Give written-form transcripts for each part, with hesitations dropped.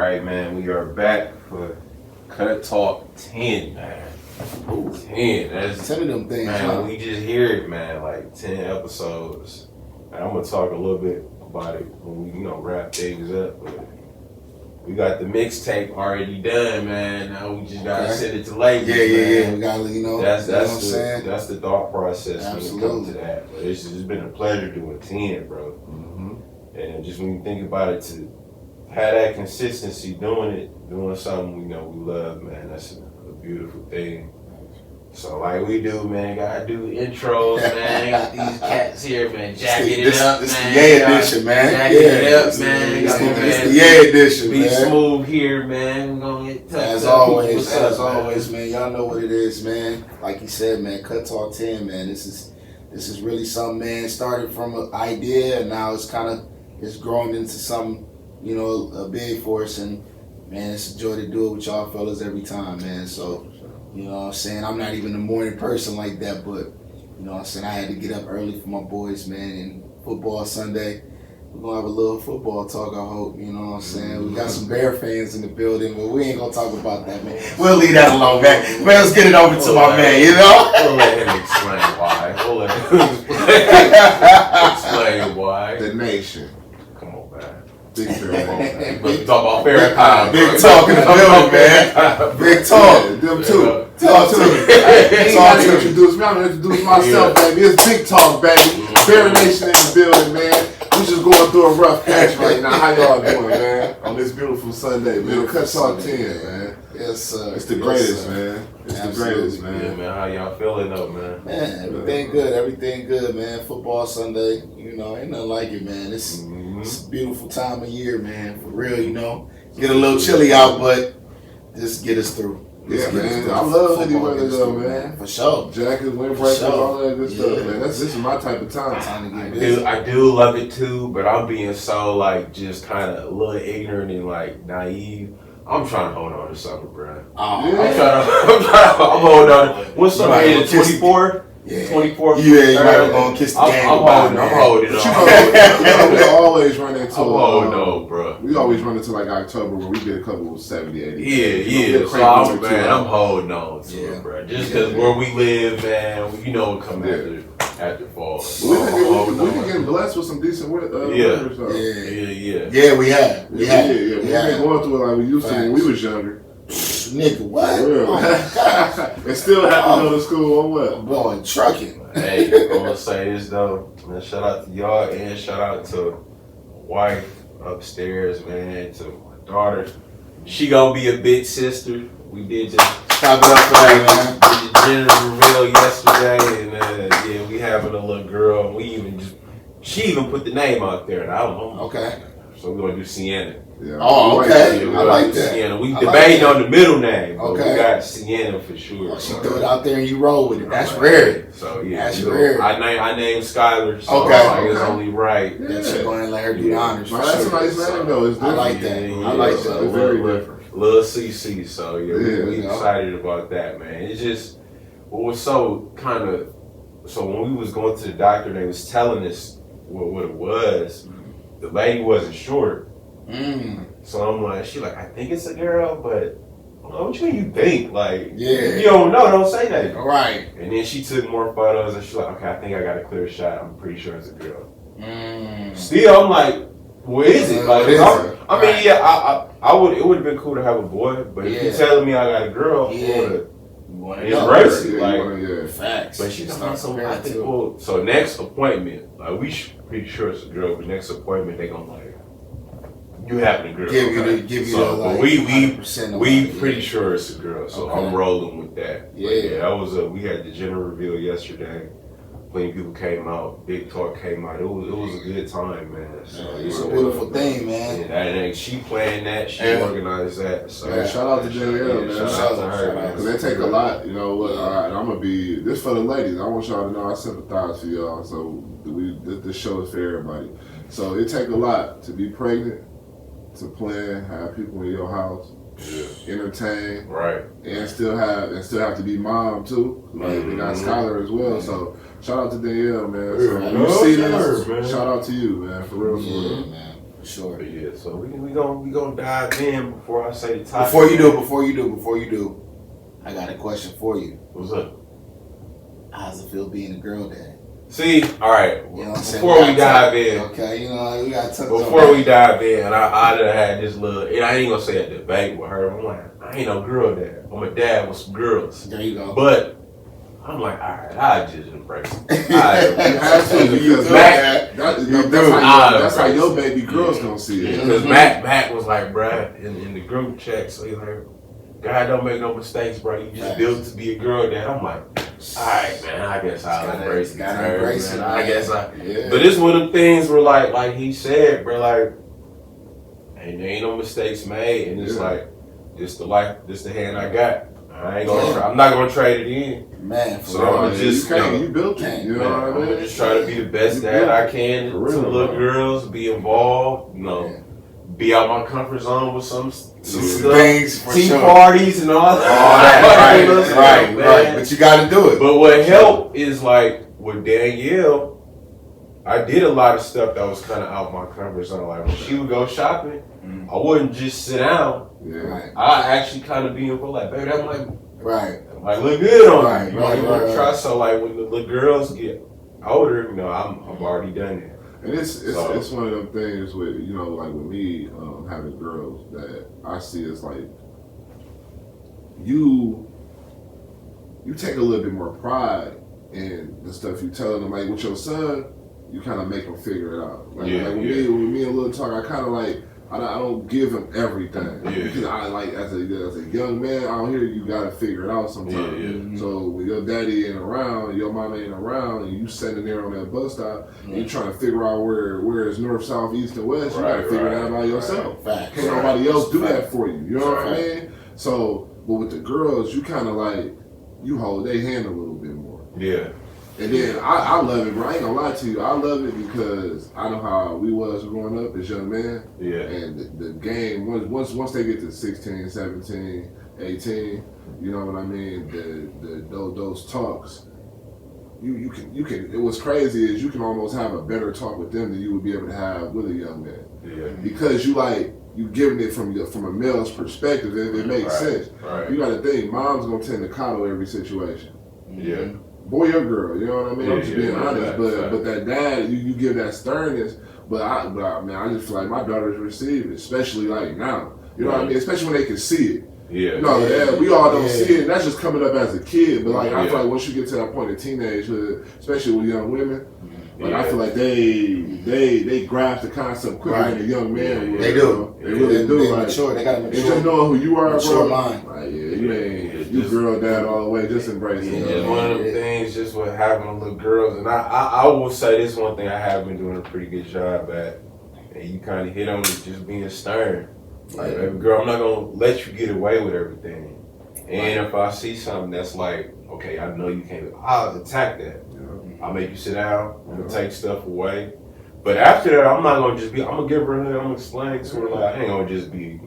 right, man. We are back for Cut Talk 10, man. Ooh, 10. That's 10 of them things, man. huh? We just hear it, man. Like 10 episodes. And I'm gonna talk a little bit about it when we, wrap things up. But we got the mixtape already done, man. Now we just gotta send it to labels. Yeah. We gotta, That's the thought process Absolutely. when it comes to that. But it's been a pleasure doing 10, bro. Mm-hmm. And just when you think about it, to have that consistency doing something we know we love, man, that's a beautiful thing. So like we do, man, gotta do intros, man. Got these cats here, man, jacking it up, this man. This the Yeah edition, man. Jacking it up, man. This the Yeah edition, Be man. smooth here, man. We're gonna get tough. As always, man. Y'all know what it is, man. Like you said, man, Cut Talk 10, man. This is really something, man. Started from an idea, and now it's grown into something, big for us. And man, it's a joy to do it with y'all fellas every time, man. So, you know what I'm saying? I'm not even a morning person like that, but, you know what I'm saying? I had to get up early for my boys, man. And football Sunday, we're going to have a little football talk, I hope. You know what I'm saying? We got some Bear fans in the building, but we ain't going to talk about that, man. We'll leave that alone, man. Man, let's get it over to my man, you know? We'll let him explain why. Explain why. The nation. Come on, man. Big fair But we talk about Farrakhan. Big talk in the building, man. Big talk. Them too. Talk to me. Talk to introduce me. I'm gonna introduce myself, baby. It's Big Talk, baby. Fair Nation in the building, man. We just going through a rough patch right now. How y'all doing, man? On this beautiful Sunday, man. Cut Talk 10, man. Yes, sir. It's the greatest, man. It's the greatest, man. Yeah, man. How y'all feeling though, man? Man, everything good, man. Football Sunday, ain't nothing like it, man. It's a beautiful time of year, man. For real, Get a little chilly out, but just get us through. Yeah, man. I love hoodie weather though, man. For sure. Jackets, windbreakers, all that good stuff, man. This is my type of time. Time to get busy. I do love it too, but I'm being so just kind of a little ignorant and naive. I'm trying to hold on to summer, bro. Oh, I'm holding on. What's summer? Is it 24? Yeah. 24. Yeah, you might gonna kiss the game goodbye, man. I'm holding We always run into. I'm holding on, bro. We always run into October where we get a couple of 70, 80. Yeah. So I'm holding on to it, bro. Just because where we live, man, it come after fall. We've been getting blessed with some decent weather. Yeah. Yeah, we have. We've been going through it like we used to when we was younger. Nigga, what? And still have to go to school on what? Boy, trucking. Hey, I'm gonna say this though. Man, shout out to y'all and shout out to my wife upstairs, man, to my daughter. She gonna be a big sister. We did just Stop it up for that, man. did the gender reveal yesterday, and we having a little girl. She even put the name out there, and I don't know. Okay. So we're gonna do Sienna. Yeah, Oh, okay. I like that. Sienna. We debating on the middle name, but we Okay. got Sienna for sure. She threw it out there and you roll with it. That's rare. So yeah, That's rare. I named Skylar, so Okay. it's only right. That you going to let her do the honors. Man, that's a nice name though. It's I different. like that. Yeah, I like It's that. very different. Lil CC, so we Yeah. excited about that, man. It's just what was so when we was going to the doctor, they was telling us what it was. The lady wasn't sure, so I'm like, I think it's a girl, but what you mean you think? You don't know, don't say that. Right. And then she took more photos, and she's like, okay, I think I got a clear shot. I'm pretty sure it's a girl. Still, I'm like, what is it? I mean, yeah, I would. It would have been cool to have a boy, but if you're telling me I got a girl, embrace it. Facts. But she's like, so next appointment, we pretty sure it's a girl, but next appointment they gonna you having a girl. Give you but we pretty sure it's a girl, so Okay. I'm rolling with that. Yeah. That was we had the gender reveal yesterday. Plenty of people came out. Big Talk came out. It was a good time, man. So, it's a beautiful thing, man. And she planned that. She organized that. So shout out to Danielle, man. Shout out to her, man. Because they take a lot. You know what? All right, I'm gonna be this for the ladies. I want y'all to know I sympathize for y'all. So this show is for everybody. So it take a lot to be pregnant, to plan, have people in your house, entertain, right, and still have to be mom too. They got Skylar as well. So shout out to Danielle, man. So when you see this, shout out to you, man. For real, man. sure. But yeah, so we gonna dive in before I say the topic. Before you do, I got a question for you. What's up? How's it feel being a girl dad? See, all right. You know what I'm saying? Before we dive in, okay, you know we got to before we dive in, I done had this little. And I ain't gonna say a debate with her. I'm like, I ain't no girl dad. I'm a dad with some girls. There you go. But I'm like, all right, I just embrace it. You have to, because that's how your baby girl's gonna see it. Because Mac was like, bruh, in the group chat, so he's like, God don't make no mistakes, bro. You just built to be a girl dad. I'm like, all right, man, I guess I'll embrace it. I guess I. Yeah. But it's one of the things where, like he said, bro, like, ain't no mistakes made, and it's like, this the hand I got. I ain't gonna. I'm not gonna trade it in, man. So I'm just you built it. You know what I mean? I'm gonna just try to be the best dad I can to little girls. Be involved, you know. Be out my comfort zone with some stuff, things, tea parties and all that. Right. But you got to do it. But what helped is like with Danielle, I did a lot of stuff that was kind of out my comfort zone. Like when she would go shopping, I wouldn't just sit down. Right. I actually kind of be involved. Like, baby, I'm like, right, look good on you. Right. Try. So like when the little girls get older, you know, I've already done it. And it's one of them things with, you know, like with me having girls that I see as like you take a little bit more pride in the stuff you telling them. Like with your son, you kind of make him figure it out. Like with me and Lil Talk, I kind of like I don't give him everything because I like as a young man out here, you gotta figure it out sometimes. So when your daddy ain't around, your mama ain't around, and you sitting there on that bus stop, and you trying to figure out where is north, south, east, and west, you gotta figure it out by yourself. Can't nobody else do that for you. You know what I mean? So, but with the girls, you kind of like you hold their hand a little bit more. Yeah. And then I love it, bro. I ain't gonna lie to you. I love it because I know how we was growing up as young men. Yeah. And the game, once they get to 16, 17, 18, you know what I mean? Those talks, you can. What's crazy is you can almost have a better talk with them than you would be able to have with a young man. Yeah. Because you giving it from a male's perspective, and it makes sense. Right. You got to think, mom's gonna tend to coddle every situation. Yeah. Boy or girl, you know what I mean? I'm just being honest, but that dad, you give that sternness, but I just feel like my daughters receive it, especially like now. You know what I mean? Especially when they can see it. Yeah. You know, we all don't see it, and that's just coming up as a kid, but like I feel like once you get to that point of teenagehood, especially with young women, like I feel like they grasp the concept quicker than a young man would. They do. They really do. They mature. They gotta mature. And just knowing who you are, mature bro. Mind. Like, you girl dad all the way. Just embrace it. It's one of them things. Just with having little girls, and I will say this one thing I have been doing a pretty good job at, and you kind of hit on it, just being stern. Like, baby girl, I'm not gonna let you get away with everything. And if I see something that's like, okay, I know you can't, I'll attack that. I'll make you sit down. I'm gonna take stuff away. But after that, I'm not gonna just be. I'm gonna give her. I'm gonna explain to her like I ain't gonna just be.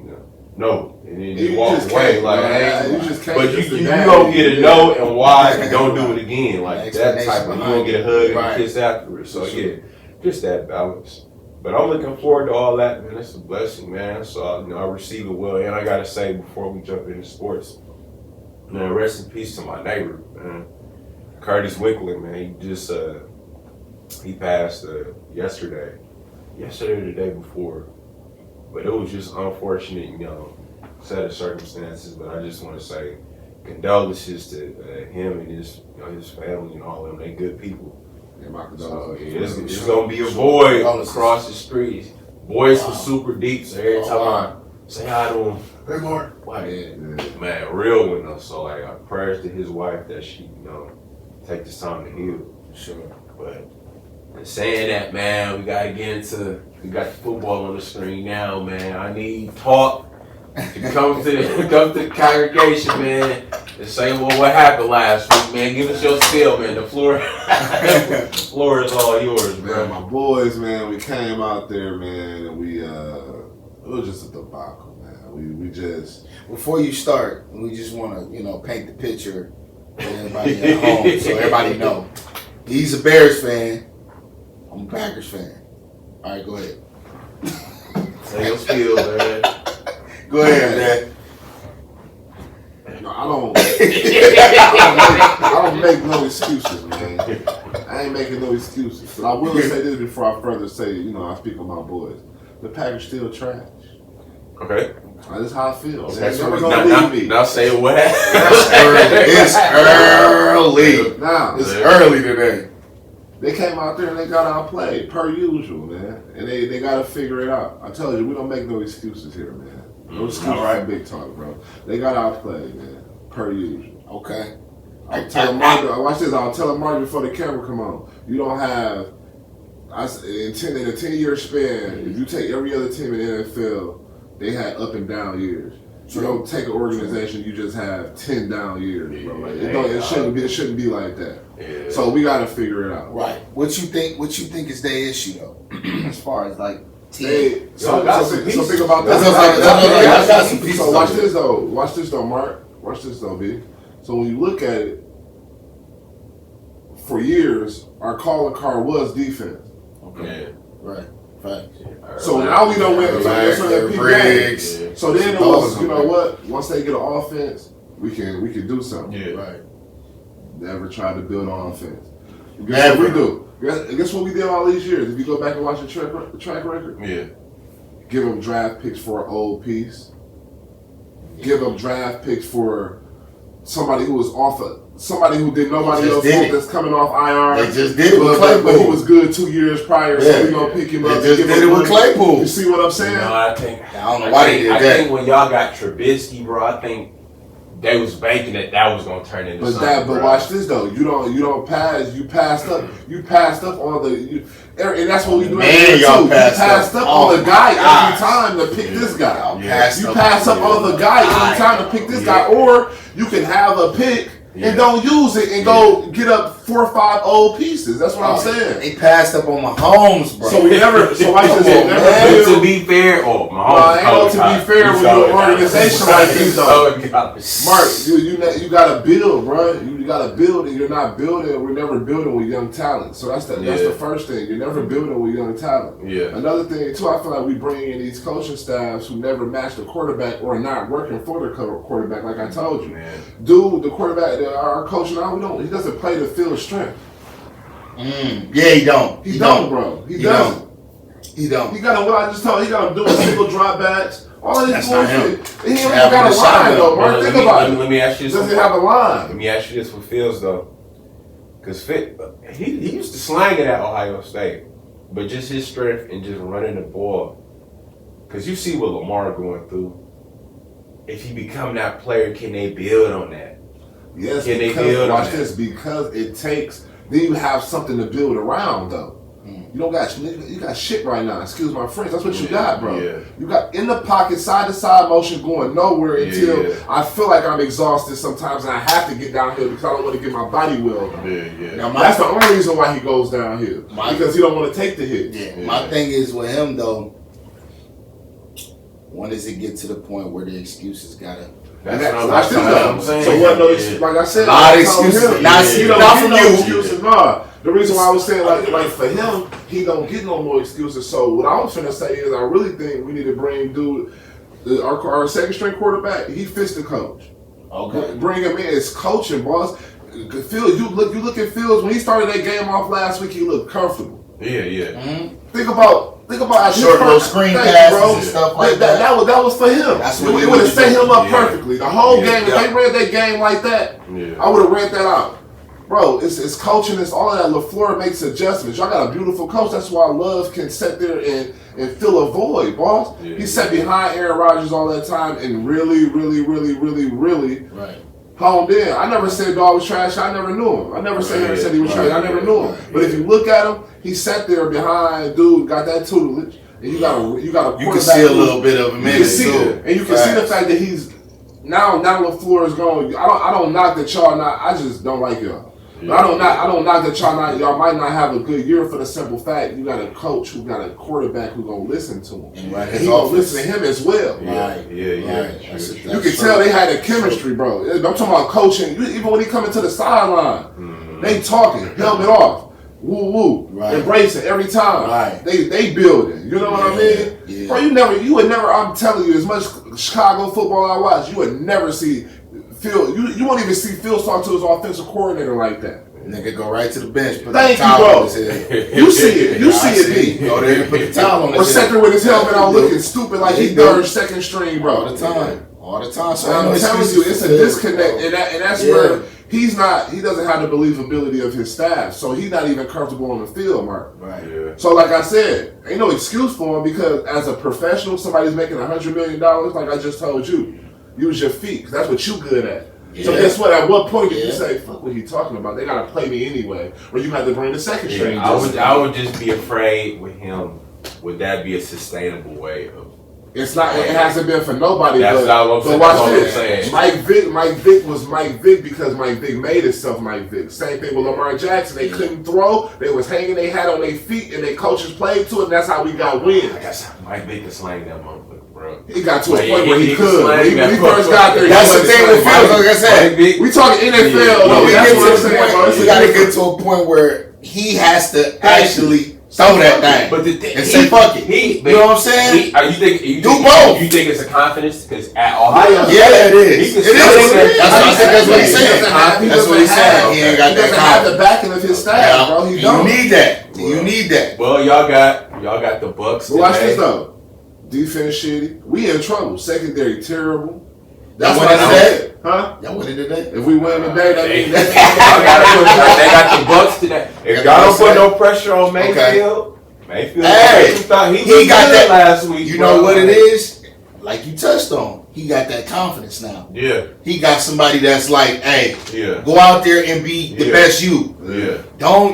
No, and then you walk away like. Hey, but you gonna get a no and why and don't do it again. Like that type of. You gonna get a hug and a kiss afterwards. So yeah, just that balance. But I'm looking forward to all that, man. It's a blessing, man. So I receive it well. And I gotta say before we jump into sports, man, rest in peace to my neighbor, man. Curtis Wickler, man, he just he passed yesterday or the day before, but it was just unfortunate, set of circumstances. But I just want to say condolences to him and his family and all of them. They good people. Yeah, my condolences. So, it's gonna be a boy across the street. Boys are super deep, so every time I say hi to him, hey Mark, man, real one though. So like, prayers to his wife that she, take this time to heal. Sure. But in saying that, man, we got the football on the screen now, man. I need talk to come to the congregation, man, and say, well, what happened last week, man? Give us your spiel, man. The floor is all yours, bro. Man, my boys, man, we came out there, man, and it was just a debacle, man. We just... Before you start, we just want to, paint the picture for everybody at home so everybody know. He's a Bears fan. I'm a Packers fan. All right, go ahead. Say your spiel, man. Go ahead, No, I don't make no excuses, man. I ain't making no excuses. But I will say this before I further say, I speak on my boys. The Packers still trash. Okay. That's how I feel. Okay, They're so never gonna leave me. now say what happened. It's early. Now, It's early today. they came out there and they got outplayed, per usual, man. And they got to figure it out. I told you, we don't make no excuses here, man. No excuses for big talk, bro. They got outplayed, man, per usual. Okay. I'll tell Martin, watch this, I'll tell Martin before the camera come on. You don't have, in a 10-year span, if you take every other team in the NFL, they had up and down years. You don't take an organization, you just have 10 down years, bro. Like, it shouldn't be like that. Yeah. So we got to figure it out. Right. What you think is their issue though, as far as like team? So think about That's that. So watch this though. Watch this though, Mark. Watch this though, B. So when you look at it, for years, our calling card was defense. Okay. Right. Facts. So now we don't win. Briggs. So then it was, you know what? Once they get an offense, we can do something. Yeah. Right. Never tried to build on offense. Guess what we do? Guess what we did all these years? If you go back and watch the track record, Yeah. give them draft picks for an old piece. Give them draft picks for somebody who was somebody who did nobody else want that's coming off IR. They just did it with But Claypool. he was good 2 years prior, so we gonna pick him up. They just did it with Claypool. You see what I'm saying? No, I don't know why they did that. I think when y'all got Trubisky, bro, I think they was banking that was gonna turn into something. But watch this though. You don't pass. You passed up. You passed up on and that's what we do. Man, y'all you passed up on the guy every time to pick this guy. You pass up on the guy every time to pick this guy, or you can have a pick and don't use it and go get up 4 or 5 old pieces. That's what I'm saying. They passed up on Mahomes, bro. So we never. So watch this. To be fair, Mahomes. To be fair, with an organization like this, though, Mark, you gotta build, bro. You gotta build, and you're not building. We're never building with young talent. So that's the first thing. You're never building with young talent. Yeah. Another thing too, I feel like we bring in these coaching staffs who never match the quarterback or not working for the quarterback. Like I told you, dude, the quarterback, our coach now, he doesn't play the field strength. Yeah, he don't. He don't, bro. He doesn't. He don't. He got what I just told you. He got him doing single drop backs. All of this bullshit. He ain't even Having got a a line though, Well, Mark. Think about it. Let me ask you Does something. he have a line? Let me ask you this with Fields though, because he used to slang it at Ohio State, but just his strength and just running the ball. Because you see what Lamar going through. If he become that player, can they build on that? Yes, Can they because, build on watch that? this, because it takes, then you have something to build around though. You don't got, you got shit right now, excuse my French, that's what you got, bro. Yeah. You got in the pocket, side to side motion going nowhere until I feel like I'm exhausted sometimes and I have to get downhill because I don't want to get my body well done. Yeah. Now, That's the only reason why he goes downhill, because he don't want to take the hits. Yeah. My thing is with him though, when does it get to the point where the excuses gotta? That's what I'm saying. So what? No, like I said, a lot of excuses. Not from you. Excuses, nah. The reason why I was saying like for him, he don't get no more excuses. So what I was finna say is, I really think we need to bring our second string quarterback. He fits the coach. Okay. Bring him in. It's coaching, boss. Fields, you look at Fields when he started that game off last week. He looked comfortable. Yeah. Think about how short little screen passes and stuff like that. That was for him. That's what it would have set him up perfectly. The whole game, if Yeah. they ran that game like that, I would have ran that out. Bro, it's coaching, it's all of that. LaFleur makes adjustments. Y'all got a beautiful coach. That's why Love can sit there and fill a void, boss. He sat behind Aaron Rodgers all that time and really Right. honed in. I never said dog was trash. I never knew him. I never said he was trash. I never knew him. But if you look at him, he sat there behind dude, got that tutelage, and you got a quarterback. You can see a little bit of him in it too. And you can see the fact that he's now LaFleur is going. I don't knock that y'all not. I just don't like y'all. But I don't knock that y'all might not have a good year for the simple fact you got a coach who got a quarterback who gonna listen to him. And he gonna listen to him as well. Yeah. You can tell they had a chemistry, bro. I'm talking about coaching. Even when he coming to the sideline, they talking, helmet off. woo woo, Right. embracing every time. Right. They building. You know what I mean? Yeah. Bro, you would never. I'm telling you, as much Chicago football I watch, you would never see Phil. You won't even see Phil talk to his offensive coordinator like that. Nigga go right to the bench. Put Thank the you, towel bro. on his head. You see it. You I see it. Go there and put the towel on Or his head. second with his helmet on, looking stupid like He he do. third, second string, bro. All the time. All the time. So I'm ain't no telling excuses you, for it's a Phil, disconnect, bro. and that's Yeah. where he doesn't have the believability of his staff, so he's not even comfortable on the field, Mark. Right. Yeah. So, like I said, ain't no excuse for him because as a professional, somebody's making $100 million, like I just told you, use your feet, 'cause that's what you good at. So Yeah. guess what? At what point did you Yeah. say, "Fuck what he talking about? They gotta play me anyway," or you have to bring the second string? Yeah, I would just be afraid with him. Would that be a sustainable way of? It's not. It hasn't been for nobody. That's but, not what I'm but saying. watch That's what I'm this. saying. Mike Vick was Mike Vick because Mike Vick made himself Mike Vick. Same thing with Lamar Jackson. They couldn't throw. They was hanging their hat on their feet, and their coaches played to it. And that's how we got wins. I guess Mike Vick can slang that motherfucker, bro. He got to a Well, point where he he could. can When he slang that first got there, he That's the wasn't thing with slang. Phil. Like I said, Mike Vick. We talking NFL. Yeah. though. we That's get what I'm to the saying, point. bro. We got to get to a point where he has to actually throw that thing But the thing, and say fuck it. You know what I'm saying? You think Do both. You think it's a confidence? Because at Ohio, Yeah, it is. He can It still is. say- That's what he's saying. He That's what he's saying. He ain't got He that doesn't have the confidence. backing of his staff, bro. He You don't. need that. You need that. Well, y'all got the Bucks. But watch today. this though. Defense shitty. We in trouble. Secondary terrible. That's what what I it said. Huh? Y'all winning today? If we win today, that They means they got the Bucks today. If y'all don't put no pressure on Mayfield, Mayfield Hey, thought he got good that last week. You bro. know what it is? Like you touched on, he got that confidence now. Yeah, He got somebody that's like, hey, yeah, go out there and be the Yeah. best you. yeah.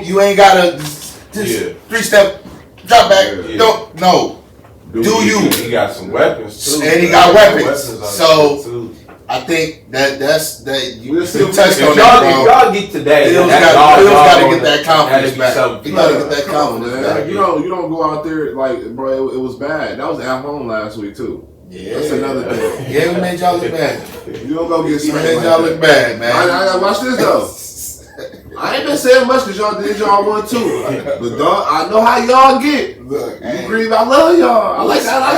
You ain't gotta just Yeah. 3-step drop back. Yeah. Don't no. Do you? He got some weapons too. And he got weapons. on So, him, too. I think that's you We'll see. touched If on y'all, that, if bro. y'all get today, Phil's that's all got y'all to on get that confidence that'd be back. something. He got to get that Come on, confidence man. back. You don't go out there like, bro. It was bad. That was at home last week too. Yeah, That's another thing. Yeah, we made y'all look bad. You don't go get We smacked. made like y'all that. look bad, man. I gotta watch this though. I ain't been saying much because y'all did y'all one too. But dog, I know how y'all get. Look, You hey, grieve, I love y'all. I like that. I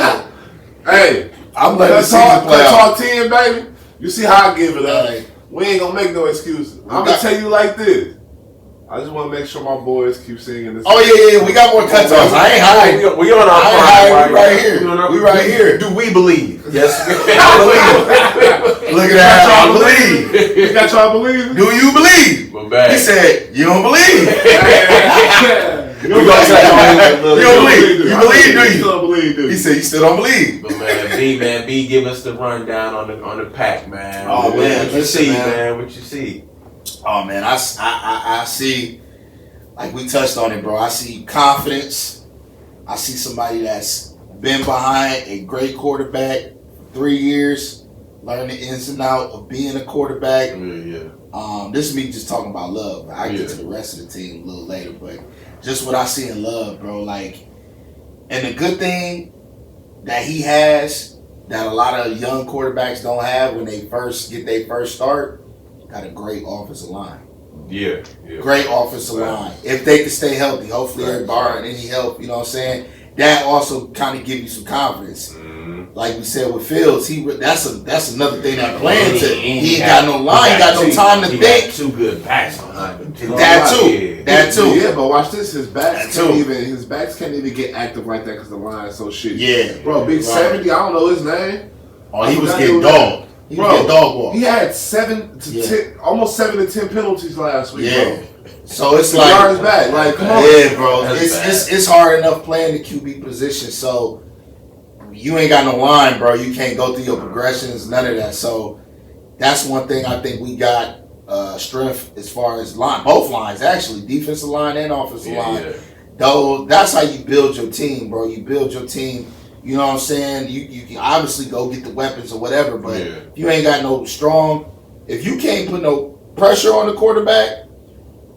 got. Hey, I'm letting the cut season talk, play cut out. talk 10, baby. You see how I give it up. Hey. We ain't gonna make no excuses. I'm got- gonna tell you like this. I just want to make sure my boys keep singing this. Oh yeah, we got more cut offs. I ain't hiding. We on our I ain't hiding. We right here. We on our- We right here. Do we believe? Yes, Look at that. I believe. You got y'all believe? Do you believe? But man, He said, you don't believe. You We gonna say You don't believe. You believe, do you? You don't believe, do He you? said, you still don't believe. But man, B, give us the rundown on the pack, man. Oh, man, what you listen, see, man. man? What you see? Oh man, I see, like we touched on it, bro. I see confidence. I see somebody that's been behind a great quarterback for 3 years, learning the ins and out of being a quarterback. Yeah. This is me just talking about Love. I Yeah. get to the rest of the team a little later, but just what I see in Love, bro. Like, and the good thing that he has that a lot of young quarterbacks don't have when they first get their first start, got a great offensive line. Yeah. Great offensive line. If they can stay healthy, hopefully they're barring any help, you know what I'm saying? That also kind of give you some confidence. Mm-hmm. Like we said with Fields, that's another thing that playing to. He He ain't got no line, he got no time to He think. got two good backs behind him. too. That too. Yeah. That too. Yeah, but watch this. His backs That can't too. even. His backs can't even get active like that because the line's so shitty. Yeah. Bro, Big Right. 70. I don't know his name. Oh, he was I getting forgot dogged. He was getting dog walked. He had 7 to Yeah. 10, almost 7 to 10 penalties last week. Yeah. Bro. So it's The like, yards back. Like, come on. yeah, bro. That's It's hard enough playing the QB position. So you ain't got no line, bro. You can't go through your progressions, none of that. So that's one thing I think we got strength as far as line, both lines actually, defensive line and offensive line. Yeah. Though that's how you build your team, bro. You build your team. You know what I'm saying? You can obviously go get the weapons or whatever, but Yeah. if you ain't got no strong, if you can't put no pressure on the quarterback,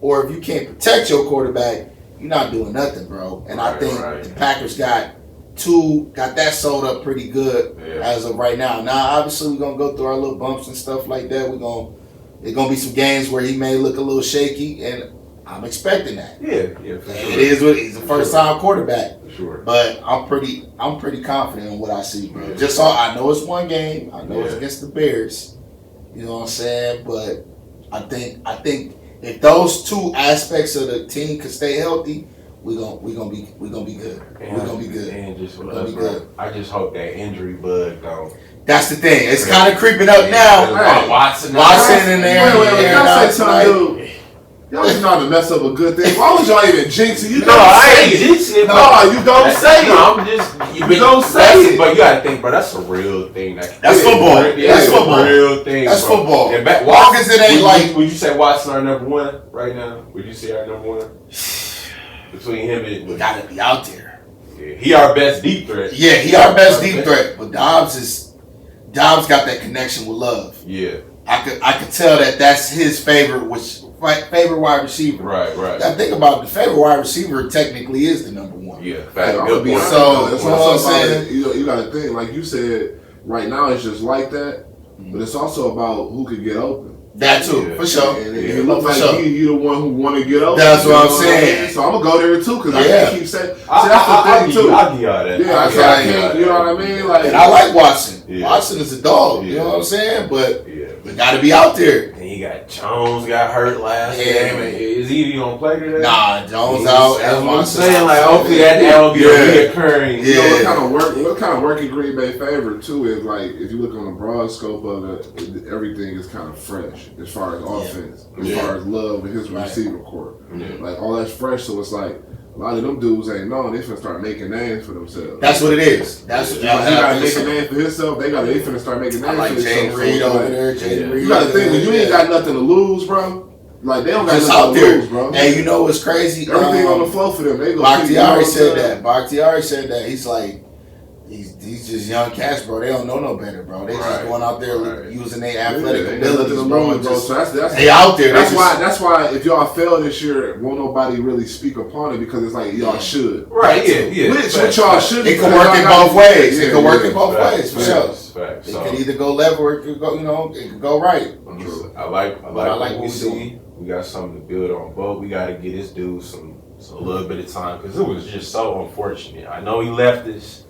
or if you can't protect your quarterback, you're not doing nothing, bro. And I Right, think right. the Packers got that sold up pretty good Yeah. as of right now. Now, obviously, we're gonna go through our little bumps and stuff like that. There's gonna be some games where he may look a little shaky, and I'm expecting that. Yeah, for sure. It is what he's a first time quarterback. For sure. But I'm pretty confident in what I see, bro. Just so I know it's one game. I know it's against the Bears. You know what I'm saying? But I think if those two aspects of the team can stay healthy, we're gonna be good. We're gonna be good. And just We're gonna be good. I just hope that injury bug don't. That's the thing. It's kind of creeping up now. Hey, Watson in there. Wait, can I say something, dude? Y'all just know how to mess up a good thing. Why would y'all even jinx it? You No, I ain't jinxing it. No, you don't say it. No, I'm just. You don't say it. But you gotta think, bro. That's a real thing. That's football. That's football. a real thing. That's bro. football. And back, Long as it ain't like. Would you say Watson our number one right now? Would you say our number one? Between him and. We gotta be out there. Yeah, he our best deep threat. Yeah, he our best deep threat. But Dobbs got that connection with Love. Yeah. I could tell that's his favorite wide receiver. Right. I think about the favorite wide receiver technically is the number one. Yeah, Hey, fact. I'm gonna be honest, So, that's you know what I'm saying? You gotta think, like you said, right now it's just like that, but it's also about who could get open. That too, Yeah. for sure. And it looks like sure. you the one who want to get open. That's you what know I'm saying. So I'm gonna go there too, because I Yeah. can't keep saying. See, that's the thing too. I'll give y'all that. Yeah, I can't. You know what I mean? Like, And I like Watson. Yeah. Watson is a dog. You Yeah. know what I'm saying? But Yeah. we got to be out there. And he got Jones got hurt last Yeah. game. And is he even gonna play today? Nah, Jones He's- out. That's what I'm Watson saying. out. Like, hopefully that'll be Yeah. a reoccurring. you know Yeah. what kind of work in Green Bay favor too is like if you look on the broad scope of it, everything is kind of fresh as far as offense, as Yeah. far as Love and his Right. receiving core. Yeah. Like all that's fresh, so it's like a lot of them dudes ain't known. They finna start making names for themselves. That's what it is. That's what He gotta make a name for himself. They finna start making names I like for themselves. Jaden Reed So, over like, there. Jaden Reed. You gotta think when you ain't got nothing to lose, bro. Like they don't got just nothing out to there. lose, bro. And you know what's crazy? Everything on the floor for them. They go. Bakhtiari said that. Bakhtiari said that. He's like, he's just young cats, bro. They don't know no better, bro. They just Right. going out there Right. using their athletic They got nothing abilities, to bro. lose, bro. So that's They out there. That's why if y'all fail this year, won't nobody really speak upon it because it's like y'all should. Right, yeah. Which y'all should. It can work in both ways. It can work in both Facts, ways, for sure. Facts. It So, could either go left or it could go, it could go right. I like I like what what we we see. doing. We got something to build on, but we got to get this dude a little bit of time because it was just so unfortunate. I know he left us.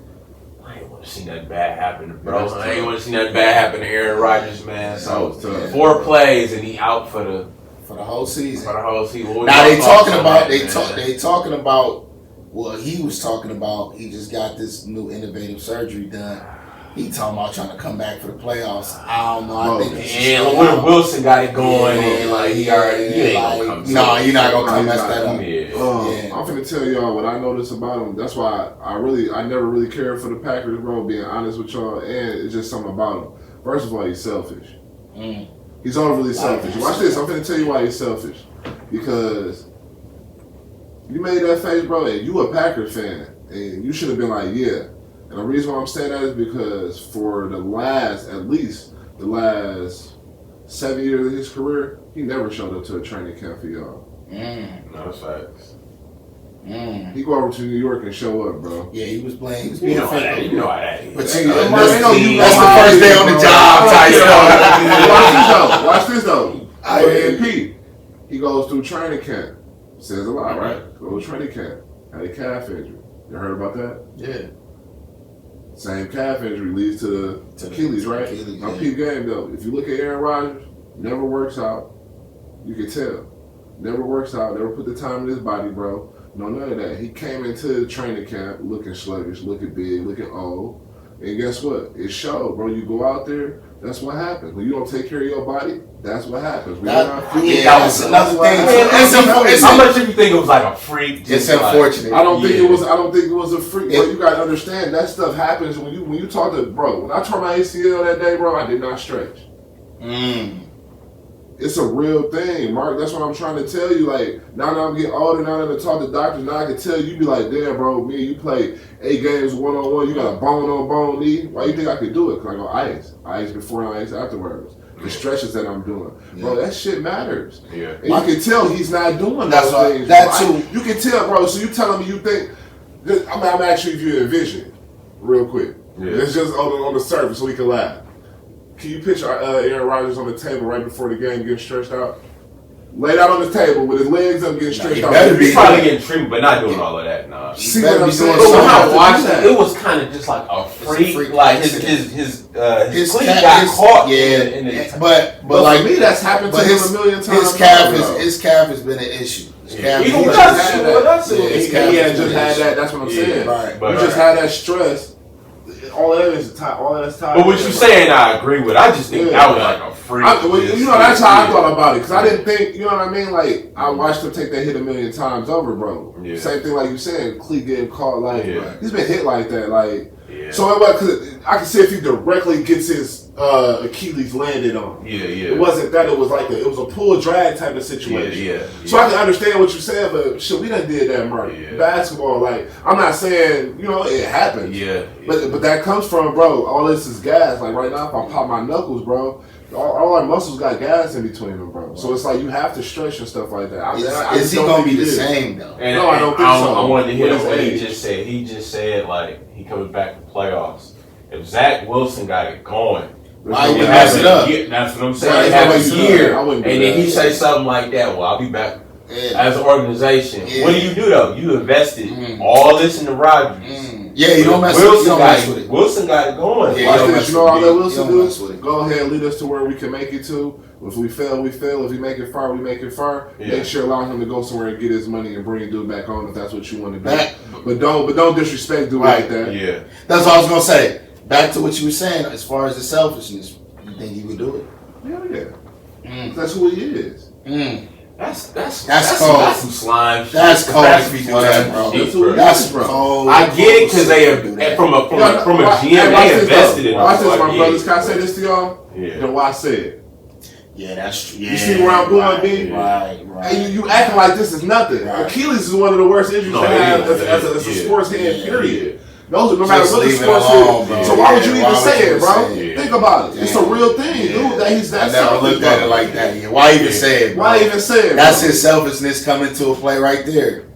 I ain't want to see nothing bad happen to bro. I ain't want to see nothing bad happen to Aaron Rodgers, man. So Yeah. 4 plays and he out for the whole season. whole season. What Now y'all they thoughts talking on about that, man? they talking about. Well, he was talking about he just got this new innovative surgery done. He talking about trying to come back for the playoffs. I don't know. I think he should And slow Will down. Wilson got it going, Yeah, and like he already, he ain't gonna come. No, you're not gonna come No, mess he's that not. up. Yeah. I'm finna tell y'all what I noticed about him. That's why I never really cared for the Packers, bro. Being honest with y'all, and it's just something about him. First of all, he's selfish. He's overly selfish. Watch this. I'm finna tell you why he's selfish. Because you made that face, bro, and you a Packers fan, and you should have been like, yeah. And the reason why I'm saying that is because for at least the last 7 years of his career, he never showed up to a training camp for y'all. No, that's facts. He go over to New York and show up, bro. Yeah, he was playing. He was You being know how that. effective. You know how that is. But That's you- the that's first the team. that's the first day on the job type stuff. Watch this though. So MP, he goes through training camp. Says a lot, right? Go to training camp. Had a calf injury. You heard about that? Yeah. Same calf injury leads to the Achilles, right? Achilles, Now, yeah. peep game though. If you look at Aaron Rodgers, never works out. You can tell. Never works out. Never put the time in his body, bro. No, none of that. He came into training camp looking sluggish, looking big, looking old. And guess what? It showed, bro. You go out there, that's what happens. When you don't take care of your body, that's what happens. When you're not feeling That's another thing. How much did you think it was like a freak? It's Just like- unfortunate. I don't think Yeah. it was. I don't think it was a freak. Bro, you gotta understand that stuff happens when you talk to bro. When I tore my ACL that day, bro, I did not stretch. It's a real thing, Mark. That's what I'm trying to tell you. Like now that I'm getting older, now that I talk to doctors, now I can tell you be like, damn, bro, me and you play 8 games 1-on-1. You got a bone on bone knee. Why you think I could do it? Cause I go ice before and ice afterwards. The stretches that I'm doing, bro, that shit matters. Yeah. And you can tell he's not doing That's those why- things. that bro. too. You can tell, bro. So you telling me you think? I'm actually if you envision, real quick. Yeah. It's just on the surface so we can laugh. Can you picture Aaron Rodgers on the table right before the game getting stretched out? laid out on the table with his legs up, getting stretched out. He's probably getting treatment, but not doing all of that. Nah. See what I'm saying? But when I watched it, it was kind of just like a freak. Like his cleat got caught. Yeah, but like me, that's happened to him a million times. His calf has been an issue. He had just had that. That's what I'm saying. Right. You just had that stress. All of that is tied. But what you saying, I agree with. I just think that was like a freak. That's how I thought about it. Because I didn't think, you know what I mean? Like, I watched him take that hit a million times over, bro. Yeah. Same thing like you said, cleat getting caught. Like, he's been hit like that. Like, so cause I can see if he directly gets his Achilles landed on. It wasn't that. It was like it was a pull drag type of situation. So I can understand what you're saying, but shit, we done did that, Mark. Basketball, like, I'm not saying, you know, it happens. But that comes from, bro, all this is gas. Like right now, if I pop my knuckles, bro, all our muscles got gas in between them, bro. So it's like you have to stretch and stuff like that. Is he gonna be the same though? No, I don't think so. I wanted to hear what he just said. He just said like he comes back to playoffs. If Zach Wilson got it going, why you mess it up? That's what I'm saying. Have a year, and then he say something like that. Well, I'll be back as an organization. What do you do though? You invested all this in the Rodgers. You don't mess with it. Wilson got it going. You know all that Wilson do? Go ahead and lead us to where we can make it to. If we fail, we fail. If we make it far, we make it far. Make sure allow him to go somewhere and get his money and bring dude back on if that's what you want to do. But don't disrespect dude like that. That's what I was gonna say. Back to what you were saying, as far as the selfishness, you think he would do it? Yeah. That's who he is. That's cold. That's some slime. That's cold if you do that, bro. That's cold. I get it because they from a GM they invested in. Watch this, my brothers. Can I say this to y'all? Then why say it? Yeah, that's true. You see where I'm going, B? Right. And you acting like this is nothing. Achilles is one of the worst injuries to have as a sports hand, period. Those are no matter what the sports is. So why would you even say it, bro? Think about it. It's a real thing, dude. That he's that. I never looked at it like that. Why even say it? Why even say it? That's his selfishness coming to a play right there.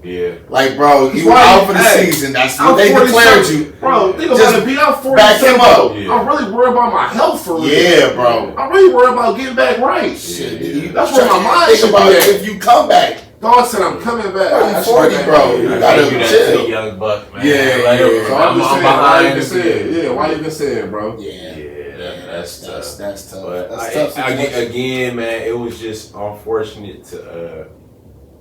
Like, bro, you out out for the season. That's what they declared you. Bro, think about it. Be out 40. Back him up. I'm really worried about my health for real. Yeah, bro. I'm really worried about getting back right. That's where my mind should be at. If you come back. Dog said I'm coming back. I'm 40, bro. You gotta chill. Young buck, man. So I'm behind. Why even say it, bro? That's tough. That's tough. But again, man, it was just unfortunate to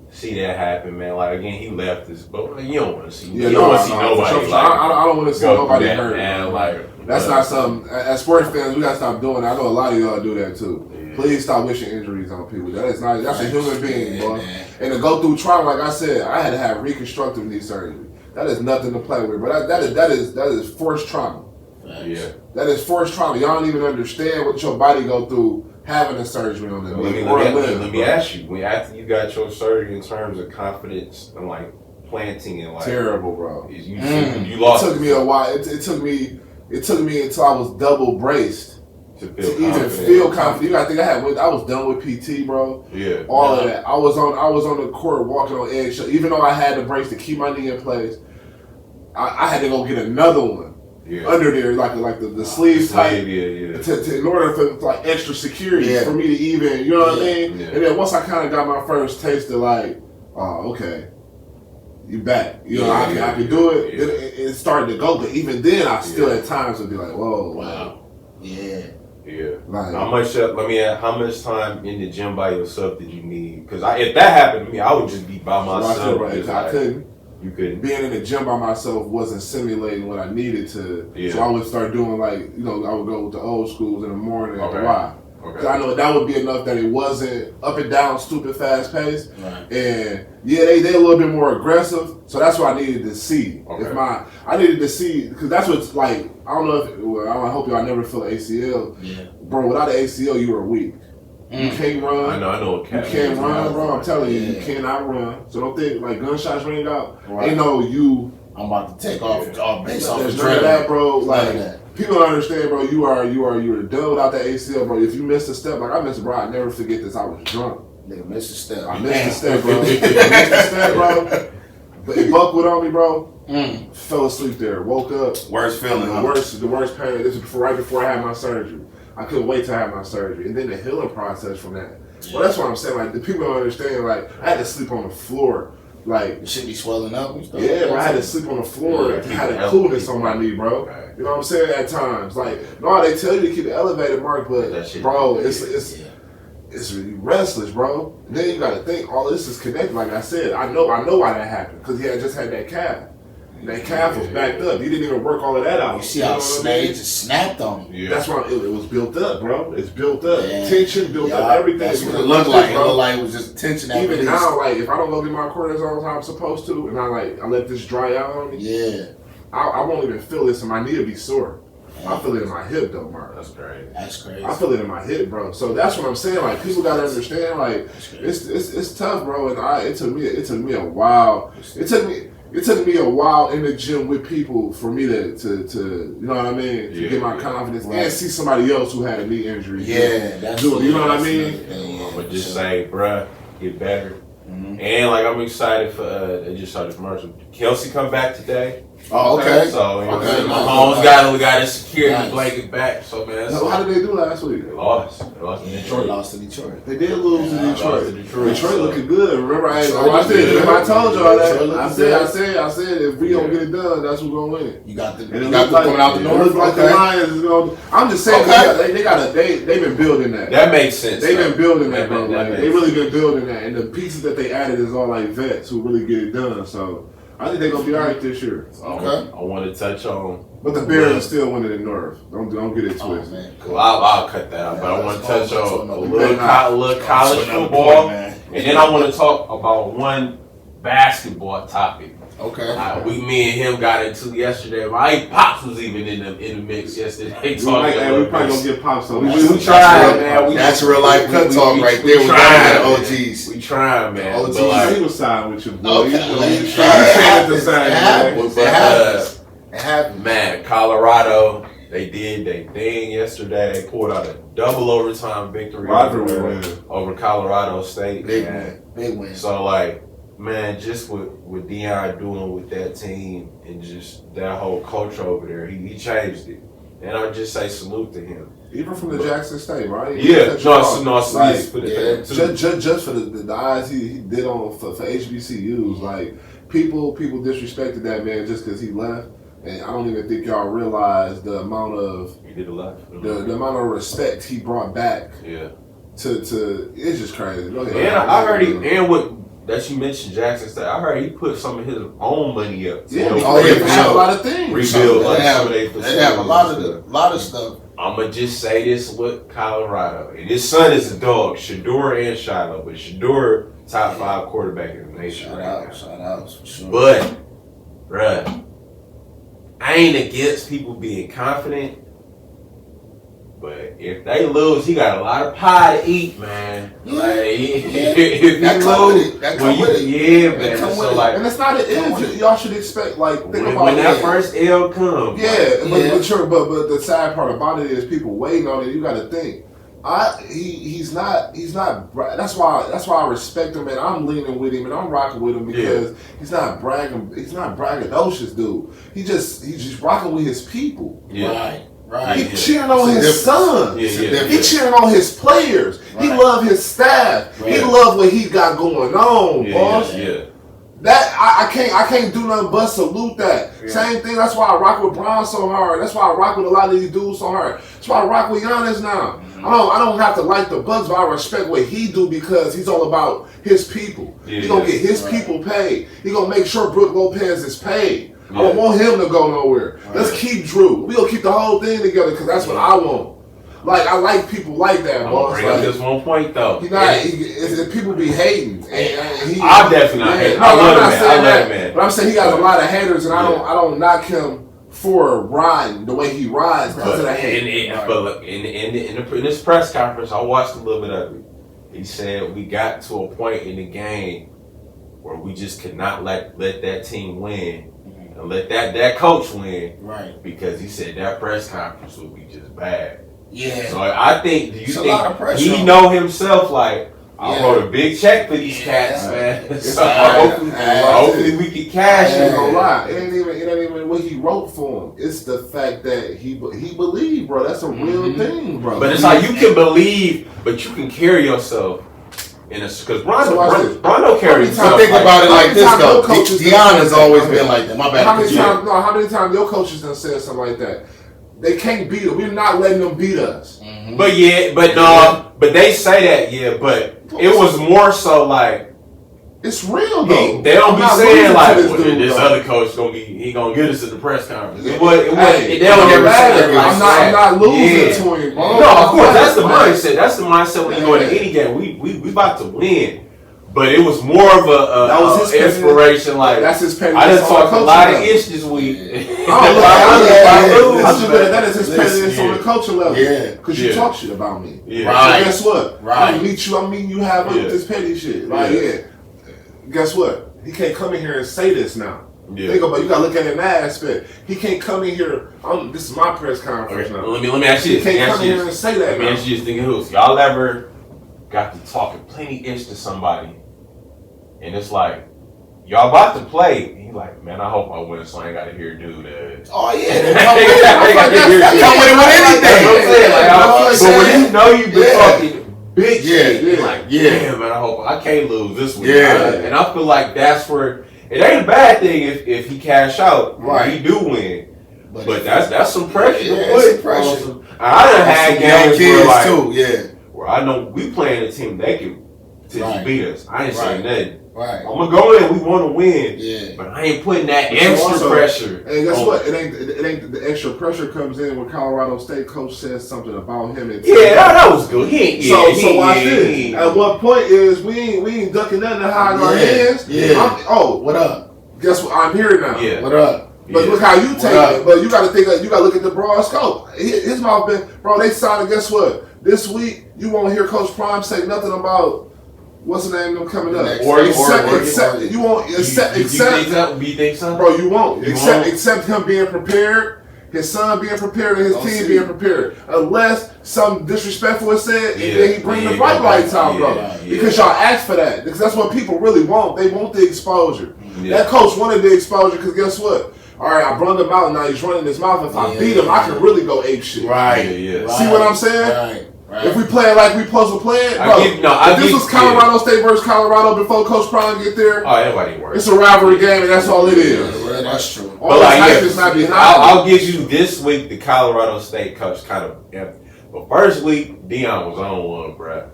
see that happen, man. Like again, he left us, but you don't want to see. You don't want to see nobody. I don't want to see nobody hurt, man. Like that's not something. As sports fans, we gotta stop doing that. I know a lot of y'all do that too. Please stop wishing injuries on people. That is not. That's a human being, boy. And to go through trauma, like I said, I had to have reconstructive knee surgery. That is nothing to play with. But that is forced trauma. That is forced trauma. Y'all don't even understand what your body go through having a surgery on the knee. Let me ask you. After you got your surgery, in terms of confidence and like planting and like terrible, bro. You lost. It took me a while. It took me until I was double braced. To even feel confident. You gotta think I was done with PT, bro. All of that. I was on the court walking on eggshell. Even though I had the brace to keep my knee in place, I had to go get another one under there, like the sleeves tight. In order for like extra security for me to even, you know what I mean? And then once I kind of got my first taste of like, oh, okay, you back. You know, I can do it. It started to go, but even then, I still at times would be like, whoa, wow, Like, how much time in the gym by yourself did you need? Because if that happened to me, I would just be by myself. I couldn't. You couldn't. Being in the gym by myself wasn't simulating what I needed to. So I would start doing I would go with the old schools in the morning. Why? Because I know that would be enough that it wasn't up and down, stupid, fast paced. And they a little bit more aggressive. So that's what I needed to see. I needed to see, because that's what's like. I don't know I hope y'all never feel an ACL. Bro, without an ACL, you were weak. You can't run. I know. You can't run, bro. I'm telling you, you cannot run. So don't think like gunshots ring out. Ain't no you. I'm about to take off based off the none of that, bro. Like people don't understand, bro. You are done without that ACL, bro. If you miss a step, like I missed, bro, I never forget this. I was drunk. Nigga missed a step. I missed a step, bro. Missed a step, bro. But it buckled on me, bro. Fell asleep there. Woke up. Worst feeling. The worst pain. This is right before I had my surgery. I couldn't wait to have my surgery, and then the healing process from that. Well, that's what I'm saying. Like the people don't understand. Like I had to sleep on the floor. Like It should be swelling up and stuff. yeah, bro, I had to sleep on the floor. Yeah, I had a keep it coolness on my elevated. knee, bro. Right. You know what I'm saying? At times, like no, they tell you to keep it elevated, Mark, but That shit- bro, Yeah. it's really restless, bro. And then you got to think all this is connected. Like I said, I know why that happened because he had just had that calf. And that calf was backed up. He didn't even work all of that out. You see know how what I Slade mean? just snapped on him. Yeah. That's why it was built up, bro. It's built up. Yeah. Tension built up everything. That's what it Because looked watch like. this, It bro. looked like it was just tension at Even release. now, like if I don't go get my cortisone how I'm supposed to, and I let this dry out on me, Yeah. I won't even feel this, and my knee will be sore. I feel it in my hip though, Mark. That's great. That's crazy. I feel it in my hip, bro. So that's what I'm saying. Like people gotta understand. Like That's crazy. it's tough, bro. And it took me a while. It took me a while in the gym with people for me to you know what I mean, to get my confidence Right. and see somebody else who had a knee injury. Yeah, that's Do it, you know what I that's mean? another thing, yeah, I'm gonna for just sure. say, bruh, get better. Mhm. And like I'm excited for they just started the commercial. Kelsey come back today. Oh, okay. So you know, Okay, Mahomes nice. got his security Nice. blanket back. So man, that's, So how did they do last week? they lost. They lost in Yeah, Detroit. lost to Detroit. They did lose Yeah, to Detroit. lost to Detroit. Detroit looking good. Remember, I Detroit watched looking it. good. I told y'all that. Detroit I looking said, if we don't get it done, that's who's gonna win it. You got the And it you got looks the like, coming out the it north. looks like the Okay. Lions is gonna. I'm just saying Okay. they've been building that. That makes sense. They've though. been building that, bro. That Like, makes they really sense. been building that, and the pieces that they added is all like vets who really get it done. So I think they're gonna be alright this year. Okay. I want to touch on. But the Bears are still winning the North. Don't get it Oh, twisted. man. Well, I'll cut that out, but I Yeah, want to let's touch go on to a another little college To another football, point, man. and then I want to talk about one basketball topic. Okay. Me and him got into yesterday. My pops was even in the mix yesterday. We Talking probably a little gonna bit. get pops on. We That's tried, real- man. That's real life cut talk right there. We trying, got man. OGs. We trying, man. OGs. But like, He was signed with you, boy. Okay. You know, you It trying to say at the happens. same It man. happens. but, It happens. It happens. man, Colorado, they did their thing yesterday. They pulled out a double overtime victory Rivalry win. over Colorado State. Big man. win. Big win. So like, man, just what Deion doing with that team and just that whole culture over there, he changed it. And I just say salute to him. Even from the Jackson State, right? Yeah, no, Like, please put it yeah, there too. just for the eyes he did on for HBCUs, like people disrespected that man just because he left, and I don't even think y'all realize the amount of He did a lot. the amount of respect he brought back Yeah. to it's just crazy. Go ahead. And I heard and what that you mentioned Jackson State, I heard he put some of his own money up. Yeah, Oh, yeah, they for have sure. a lot of things. Rebuild like They have- some of their They have a lot of facilities. lot of stuff. I'ma just say this with Colorado. And his son is a dog, Shador and Shiloh, but Shador top 5 quarterback in the nation Shout right out, now. shout out for sure. But, bruh, I ain't against people being confident. But if they lose, he got a lot of pie to eat, man. Yeah. Like, Yeah. if That you come with lose, it. That when come you, with it. yeah, That man. come So with it. like, And it's not an end. Y'all should expect like think when, about when that it. first L comes, Yeah, Yeah. but the sad part about it is people waiting on it. You got to think. He's not. That's why I respect him and I'm leaning with him and I'm rocking with him because he's not bragging. He's not braggadocious, dude. He's just rocking with his people. yeah. Right. He Yeah. cheering on It's a his difference. sons. Yeah, It's a yeah. difference. He cheering on his players. He Right. love his staff. He Right. love what he got going on, boss. Yeah. That I can't do nothing but salute that. Yeah. Same thing. That's why I rock with Bron so hard. That's why I rock with a lot of these dudes so hard. That's why I rock with Giannis now. I don't have to like the Bucks, but I respect what he do because he's all about his people. Yeah, He gonna yeah. get his Right. people paid. He gonna make sure Brook Lopez is paid. I Yeah. don't want him to go nowhere. Right. Let's keep Drew. We gonna keep the whole thing together because that's what I want. Like I like people like that, I'm gonna boss. bring up Like, this one point though. he not. If people be hating, and he, I'm definitely not hating. No, I I'm love not him, saying man. I love that. him, man. But I'm saying he got a lot of haters, and Yeah. I don't knock him for riding the way he rides because of that hate. But look, in this press conference, I watched a little bit of it. He said we got to a point in the game where we just could not let that team win and let that coach win Right. because he said that press conference would be just bad. Yeah. So I think, do you It's a lot of think pressure he on know himself like, I Yeah. wrote a big check for these cats, Yeah. man. So Right. hopefully we can cash I it. ain't gonna lie. It ain't even what he wrote for him. It's the fact that he believed, bro. That's a real thing, bro. But it's like you can believe, but you can carry yourself because watch this. Rondo carries. So think about it like this though. Deion's always been like that. My bad. How many times your coaches done said something like that? They can't beat us. We're not letting them beat us. Mm-hmm. But they say that, but it was more so like. It's real though. They don't be saying like this other coach gonna get us at the press conference. They don't ever say that. I'm not losing to him, bro. No, of course that's the mindset. That's the mindset when you go into any game. We about to win. But it was more of a inspiration. Like that's his pettiness. I done talked a lot of ish this week. I just that is his pettiness on the coaching level. Yeah, because you talk shit about me. Yeah. Right. So guess what? Right. I'm meeting you halfway with this petty shit. Like guess what? He can't come in here and say this now. Yeah. Think about it. You gotta look at it in that aspect. He can't come in here. This is my press conference now. Let me ask you this. He can't come in here and say that. Let me ask you this. Thinking who's y'all ever got to talking plenty ish to somebody, and it's like y'all about to play. And he's like, man, I hope I win, so I ain't gotta hear dude. Oh yeah, come with anything. That's what I'm saying. But when you know you've been talking. Big shit. Like, damn, man, I can't lose this week. Yeah. And I feel like that's where it ain't a bad thing if he cash out. Right. He do win. But that's some pressure to Yeah, put. some pressure. I done had games kids where, like, too, where I know we playing a team they can beat us. I ain't saying nothing. Right. I'm gonna go in. We want to win. Yeah. But I ain't putting that extra pressure. And guess what? It ain't the extra pressure comes in when Colorado State coach says something about him. That was good. So watch this. At what point is we ain't ducking nothing to hide our hands. Yeah. What up? Guess what? I'm here now. Yeah. What up? But look how you take it. But you got to think. You got to look at the broad scope. His mouth been, bro. They signed. Guess what? This week you won't hear Coach Prime say nothing about. What's the name of them coming up? Or you won't accept. You think so? Bro, you won't. Except him being prepared, his son being prepared, and his team being prepared. Unless some disrespectful is said, and then he bring the bright lights out, bro. Because y'all asked for that. Because that's what people really want. They want the exposure. That coach wanted the exposure because guess what? All right, I brung him out, now he's running his mouth. If I beat him, I can really go ape shit. Right. See what I'm saying? Right. If we play it like we supposed to play it, bro. If this was Colorado State versus Colorado before Coach Prime get there, everybody works. It's a rivalry game, and that's all it is. Yeah, that's true. All this hype is not behind. I'll give you this week. The Colorado State coach kind of, but first week Deion was on one, bro.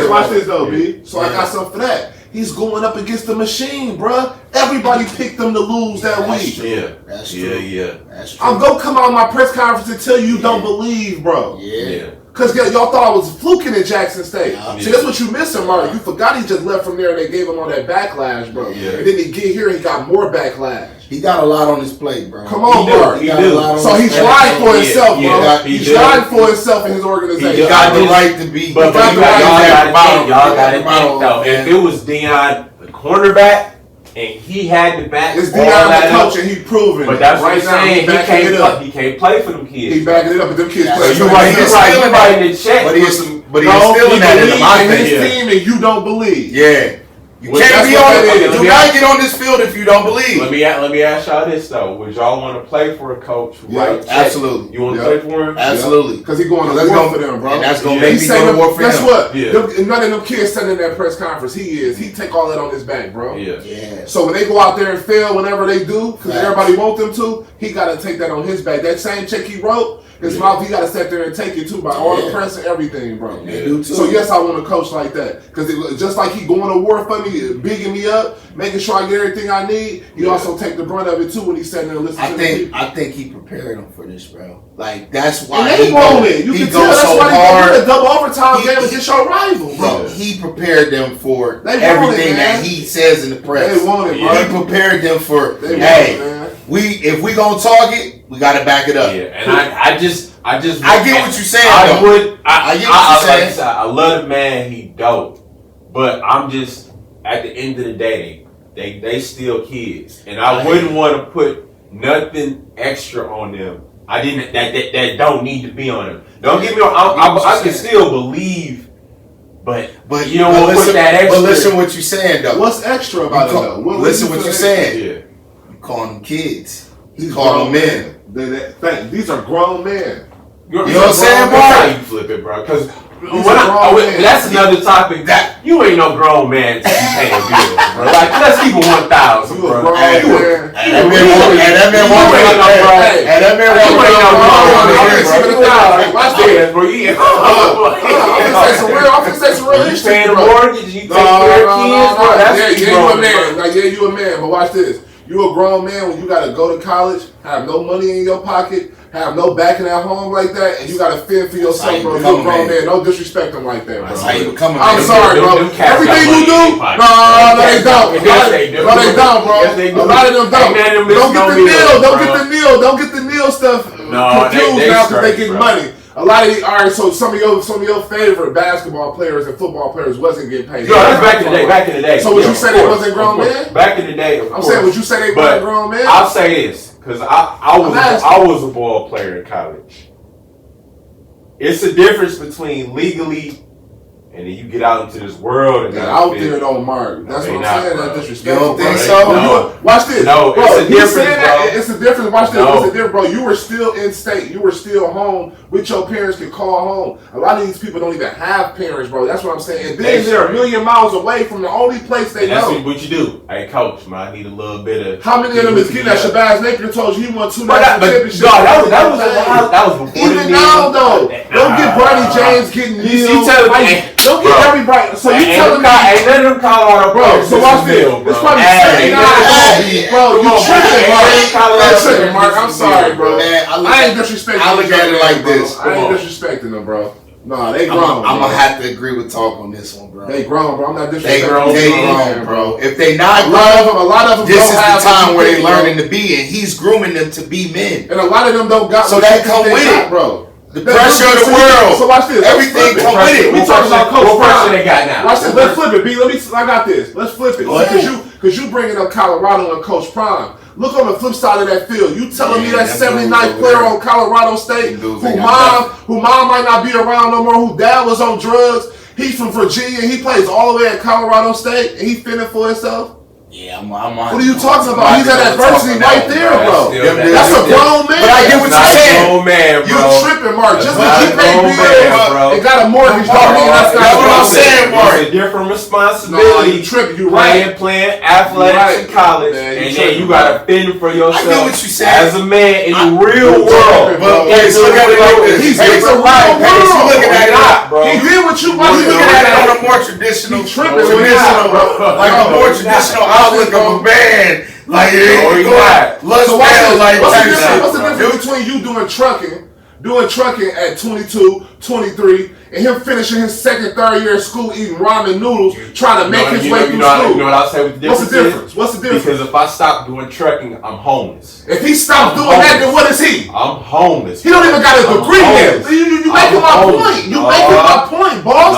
Watch this though, B. So I got something for that. He's going up against the machine, bruh. Everybody picked them to lose that week. That's true. That's true. I'm gonna come out of my press conference and tell you don't believe, bro. Because y'all thought I was fluking at Jackson State. See, that's what you missing, Mark. You forgot he just left from there and they gave him all that backlash, bro. And then he get here and he got more backlash. He got a lot on his plate, bro. Come on, Mark. So he's riding for himself, bro. He's riding for himself in his organization. He got the right to be. But y'all got to think though. If it was Deion, the cornerback, and he had the back, it's Deion the coach, and he proving. But that's what I'm saying. He can't play for them kids. He backing it up, but them kids play. So you're right in the check. But he's stealing that into my team, and you don't believe. Yeah. You can't be on. Do not get on this field if you don't believe. Let me ask y'all this though: would y'all want to play for a coach? Absolutely. You want to play for him? Absolutely. Because he's going to war for them, bro. And that's going to make me go to war for him. Guess what? None of them kids sitting in that press conference. He take all that on his back, bro. Yeah. So when they go out there and fail, whenever they do, because everybody want them to, he got to take that on his back. That same check he wrote. His mouth, he got to sit there and take it too by all the press and everything, bro. So yes, I want a coach like that because just like he going to war for me, bigging me up, making sure I get everything I need. He also take the brunt of it too when he's sitting there and listening to me. I think he prepared him for this, bro. Like that's why he want it. You can tell that's why he did a double overtime game against your rival, bro. He prepared them for everything that he says in the press. They want it, bro. He prepared them for if we gonna target, we gotta back it up. And I get what you're saying. I get what you're saying. I love the man. He dope, but I'm just at the end of the day, they still kids, and I wouldn't want to put nothing extra on them. I didn't that don't need to be on them. Don't get me wrong. I can still believe, but you don't want to put that extra. But listen, what you're saying though. What's extra about it though? Listen, what you're saying. You calling them kids. He called them men. These are grown men. You know what I'm saying, bro? That's how you flip it, bro. Because that's another topic. That you ain't no grown man to be paying bills, bro. Like, let's keep it 1,000, bro. That man Watch this, bro. I'm gonna say some real You history, paying the bro. mortgage, you take care of kids, bro. That's you a man. Like, yeah, you a man. But watch this. You a grown man when you gotta go to college, have no money in your pocket, have no backing at home like that, and you gotta fend for yourself, bro. You a grown man. Don't disrespect them like that, bro. That's how you become a man. I'm sorry, bro. Everything you do, no, they don't. No, they don't, bro. A lot of them don't. Don't get the meal. Don't get the meal. Don't get the meal stuff confused now because they get money. A lot of these, all right. So some of your favorite basketball players and football players wasn't getting paid. Yo, that's back in the day. Back in the day. So would you say they wasn't grown men? Back in the day, of I'm course. saying, would you say they weren't grown men? I'll say this because I was a ball player in college. It's a difference between legally and then you get out into this world and out there don't mark. That's what I'm saying. That's disrespectful. You don't think so? No. Watch this. No, bro, it's a difference, bro. It's a difference. Watch this. No. It's a difference, bro. You were still in state. You were still home with your parents. Could call home. A lot of these people don't even have parents, bro. That's what I'm saying. And then they're a million miles away from the only place they know. That's what you do. Hey, coach, man, I need a little bit of. How many of them is getting that? Shabazz Napier told you he won 2 national championships. That was before. Even now, though, don't get Bronny James getting meals. Don't get everybody. So you telling me? Ain't none of them Colorado bro. So watch this. It's probably bro. You tripping, Mark? I'm sorry, bro. I ain't disrespecting. I look at it like this. I ain't disrespecting them, bro. Nah, they grown. I'm gonna have to agree with Talk on this one, bro. They grown, bro. I'm not disrespecting. They grown, bro. If they not grown, a lot of them. This is the time where they learning to be, and he's grooming them to be men. And a lot of them don't got. So that come with it, bro. The pressure of the world. So watch this. Everything come with it. We talking about Coach What pressure they got now? Watch this. Let's flip it, B. I got this. Let's flip it. Because you bringing up Colorado and Coach Prime. Look on the flip side of that field. You telling me that 79th player on Colorado State, who mom might not be around no more, who dad was on drugs. He's from Virginia. He plays all the way at Colorado State, and he fending for himself. Yeah, I'm on. What are you talking about? He's at adversity right there, bro. That's a grown man. But I get what you're saying. Grown man, bro. You tripping, Mark. Just because you pay bills and got a mortgage, don't mean that's what I'm saying, Mark. It's a different responsibility. You tripping. You playing athletics in college, and then you gotta fend for yourself. I get what you saying. As a man in the real world. But look at it like this. He's a real world. Looking at it, bro. He did what you want. He's looking at it on a more traditional, like a more traditional outlook of a man. Like, what's the difference between you doing trucking at 22, 23, and him finishing his second, third year of school eating ramen noodles, trying to make his way through school? You know what I'll say with the difference? What's the difference? Because if I stop doing trucking, I'm homeless. If he stops doing that, then what is he? I'm homeless. He don't even got a degree yet. You making my point. You making my point, boss.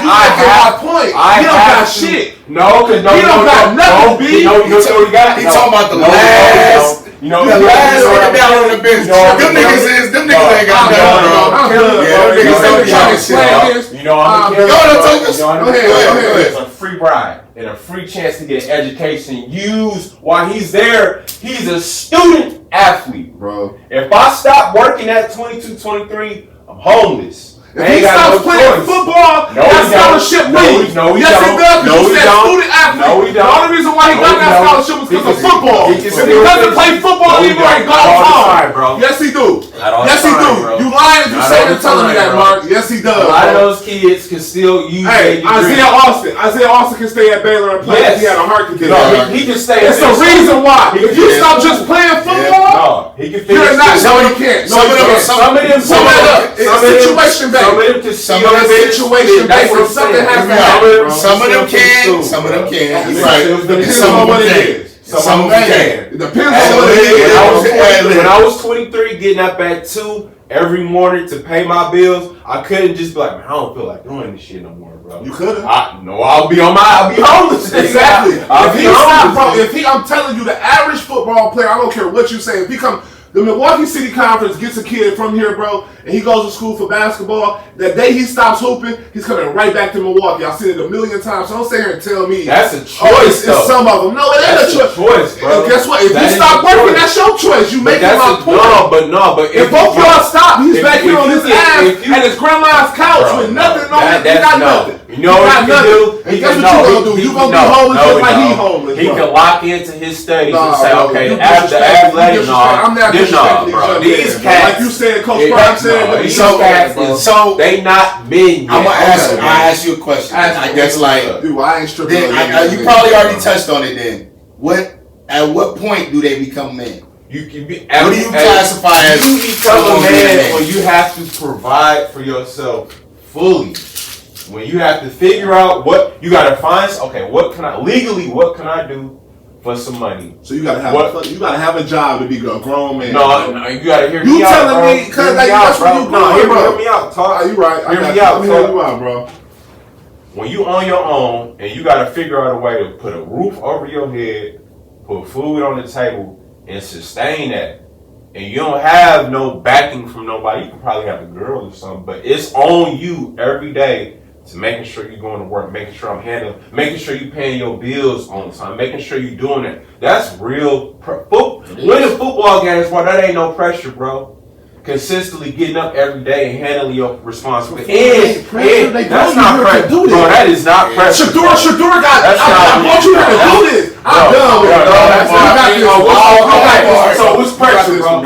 You making my point. He don't got shit. No, because he don't got nothing, B. He talking about the last. You know, the last nigga down on the bench. Them niggas ain't got nothing, bro. Yeah, them niggas ain't trying to slam. You know, I'm a killer. Go ahead. It's a free ride and a free chance to get an education. Use while he's there. He's a student athlete, bro. If I stop working at 22, 23, I'm homeless. If he stops playing football, that scholarship leaves. Yes, he does. Because you said student athlete. The only reason why he got that scholarship was because of football. If he doesn't play football anymore, he goes home. Yes, he do. Yes, he do. You lying if you say and telling me that, Mark. Yes, he does. A lot of those kids can still use their degree. Isaiah Austin can stay at Baylor and play if he had a heart condition. No, he can stay. It's the reason why. If you stop just playing football, he can you're not. No, you can't. Some of them. It's situation based. Some of them situation based. Something has to happen. Some of them can. Some of them can. You're right. It depends on what it is. Some of them can. It depends on what it is. When I was 23, getting up at 2 every morning to pay my bills, I couldn't just be like, man, I don't feel like doing this shit no more, bro. You could've. I'll be homeless. Exactly. I'm telling you, the average football player, I don't care what you say, if he come The Milwaukee City Conference gets a kid from here, bro, and he goes to school for basketball. The day he stops hooping, he's coming right back to Milwaukee. I've seen it a million times. So don't sit here and tell me that's a choice. It's some of them. No, it ain't a choice, bro. And guess what? If you stop working, that's your choice. You make it my point. But if both y'all stop, he's back here on his ass at his grandma's couch with nothing on him. He got nothing. You know what he can do? And guess what you gonna do? You gonna be homeless just like he homeless. He can lock into his studies and say, okay, after athletic, I'm not disrespecting bro. These cats, like you said, Coach Brown said, these cats, so they not men. I'm gonna ask you a question. I guess dude, I ain't stripping. You probably already touched on it. Then at what point do they become men? You can be. What do you classify as? You become a man when you have to provide for yourself fully. When you have to figure out what you gotta find. Okay, what can I do for some money? So you gotta have a job to be a grown man. No, you gotta hear me out. You telling me because that's when you grow. Hear me out. Talk. You right. Hear me out. Hear you out, bro. When you on your own and you gotta figure out a way to put a roof over your head, put food on the table, and sustain that. And you don't have no backing from nobody. You can probably have a girl or something, but it's on you every day to making sure you're going to work, making sure I'm handling, making sure you're paying your bills on time, making sure you're doing it. That's real. Winning football games, bro, that ain't no pressure, bro. Consistently getting up every day and handling your responsibility. That's not pressure. Bro, that is not pressure. Shador got I want you to do this. I'm done with it. So what's pressure, bro?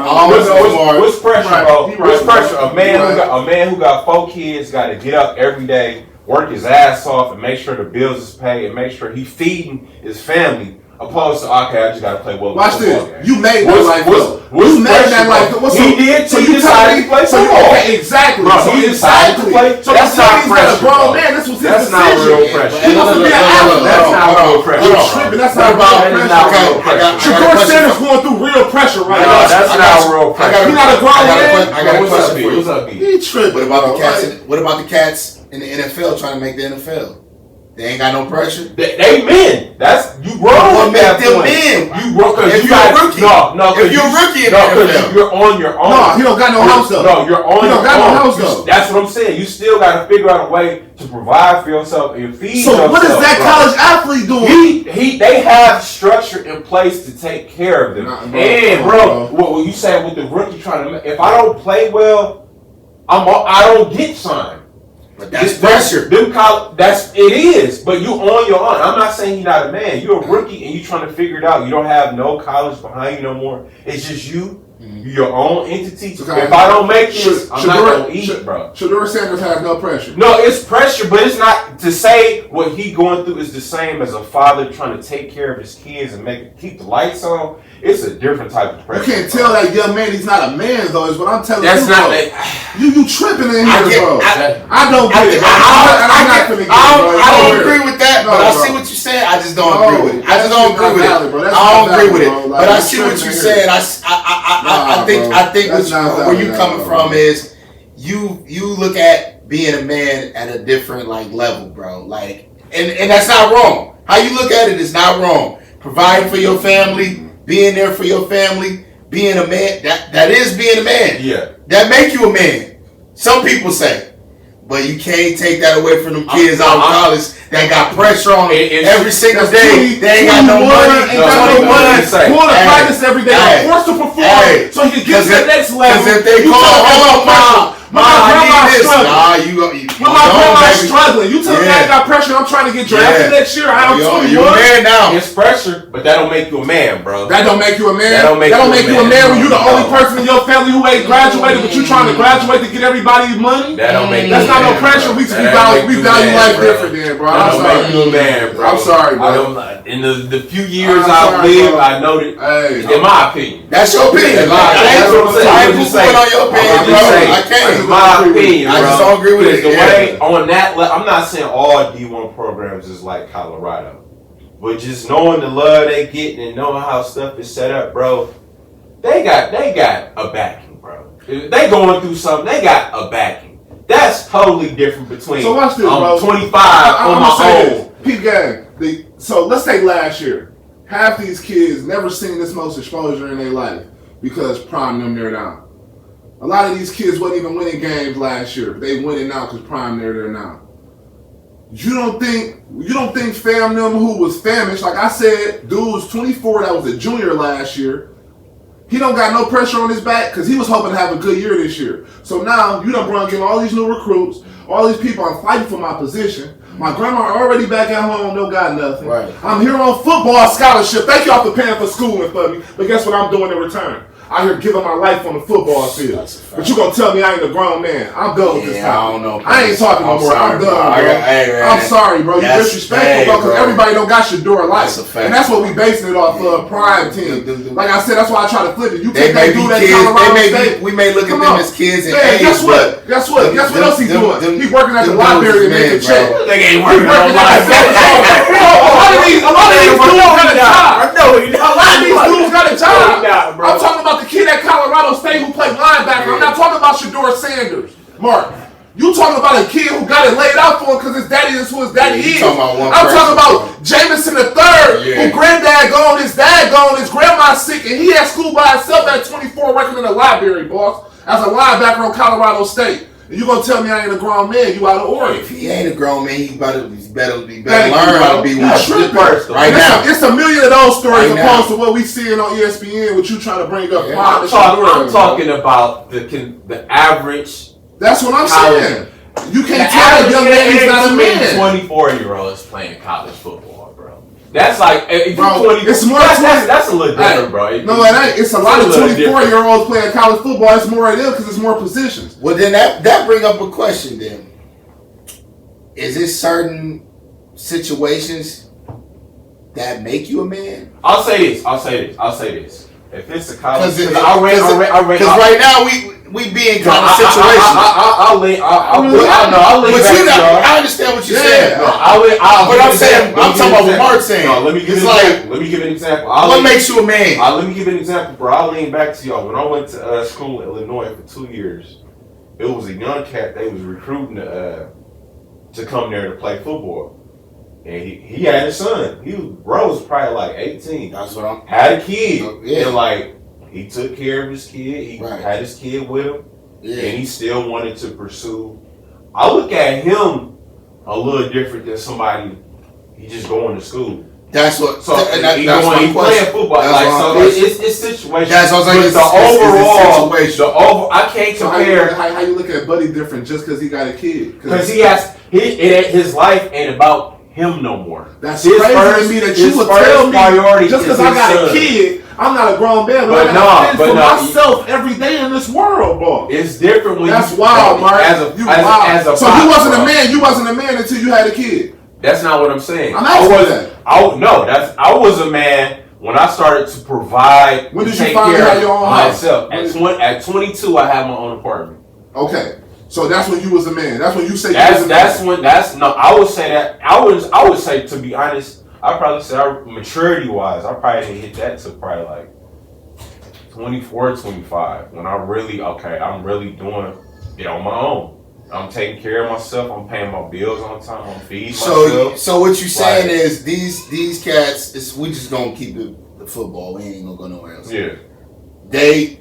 What's pressure, bro? What's pressure? A man who got 4 kids got to get up every day, work his ass off, and make sure the bills is paid, and make sure he feeding his family. Opposed to, okay, I just gotta play well. Watch this. You made that life though. You made that life though. He did. So you decided to play football. Okay, exactly. Bro, so he decided to play. So that's not pressure. A grown man. This was his decision. That's not real pressure. He wants to be an athlete. That's not real pressure. You're tripping. That's not real pressure. Shakur Sanders going through real pressure right now. That's not real pressure. You're not a grown man. I got a question for you. What's up, B? He tripping. What about the cats in the NFL trying to make the NFL? They ain't got no pressure. They men. That's you grown. What make them men? You grown because if you're a rookie. No. If you're a rookie in the NFL, you're on your own. No, he don't got no house though. No, you're on your own. He don't got no house though. That's what I'm saying. You still got to figure out a way to provide for yourself and feed yourself. So what is that college athlete doing? They have structure in place to take care of them. What you said with the rookie trying to, if I don't play well, I don't get signed. But that's pressure. It is, but you on your own. I'm not saying you're not a man. You're a rookie and you trying to figure it out. You don't have no college behind you no more. It's just you. You're your own entity. Okay. If I don't make this, I'm not going to eat, bro. Shadur Sanders has no pressure. No, it's pressure, but it's not to say what he going through is the same as a father trying to take care of his kids and keep the lights on. It's a different type of pressure. You can't tell that young man he's not a man, though, is what I'm telling you. That's not that. You tripping in here, bro. I don't get it. I don't agree with that, but I see what you're saying. I just don't agree with it. I just don't agree with it. I don't agree with it. But I see what you're saying. I think where you coming from is you look at being a man at a different level, bro. And that's not wrong. How you look at it is not wrong. Providing for your family. Being there for your family, being a man, that is being a man. Yeah. That make you a man. Some people say. But you can't take that away from them kids out of college that got pressure on them every single day. They ain't got no money. Going to practice every day. Forced to perform so you can get to the next level. Because if they call, my grandma's struggling. When my grandma's struggling. You tell me I got pressure. I'm trying to get drafted next year. I'm 21. You're a man now. It's pressure, but that don't make you a man, bro. That don't make you a man. That don't make you a man when you're the only person in your family who ain't graduated, but you trying to graduate to get everybody money. That don't make. That's not no pressure. We value life different, then, bro. That don't make you a man, bro. I'm sorry, bro. In the few years I've lived, I know that. In my opinion, that's your opinion. That's what I'm saying. I ain't putting on your opinion, bro. I can't. My opinion, I just don't agree with it. The way on that, I'm not saying all D1 programs is like Colorado, but just knowing the love they get and knowing how stuff is set up, bro, they got a backing, bro. If they going through something, they got a backing. That's totally different between. So watch this, bro. 25 on my own. Peep gang. So let's take last year. Half these kids never seen this much exposure in their life. because Prime them there now. A lot of these kids wasn't even winning games last year, but they winning now because Prime there now. You don't think fam them who was famished, like I said, dude was 24, that was a junior last year. He don't got no pressure on his back because he was hoping to have a good year this year. So now you done brought in all these new recruits, all these people. I'm fighting for my position. My grandma already back at home, don't got nothing. Right. I'm here on football scholarship. Thank y'all for paying for schooling for me. But guess what I'm doing in return? I here giving my life on the football field. But you gonna tell me I ain't a grown man. I'm done with this time. I don't know. I ain't talking no more. I'm done, bro. I'm sorry, bro. You disrespectful, bro, because everybody don't got your door life. And that's what we basing it off of, Prime Team. Like I said, that's why I try to flip it. You take that dude at Colorado State. We may look at them as kids and age. Guess what? Guess what else he doing? He working at the library to make a check. They ain't working at the library. A lot of these dudes got a job. A lot of these dudes got a job. I'm talking about the kid at Colorado State who played linebacker. I'm not talking about Shedeur Sanders, Mark. You talking about a kid who got it laid out for him because his daddy is who his daddy is. I'm talking about Jameson III, who granddad gone, his dad gone, his grandma's sick, and he at school by himself at 24 working in the library, boss, as a linebacker on Colorado State. And you gonna tell me I ain't a grown man? You out of order. If he ain't a grown man, he better learn how to be one first. Right now, it's a million of those stories opposed to what we seeing on ESPN. What you trying to bring up? I'm talking about the average. That's what I'm saying. You can't tell a young man he's not a man. 24-year-olds playing college football, bro. That's like, if bro, 20, it's more that's a little different, bro. No, it ain't. It's a lot of 24-year-olds playing college football. It's more of them because it's more positions. Well, then that bring up a question. Then, is it certain situations that make you a man? I'll say this. If it's a college, because right now we be in kind of situations. I'll lean back. I understand what you're saying. But I'm saying, I'm talking about what Mark's saying. No, let me give an example. What makes you a man? Let me give an example, bro. I'll lean back to y'all. When I went to school in Illinois for 2 years, it was a young cat they was recruiting to come there to play football. And he had a son. Bro was probably like 18. That's what I'm. Had a kid. And like, he took care of his kid. He had his kid with him. Yeah. And he still wanted to pursue. I look at him a little different than somebody, he just going to school. That's what. So he playing football. It's situations. That's what I was like. The overall, I can't compare. How you look at Buddy different just because he got a kid? Because his life ain't about him no more. That's crazy to me that you would tell me just because I got a kid, I'm not a grown man, but I got to fend for myself every day in this world, boy. It's different when that's wild, Mark. So you wasn't a man. You wasn't a man until you had a kid. That's not what I'm saying. I'm asking that. I was a man when I started to provide. When did you finally have your own house? Myself. At 22, I had my own apartment. Okay. So that's when you was a man. That's when you say I would say that. I would say, to be honest, I'd probably say maturity wise, I probably didn't hit that till probably like 24, 25. When I'm really doing it on my own. I'm taking care of myself. I'm paying my bills on time. I'm feeding myself. So what you saying is these cats, we just gonna keep the football. We ain't gonna go nowhere else. Yeah. The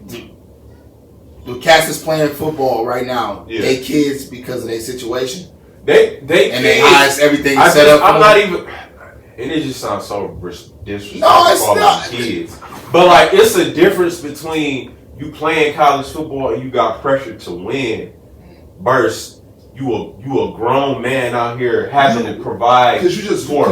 cats is playing football right now. Yeah. They kids because of their situation. They eyes everything set up. I'm not even. And it just sounds so disrespectful. No, it's not. Kids, but like it's a difference between you playing college football and you got pressure to win, versus you a grown man out here having to provide for a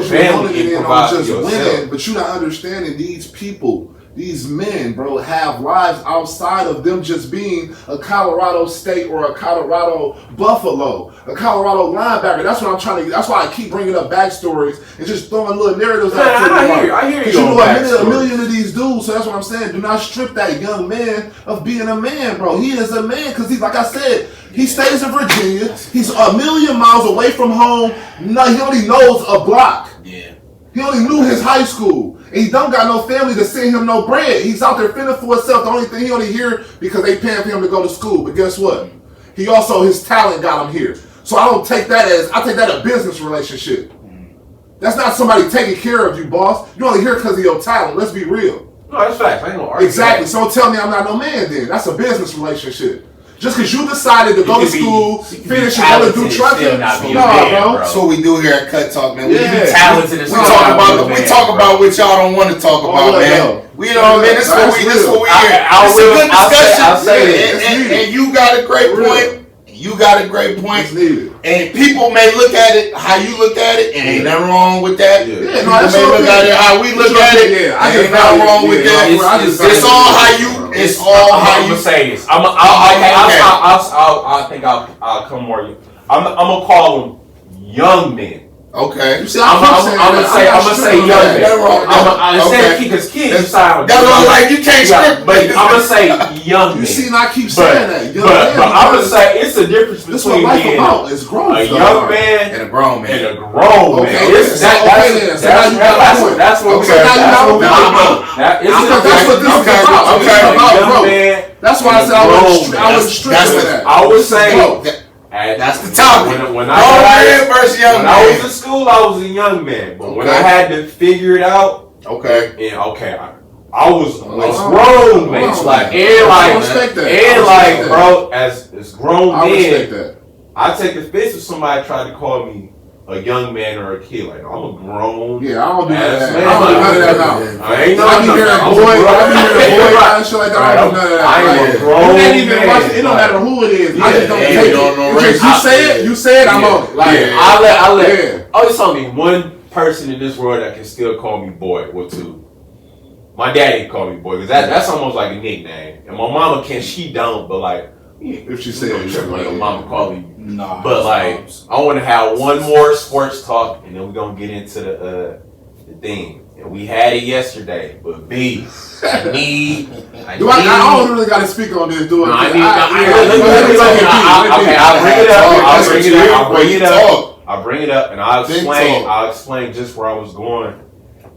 family and provide for yourself. Winning, but you're not understanding these people. These men, bro, have lives outside of them just being a Colorado State or a Colorado Buffalo, a Colorado linebacker. That's what I'm trying to. That's why I keep bringing up backstories and just throwing little narratives out. I hear you. A million of these dudes. So that's what I'm saying. Do not strip that young man of being a man, bro. He is a man because he's, like I said, he stays in Virginia. He's a million miles away from home. No, he only knows a block. Yeah. He only knew his high school. And he don't got no family to send him no bread. He's out there fending for himself. The only thing he only here because they paying for him to go to school. But guess what? He also, his talent got him here. So I take that a business relationship. That's not somebody taking care of you, boss. You only here because of your talent. Let's be real. No, that's facts. I ain't gonna argue. Exactly. So tell me I'm not no man then. That's a business relationship. Just because you decided to go to school, finish and go and do trucking, bro. That's what we do here at Cut Talk, man. We be talented. We talk about what y'all don't want to talk about, man. We know, man. This is what we here. It's a good discussion. I'll say and you got a great point. You got a great point. And people may look at it how you look at it, and ain't nothing wrong with that. People may look at it how we look at it, ain't nothing wrong with that. It's all how you. It's all how you. I'm gonna say this. I think I'll come more. I'm gonna call them young men. Okay. You see, I'm gonna say young men. Because kids sound. That's what like you can't script. But I'm gonna say young men. You see, I keep saying that. But I'm gonna say it's a difference between being a young man and a grown man. That's what this is about. That's why I said I was strict with that. I was saying. That's the topic. When I was in school, I was a young man. But when I had to figure it out, I was grown man. Bro, as grown men, I take offense if somebody tried to call me a young man or a kid. Like, I'm a grown. Yeah, I don't do that. Man. I don't do none of that now. I ain't I be hearing boy and shit like that. I don't do none of that. I ain't a grown man. It don't matter who it is. I just don't take it. You say it, I'm on it. Like, I let. Oh, it's only one person in this world that can still call me boy or two. My daddy called me boy because that's almost like a nickname. And my mama can, she don't, but like. If she said your mama call me. Nah, but like, I want to have one more sports talk, and then we're gonna get into the thing. And we had it yesterday, but B, I don't really got to speak on this, do it. I'll bring it up, and I'll explain just where I was going.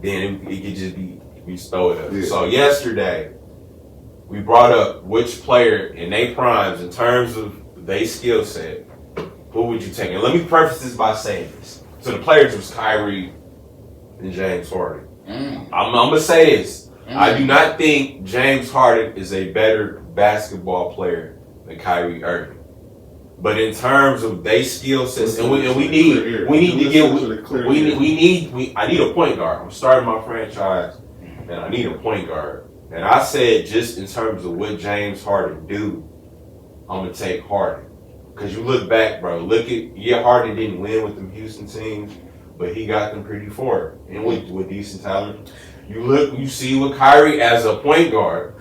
Then it could just be throw it up. Yeah. So yesterday, we brought up which player in their primes, in terms of their skill set, who would you take? And let me preface this by saying this. So the players was Kyrie and James Harden. I'm going to say this. I do not think James Harden is a better basketball player than Kyrie Irving. But in terms of their skill sets, I need a point guard. I'm starting my franchise, and I need a point guard. And I said, just in terms of what James Harden do, I'm going to take Harden. Because you look back, bro, Harden didn't win with them Houston teams, but he got them pretty far. And with decent talent. You see with Kyrie as a point guard.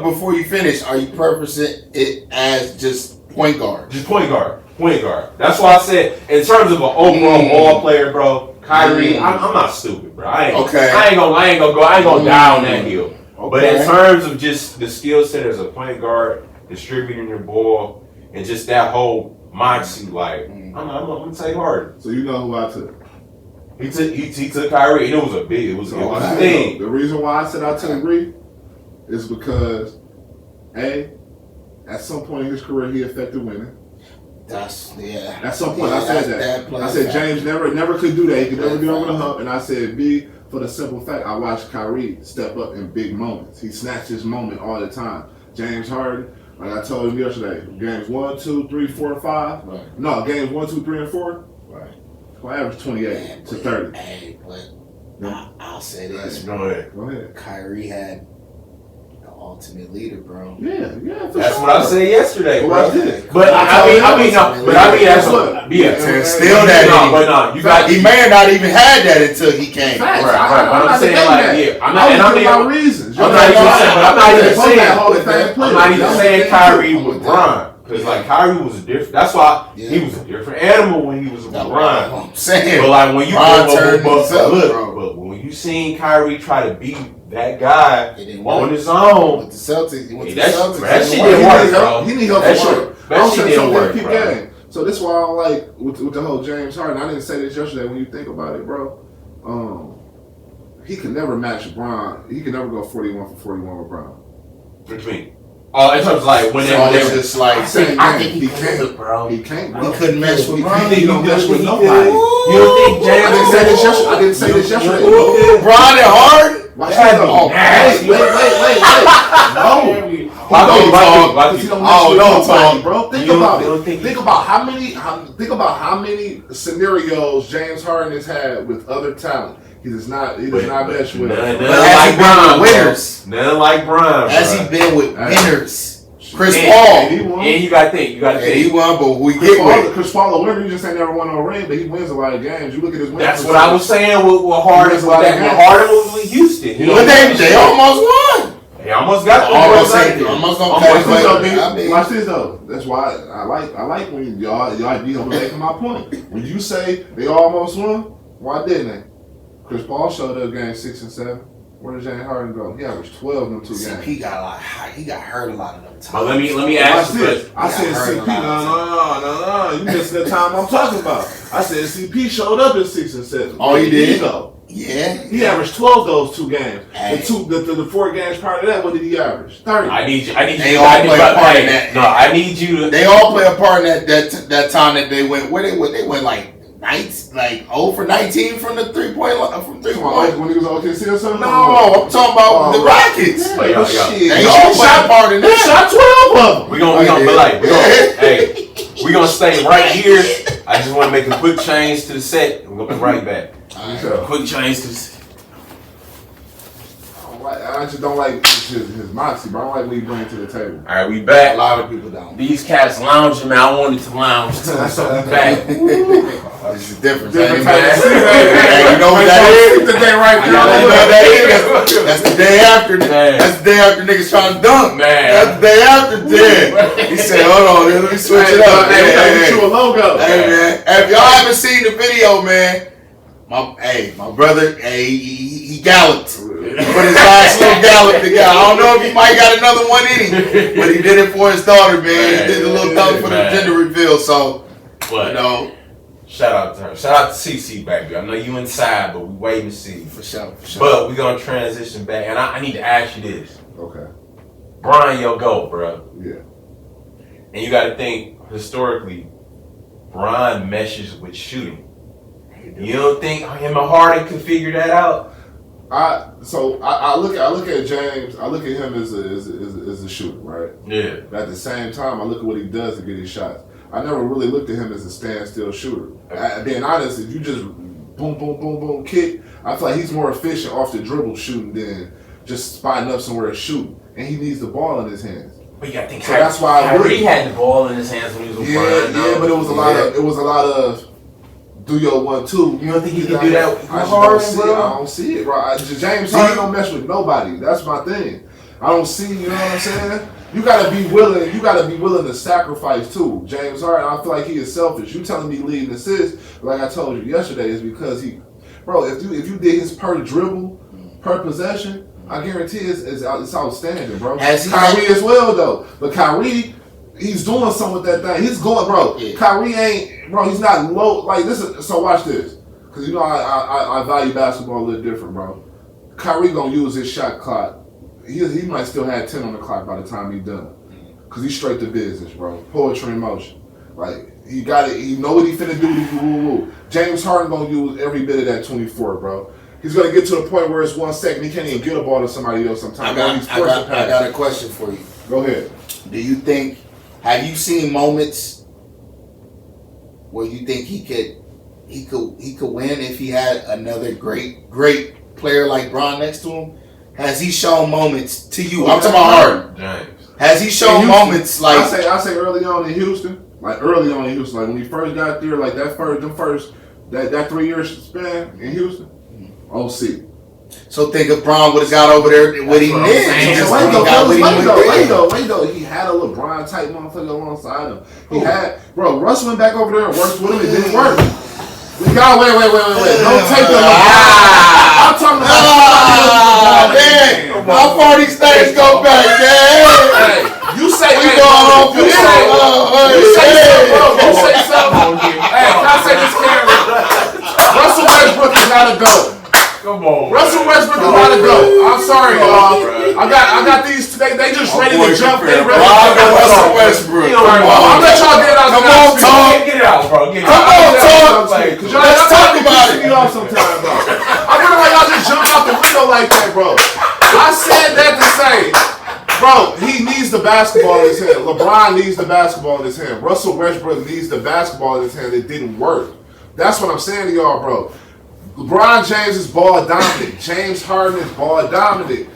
Before you finish, are you purposing it as just point guard? Just point guard. That's why I said, in terms of an overall ball player, bro, Kyrie, I'm not stupid, bro. I ain't gonna down that hill. Okay. But in terms of just the skill set as a point guard, distributing your ball, and just that whole mindset, like, I'm gonna take Harden. So you know who I took? He took Kyrie, and it was a thing. The reason why I said I took agree is because at some point in his career he affected women. At some point I said that. I said James never could do that. He could never get over the hump. And I said B, for the simple fact I watched Kyrie step up in big moments. He snatched his moment all the time. James Harden, like I told him yesterday, games 1, 2, 3, 4, 5. Right. No, games 1, 2, 3, and 4. Right. Well, average 28 to 30. Hey, but I'll say this. Go ahead. Kyrie had the ultimate leader, bro. Yeah. That's what I said yesterday, bro. Well, I did. But I mean, that's what. Still that. He may have not even had that until he came. Right. But I'm saying I'm not even saying Kyrie was Bron. Because like Kyrie was a different. That's why he was a different animal when he was with Bron. I'm saying. But like when you but when you seen Kyrie try to beat that guy on his own with the Celtics, that shit didn't work, bro. He need help for work. That shit didn't work, bro. So this is why I like with the whole James Harden. I didn't say this yesterday. When you think about it, bro, he can never match Bron. He can never go 41 for 41 with Bron. What you mean? Oh, in terms of like when So it's just like I think he can't, bro. He can't, bro. he couldn't mess with Bron. He don't mess with nobody. You don't think James? I didn't say this yesterday. Bron and Harden. Watch That'd this be though. nasty. Wait. No. Don't talk, bro. Think about it. Think about how many scenarios James Harden has had with other talent. He does not mesh with. None like Bron, winners. None like Bron. Has he been with winners? Chris And Paul. And you gotta think. And he won, but who he Chris get Paul, with? Chris Paul, a winner. He just ain't never won no ring, but he wins a lot of games. You look at his wins. That's what I was saying with Harden. When Harden was with Houston, you know, But they almost won. They almost got Almost the gonna Watch this though. That's why I like when y'all be making my point. When you say they almost won, why didn't they? Chris Paul showed up game 6 and 7. Where did James Harden go? He averaged 12 in them 2 games. He got hurt a lot of them times. But let me ask you this. I said CP. No. You missing the time I'm talking about. I said CP showed up in 6 and 7. Oh, he did? Go. Yeah. He averaged 12 those 2 games. Hey. The 4 games prior to that, what did he average? 30. I need you. They all play a part in that. No, I need you to. They all play a part in that time that they went. Where they went like nights, like 0 for 19 from the 3-point line. From 3-point. When he was on OKC or something? No, I'm talking about the Rockets. Yeah, Shit. They all play a part in They that. shot 12 of them. We gonna stay right here. I just want to make a quick change to the set. We're gonna be right back. Quick change to the set. I just don't like his moxie, bro. I don't like what he brings to the table. All right, we A back. lot of people don't. These cats lounging, man. I wanted to lounge too, so we back. This is different. Different man. type of shit. Hey, you know what that is? The day right You know what that is? That's the day after. Man. That's the day after niggas trying to dunk. Man. That's the day after. Then he said, "Hold on, let me switch it up." Hey, we gotta Hey, get you a logo. Hey man, if y'all haven't seen the video, man, my brother, he galloped. He put his last little gallop together. I don't know if he might got another one in him, but he did it for his daughter, man. He did a little dunk for the gender reveal. So, But you know, shout out to her. Shout out to CC, baby. I know you inside, but we waiting to see. for sure. But we gonna transition back, and I need to ask you this: Okay. Bron, your GOAT, bro. Yeah. And you got to think historically, Bron meshes with shooting. You don't think him and Harden could figure that out? I look at James. I look at him as a shooter, right? Yeah. But at the same time, I look at what he does to get his shots. I never really looked at him as a standstill shooter. Being honest, if you just boom, boom, boom, boom, kick, I feel like he's more efficient off the dribble shooting than just spotting up somewhere to shoot. And he needs the ball in his hands. But you got to think. So that's why I Kyrie really had the ball in his hands when he was with Bron. Yeah, but it was a lot of do your 1-2. You don't think he can do that with I Harden, bro? don't see it, bro. James Harden don't mess with nobody. That's my thing. I don't see. You know what I'm saying? You gotta be willing. You gotta be willing to sacrifice too. James Harden, I feel like he is selfish. You telling me leading assists, like I told you yesterday, is because if you did his per dribble, per possession, I guarantee it's outstanding, bro. Kyrie as well though, but Kyrie, he's doing something with that thing. He's going, bro. Yeah. Kyrie ain't, bro. He's not low like this. So watch this, because you know I value basketball a little different, bro. Kyrie gonna use his shot clock. He might still have 10 on the clock by the time he's done, because he's straight to business, bro. Poetry in motion. Like he got it. He know what he finna do. James Harden gonna use every bit of that 24, bro. He's gonna get to the point where it's 1 second. He can't even get a ball to somebody else sometimes. I got a question for you. Go ahead. Do you think? Have you seen moments where you think he could win if he had another great player like Bron next to him? Has he shown moments to you? I'm talking about Harden. James. Has he shown moments like? I say early on in Houston, like when he first got there, like that 3-year span in Houston. OC. So think if Bron would have got over there, what he did. Wait though. He had a LeBron type motherfucker alongside him. He had, bro. Russ went back over there and worked with him. It didn't work. We got wait. Don't take the I'm talking about. Man, how far these things go back, man? You say we going home for this. You say something. Hey, can I say this, Cameron? Russell Westbrook is not a GOAT. Come on. Russell Westbrook is about to go. I'm sorry, y'all. I got these. They just ready to jump. They ready to jump. Russell Westbrook. I'll let y'all get it out. Come on, Tom. Get it out, bro. Get it Come out. on, Tom. Let's talk about it. Sometime, bro. I feel like y'all just jumped out the window like that, bro. I said that to say, bro, he needs the basketball in his hand. LeBron needs the basketball in his hand. Russell Westbrook needs the basketball in his hand. It didn't work. That's what I'm saying to y'all, bro. LeBron James is ball dominant. James Harden is ball dominant.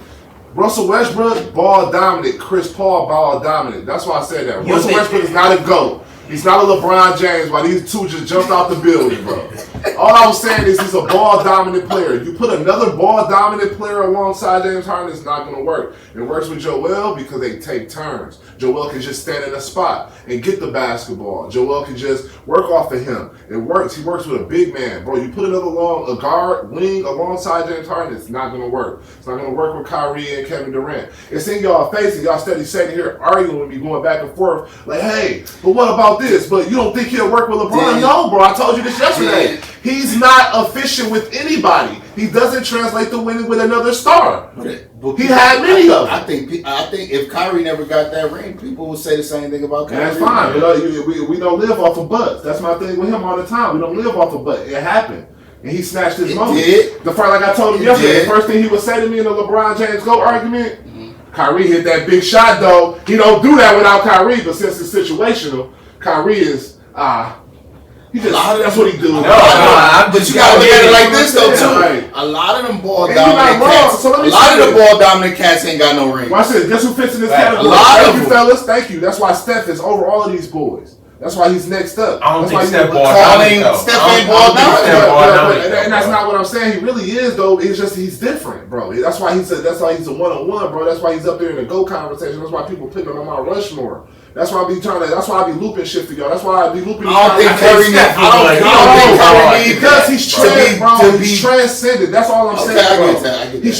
Russell Westbrook, ball dominant. Chris Paul, ball dominant. That's why I said that. Russell Westbrook is not a GOAT. He's not a LeBron James, but these two just jumped out the building, bro. All I was saying is he's a ball-dominant player. You put another ball-dominant player alongside James Harden, it's not going to work. It works with Joel because they take turns. Joel can just stand in a spot and get the basketball. Joel can just work off of him. It works. He works with a big man. Bro, you put a guard, wing alongside James Harden, it's not going to work. It's not going to work with Kyrie and Kevin Durant. It's in y'all face and y'all steady sitting here arguing with me, going back and forth. Like, hey, but what about this? But you don't think he'll work with LeBron? No, bro. I told you this yesterday. He's not efficient with anybody. He doesn't translate to winning with another star. But he had many of them. I think if Kyrie never got that ring, people would say the same thing about Kyrie. That's fine. We don't live off of butts. That's my thing with him all the time. We don't live off of butts. It happened. And he snatched his moment. The first, like I told him yesterday, the first thing he would say to me in the LeBron James GOAT argument, Kyrie hit that big shot though. He don't do that without Kyrie, but since it's situational, Kyrie is that's what he do. But you gotta look at it like this though too. Right. A lot of them ball dominant cats. A lot of the ball dominant cats ain't got no ring. Watch this. Guess who fits in this category? A lot of you, fellas. Thank you. That's why Steph is over all of these boys. That's why he's next up. I don't think Steph ball dominant. Steph ain't ball dominant. And that's not what I'm saying. He really is though. It's just he's different, bro. That's why he's a one-on-one, bro. That's why he's up there in the GOAT conversation. That's why people put him on Mount Rushmore. That's why I be trying to. That's why I be looping shit for y'all. That's why I be looping. I don't think Kyrie because he's he's transcended. That's all I'm saying, bro. He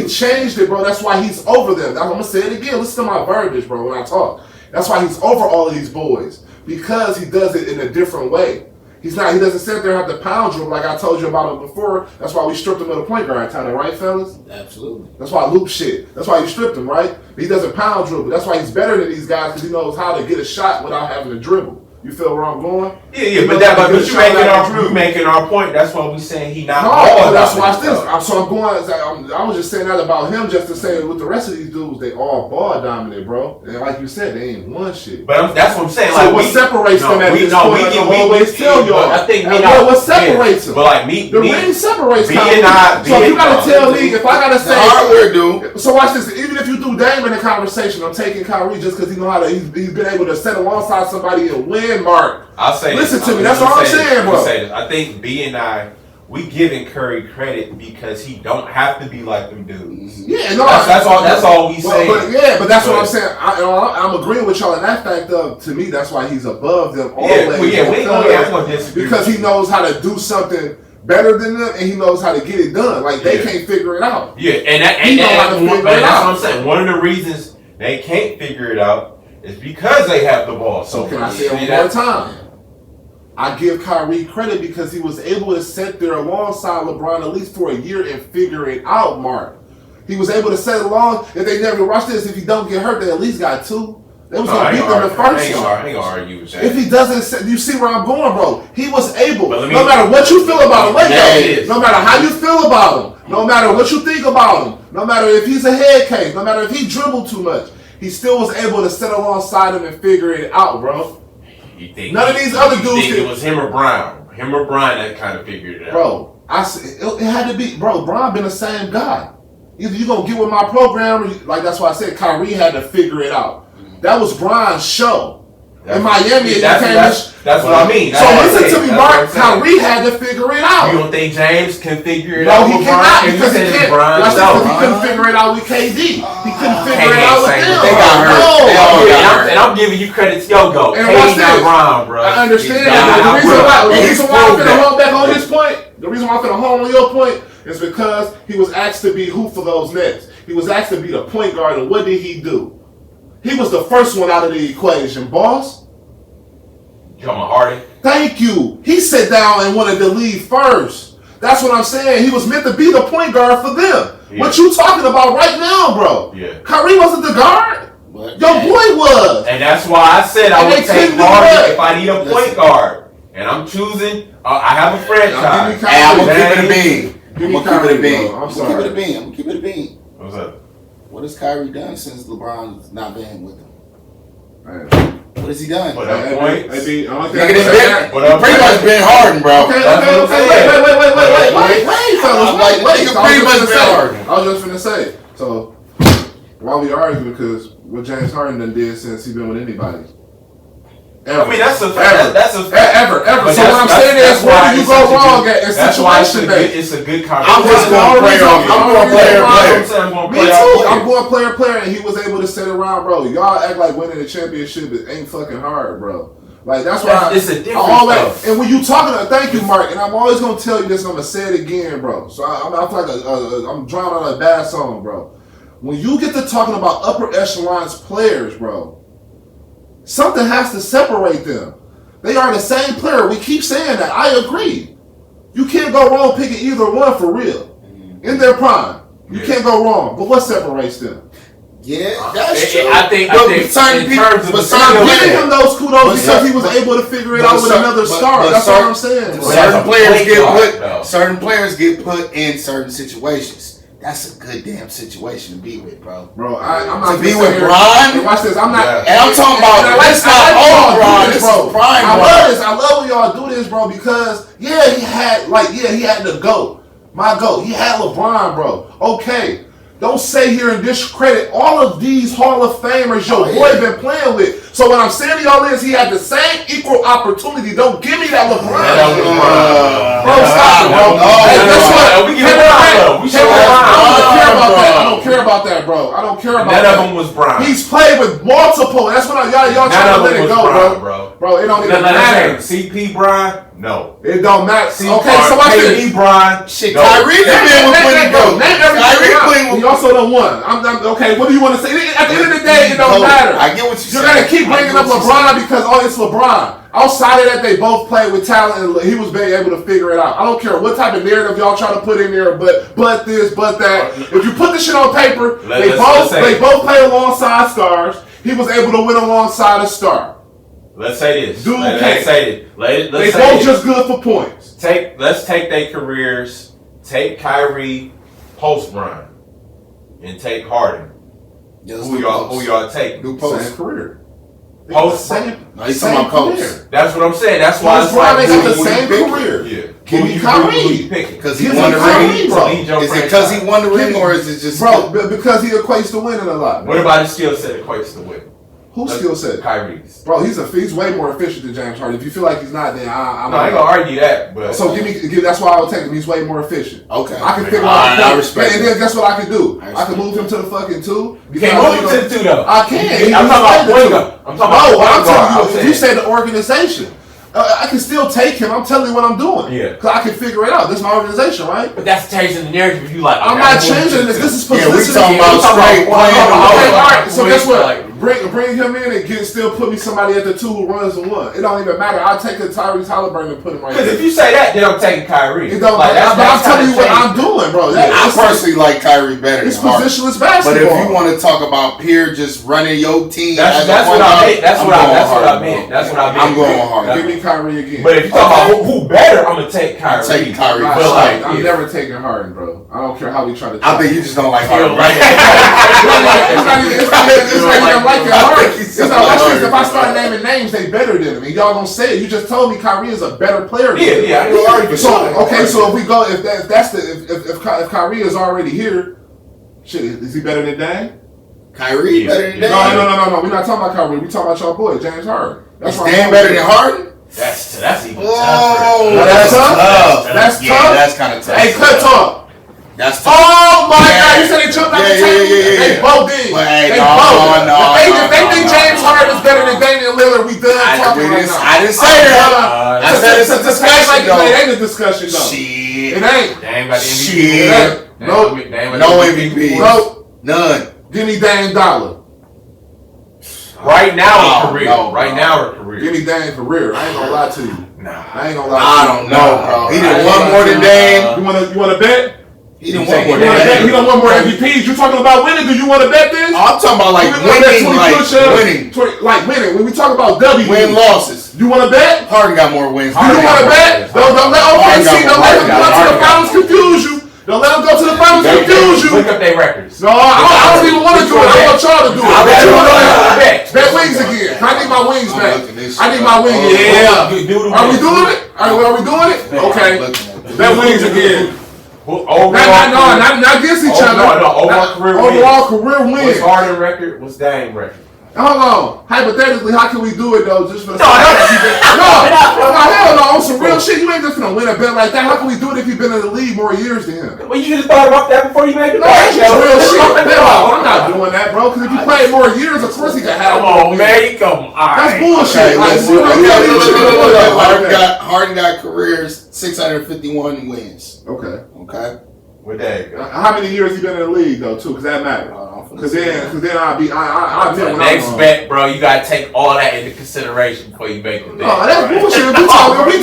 changed it, bro. That's why he's over them. I'm gonna say it again. Listen to my verbiage, bro. When I talk, that's why he's over all of these boys because he does it in a different way. He doesn't sit there and have to pound you like I told you about him before. That's why we stripped him of the point guard title, right, fellas? Absolutely. That's why I loop shit. That's why you stripped him, right? He doesn't pound dribble. That's why he's better than these guys because he knows how to get a shot without having to dribble. You feel where I'm going? Yeah, but you're making our point. That's why we saying he not. No, that's watch this. I was just saying that about him just to say with the rest of these dudes, they all ball dominant, bro. And like you said, they ain't won shit. But that's what I'm saying. So like what separates them at this point? We always tell y'all. I think what separates them? But like me, the ring separates them. So if you gotta tell me, if I gotta say, hardware dude. So watch this. Even if you do Dame in the conversation, I'm taking Kyrie just because he know how to. He's been able to sit alongside somebody and win. Mark, I'll say. Listen to me. That's all I'm saying, bro. I think B and I, we giving Curry credit because he don't have to be like them dudes. Yeah, no, that's all we say. But that's what I'm saying. I'm agreeing with y'all in that fact. To me, that's why he's above them always. We ain't gonna disagree because he knows how to do something better than them, and he knows how to get it done. Like they can't figure it out. Yeah, and that's what I'm saying. One of the reasons they can't figure it out is because they have the ball. So can I say it one more time? I give Kyrie credit because he was able to sit there alongside LeBron at least for a year and figure it out, Mark. He was able to sit along. If they never watch this, if he don't get hurt, they at least got two. They was going to beat them the first year. I ain't gonna argue with that. If he doesn't, you see where I'm going, bro. He was able, no matter what you feel about him, no matter how you feel about him, no matter what you think about him, no matter if he's a head case, no matter if he dribbled too much, he still was able to sit alongside him and figure it out, bro. None of these other dudes. It was him or Brown that kind of figured it out. Bro, it had to be, bro. Brown been the same guy. Either you gonna get with my program, like that's why I said Kyrie had to figure it out. That was Bron's show. In Miami, that's what I mean. So listen to me, Mark. Kyrie had to figure it out. You don't think James can figure it out? No, he cannot because he can't. He couldn't figure it out with KD. He couldn't figure it out with them. They got hurt. And I'm giving you credit. Yo, and KD not Brown, bro. I understand. The reason why I'm gonna hold back on this point, the reason why I'm gonna hold on your point is because he was asked to be who for those Nets. He was asked to be the point guard, and what did he do? He was the first one out of the equation, boss. Come on, Harden. Thank you. He sat down and wanted to leave first. That's what I'm saying. He was meant to be the point guard for them. Yeah. What you talking about right now, bro? Yeah. Kyrie wasn't the guard. Your boy was. And that's why I said I would take Harden if I need a point guard. And I'm choosing. I have a franchise. Hey, I'm gonna keep it a bean. I'm gonna keep it a bean. I'm sorry. Keep it a bean. I'm gonna keep it a bean. What's up? What has Kyrie done since LeBron's not been with him? Man. What has he done? Put up points. Pretty much been Harden, bro. Okay. Wait, fellas. Wait. Pretty much been Harden. I was just finna say. So, why we arguing? Because what James Harden done did since he been with anybody. Ever. I mean, that's a fact. Ever. So what I'm saying is, where do you go wrong at? It's situation based. It's a good conversation. I'm just going player. Me too. I'm going player, and he was able to sit around, bro. Y'all act like winning the championship ain't fucking hard, bro. Like that's why it's a difference. And when you talking, thank you, Mark. And I'm always gonna tell you this. And I'm gonna say it again, bro. So I feel like I'm drawing on a bad song, bro. When you get to talking about upper echelons players, bro. Something has to separate them. They are the same player. We keep saying that. I agree. You can't go wrong picking either one for real. In their prime. You can't go wrong. But what separates them? Yeah, that's true. I think certain people, I'm giving him those kudos because he was able to figure it out with another star. That's what I'm saying. Certain players get put in certain situations. That's a good damn situation to be with, bro. Bro, I'm not to be with Bron. Watch this. I'm not. And I'm talking about. Let's not old Bron. This is prime. I love this. I love when y'all do this, bro. Because he had the GOAT. My GOAT. He had LeBron, bro. Okay. Don't sit here and discredit all of these Hall of Famers your boy been playing with. So what I'm saying to y'all is he had the same equal opportunity. Don't give me that LeBron. Bro, stop it, bro. That's what we get around. I don't care about that, bro. I don't care about that. None of them was Bron. He's played with multiple. That's what y'all trying to let it go, bro. Bro, it don't even matter. CP Bron, no. It don't matter. Okay, so watch this. Bron, shit. Kyrie done been with Winnie, bro. Kyrie playing with. He also done won. Okay. What do you want to say? At the end of the day, it don't matter. I get what you're saying. You're gonna keep bringing up LeBron because it's LeBron. Outside of that, they both played with talent, and he was able to figure it out. I don't care what type of narrative y'all try to put in there, but this, but that. If you put this shit on paper, they both play alongside stars. He was able to win alongside a star. Let's say this. Let's say it. They both just good for points. Let's take their careers. Take Kyrie post Bron, and take Harden. Who y'all take? Same career. Post same. No, he's talking about coach. That's what I'm saying. That's why it's like they got the same career. Yeah. Give me Kyrie. Because he won the ring, bro. Is it because he won the ring, or is it just because he equates to winning a lot? What about his skill set equates to win? Who skill set? Kyrie's. Bro, he's way more efficient than James Harden. If you feel like he's not, then I ain't gonna argue that. But so that's why I would take him. He's way more efficient. Okay. I can figure out. I respect. And then guess what I can do? I can move him to the fucking 2. You can't move him to the 2 though. I can. I'm talking about point guard. I'm talking about. I'm telling you. If you say the organization. I can still take him. I'm telling you what I'm doing. Yeah. Because I can figure it out. This is my organization, right? But that's changing the narrative. You like? I'm not changing this. This is position. Yeah, we talking about straight playing. All right. So guess what? Bring him in and still put me somebody at the 2 who runs the 1. It don't even matter. I'll take a Tyrese Halliburton and put him right there. Because if you say that, then I'm taking Kyrie. It don't matter. But I'm telling you what I'm doing, bro. I personally like Kyrie better. It's positionless basketball. But if you want to talk about pure just running your team, that's what I meant. That's what I meant. I'm going hard. Give me Kyrie again. But if you talk about who better, I'm gonna take Kyrie. Take Kyrie. I'm never taking Harden, bro. I don't care how we try to. I think you just don't like Harden, right? It's not even like Harden. If I start naming names, they better than him. And y'all gonna say it. You just told me Kyrie is a better player. Yeah. I don't argue. So if we go, if Kyrie is already here, shit, is he better than Dame? Kyrie better than Dame? No. We're not talking about Kyrie. We talking about y'all boy James Harden. Is Dame better than Harden? That's even tougher. That's tough. That's tough. Yeah, that's kind of tough. Hey, cut talk. That's tough. Oh my God! You said they jumped out the table. They both did. They both. No. If they think James Harden is better than Damian Lillard, we done talking right now. I didn't say that. I said it's a discussion though. It ain't a discussion though. Shit. It ain't. Dame got the MVP. Shit. No MVP. Nope. None. Give me Dame Dollar. Right now, a career. Right now, a career. Give me Dame career. I ain't gonna lie to you. Nah, I ain't gonna lie. I don't know, bro. He done won more than Dame. You wanna bet? He done won more He than Dame. done won more MVPs. You talking about winning? Do you want to bet this? I'm talking about like winning, like winning. When we talk about W, win losses. You want to bet? Harden got more wins. You want to bet? Don't let OKC. Don't let him go to the finals confuse you. Don't let him go to the finals confuse you. Look up their records. No, I don't even want to do it. I want y'all to do it. Bet wings again. I need my wings back. I need my wings. Yeah. Are we doing it? Are we doing it? Okay. Bet wings again. Not against each other. Overall career wins. What's Harden record? What's Dame record? Hold on. Hypothetically, how can we do it though? Just for the No, hell no. On some real shit, you ain't just gonna win a bet like that. How can we do it if you've been in the league more years than him? Well, you should have thought about that before you made the bet. That's real shit. I'm not doing that, bro. Because if you play more years, of course he can have. Come on, man. That's bullshit. Harden got careers 651 wins. Okay. With that, how many years he been in the league though, too? Because that matters. Because then I'll tell next bet, bro. You gotta take all that into consideration before you make the bet. No, that's bullshit. We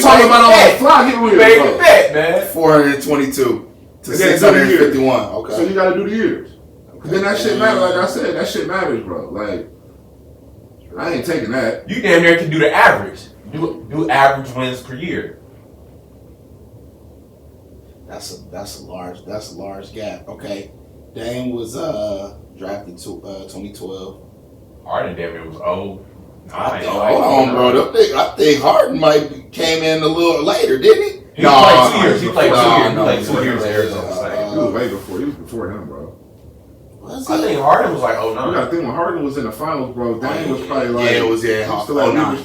talking about on the fly. Get real, make the bet, man. 422 to 651. Okay. So you gotta do the years. Because then that shit matters. Like I said, that shit matters, bro. Like I ain't taking that. You damn near can do the average. Do average wins per year. That's a large gap. Okay. Dame was drafted to 2012. Harden damn near was old. Hold on, bro. I think Harden came in a little later, didn't he? He played 2 years. He played 2 years in Arizona State. He was way before. He was before him, bro. I think Harden was like 09. You gotta think when Harden was in the finals, bro. Dame was probably like still at 09.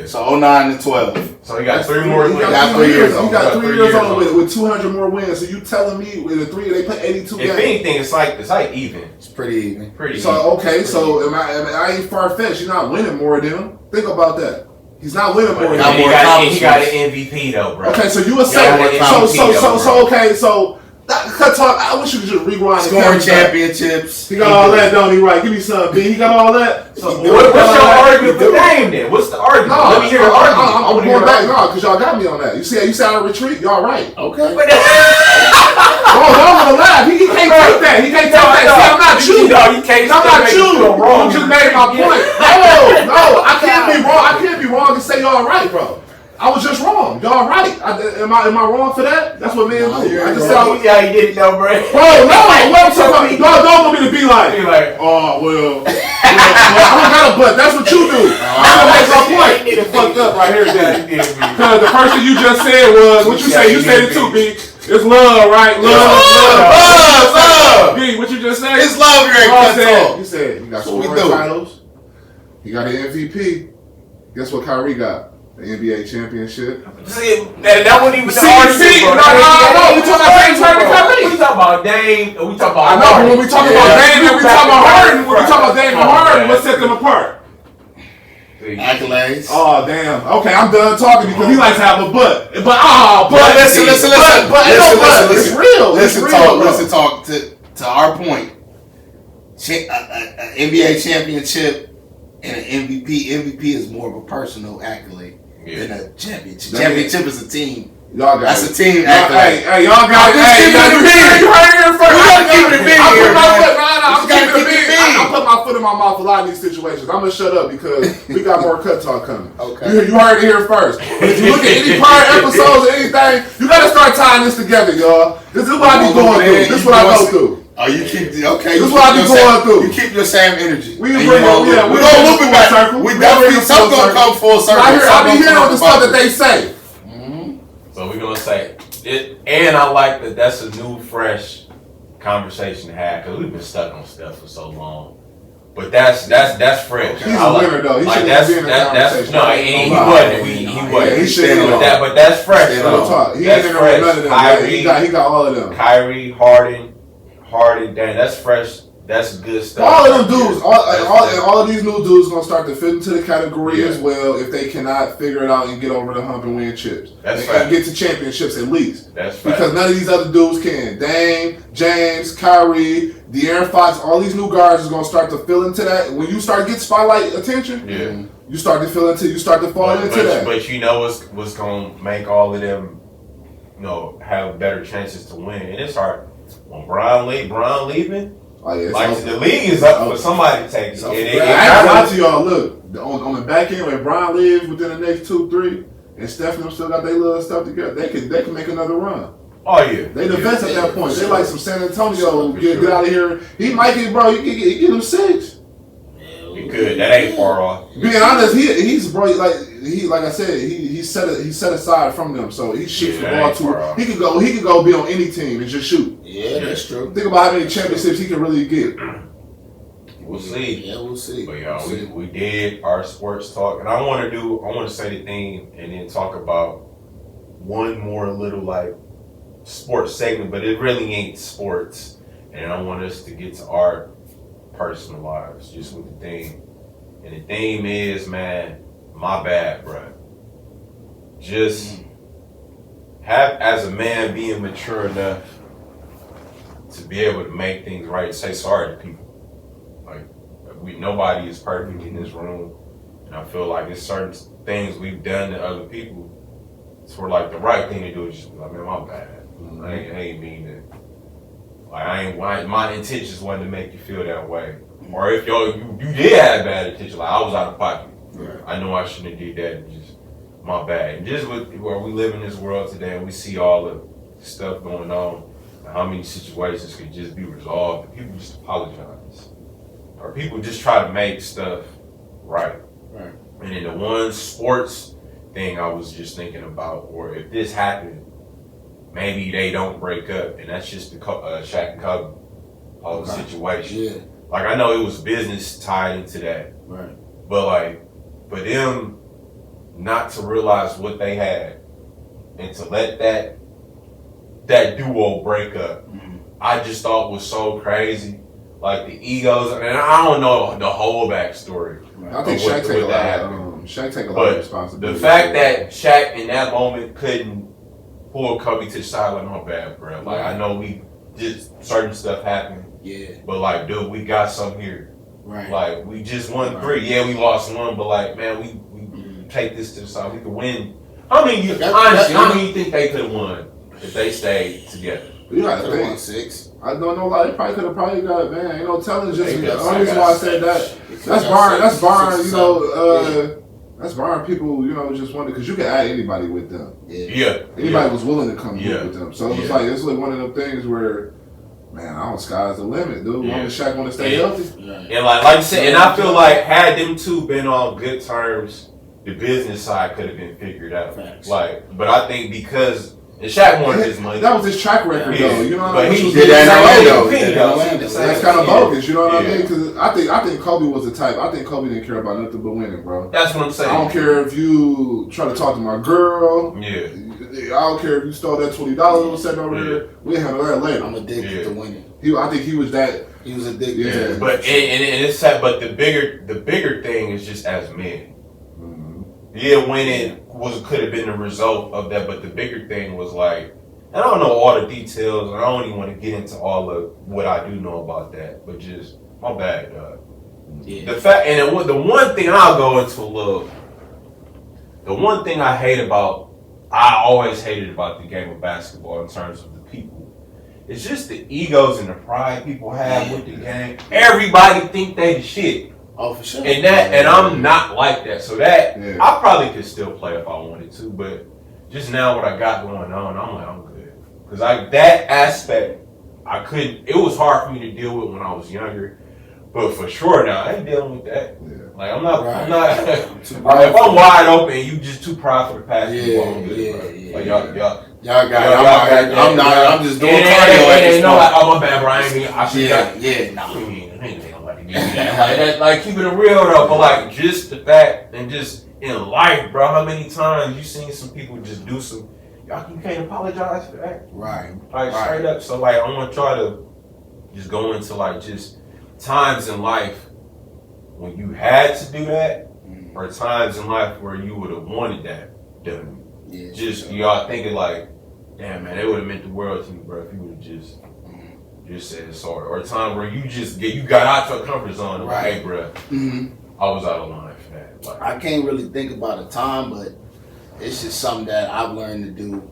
So 09 and 12. So he got 3 more wins. He got 3 years. He got 3 years on with 200 more wins. So you telling me with the 3 they play 82 games? If anything, it's like even. It's pretty even. So I ain't far fetched. You're not winning more than him. Think about that. He's not winning more than him. He got an MVP though, bro. Okay, so you would say so. I wish you could just rewind. Scoring championships. He got all that, don't he? Right? Give me some, B. He got all that. So what's your argument for Dame then? What's the argument? No, let me hear the argument. I'm going back, because y'all got me on that. You see how I retreat? Y'all right. Okay. Oh, I'm gonna laugh. He can't take that. He can't take that. See, I'm not you. No, you can't. I'm not you. You just made my point. No, I can't be wrong. I can't be wrong and say y'all right, bro. I was just wrong. Y'all right. Am I wrong for that? That's what men do. I just said, yeah, you did it though, bro. Bro, no. What I'm talking about? Y'all don't want me to be like, oh, well, I don't got a butt. That's what you do. I'm gonna make my point. It's fucked up right here, Daddy. Because the first thing you just said was, what you say? You said it too, B. It's love, right? Love. B, what you just said? It's love, You said you got scoring titles. You got an MVP. Guess what Kyrie got? The NBA championship. See, that wasn't even the argument. No, we talking about Dame Kyrie. We talking about Dame. We talking about. I know, but when we talk about Dame and we talk about Harden, when we talk about Dame and Harden, let's set them apart. Accolades. Oh damn. Okay, I'm done talking because he likes to have a butt. But listen. It's real. Listen, talk to our point. NBA championship and an MVP. MVP is more of a personal accolade than a championship. Championship is a team. Y'all got That's a team accolade. Hey, y'all got it. You heard it here first. I'm keeping it big here, I put my foot in my mouth a lot in these situations. I'm gonna shut up because we got more cut talk coming. Okay. You heard it here first. If you look at any prior episodes or anything, you gotta start tying this together, y'all. This is what I be going through. This is what I go through. Oh, you keep This is what I be going through. You keep your same energy. We gonna loop it back. We definitely some gonna come full circle. I be hearing the stuff that they say. So we're gonna say it, and I like that. That's a new, fresh conversation to have because we've been stuck on stuff for so long. But that's fresh. He's a winner though. He should be in the conversation. No, he wasn't. He wasn't. He should. But that's fresh. He ain't in there with none of them. He got all of them. Kyrie, Harden, Dame. That's fresh That's good stuff. All of them dudes, all of these new dudes gonna start to fit into the category as well if they cannot figure it out and get over the hump and win chips. That's and get to championships at least. That's fact. Because none of these other dudes can. Dame, James, Kyrie, De'Aaron Fox, all these new guards is gonna start to fill into that. When you start getting spotlight attention, you start to fall into that. But you know what's gonna make all of them, have better chances to win, and it's hard. When Bron leaving. Oh, yeah, like the league is up for somebody to take it. I ain't lie to y'all. Look, on the back end, when Bron leaves within the next 2-3, and Steph and them still got their little stuff together, they can make another run. Oh yeah, they the best at that point. They like some San Antonio. Get out of here. He might get, bro. You get him 6. You could. That ain't far off. Being honest, he's bro. Like I said, he set aside from them, so he shoots the ball too. He could go be on any team and just shoot. Yeah, that's true. Think about how many championships he can really get. We'll see. Yeah, we'll see. But y'all, we did our sports talk, and I want to say the theme, and then talk about one more little like sports segment, but it really ain't sports, and I want us to get to our personal lives just with the theme, and the theme is, man, my bad, bro. Just have, as a man, being mature enough to be able to make things right, say sorry to people. Like, nobody is perfect in this room, and I feel like there's certain things we've done to other people. It's for like the right thing to do is just be like, man, my bad. I ain't mean to. Like, my intentions wasn't to make you feel that way. Or if you did have bad intentions, like I was out of pocket. Right. I know I shouldn't have did that. And just my bad. And just with where we live in this world today, and we see all the stuff going on, and how many situations could just be resolved, and people just apologize, or people just try to make stuff right. Right. And then the one sports thing I was just thinking about, or if this happened, maybe they don't break up, and that's just the Shaq and Kobe whole situation. Yeah. Like, I know it was business tied into that. Right. But, like, for them not to realize what they had and to let that duo break up, I just thought was so crazy. Like, the egos, and I don't know the whole backstory. I think Shaq take a lot of responsibility. The fact that Shaq in that moment couldn't pull Kobe to the side, like, my bad, bro. Like, I know we just certain stuff happened. Yeah. But, like, dude, we got some here. Right. Like, we just won 3. Yeah, we lost 1, but, like, man, we take this to the side. We could win. How many you think they could have won if they stayed together? You got to think. 6. I don't know. Like, they probably could have got it, man. Ain't no telling. Just the only reason why I said that. That's Byron. That's Byron. People, just wonder because you can add anybody with them. Yeah. Anybody was willing to come with them. So it's like one of them things where, man, sky's the limit, dude. Yeah. Shaq want to stay healthy. And like you said, and I feel like had them two been on good terms, the business side could have been figured out. Facts. Like, but I think because and Shaq wanted his money. That was his track record, though. You know what I mean? He did that in Orlando. That's kind of bogus. You know what I mean? Because I think Kobe was the type. I think Kobe didn't care about nothing but winning, bro. That's what I'm saying. I don't care if you try to talk to my girl. Yeah. I don't care if you stole that $20 sitting over there. We'll handle that later. I'm addicted to winning. I think he was that. He was addicted. Yeah. But and it's sad. But the bigger thing is just as men. Yeah, winning could have been the result of that, but the bigger thing was like, I don't know all the details, and I don't even want to get into all of what I do know about that, but just my bad, dog. Yeah. The fact, and the one thing I'll go into a little. The one thing I always hated about the game of basketball in terms of the people, it's just the egos and the pride people have with the game. Everybody think they the shit. Oh, for sure. And I'm not like that. So that I probably could still play if I wanted to, but just now what I got going on, I'm like, I'm good. Because that aspect, I couldn't, it was hard for me to deal with when I was younger. But for sure now, I ain't dealing with that. Yeah. Like I'm not if I'm wide open and you just too proud for the pass, I'm good, bro. Like y'all got it. I'm just doing cardio at this point. Like, oh my bad, bro. I should like keeping it real though, but like just the fact and just in life, bro, how many times you seen some people just do some you can't apologize for that. Right. Like straight up. So like I want to try to just go into like just times in life when you had to do that, or times in life where you would have wanted that done. Yeah, Just y'all thinking like, damn man, it would have meant the world to me, bro, if you would have just said sorry. Or a time where you got out your comfort zone and right. like, hey, bro, I was out of line for that. Like, I can't really think about a time, but it's just something that I've learned to do.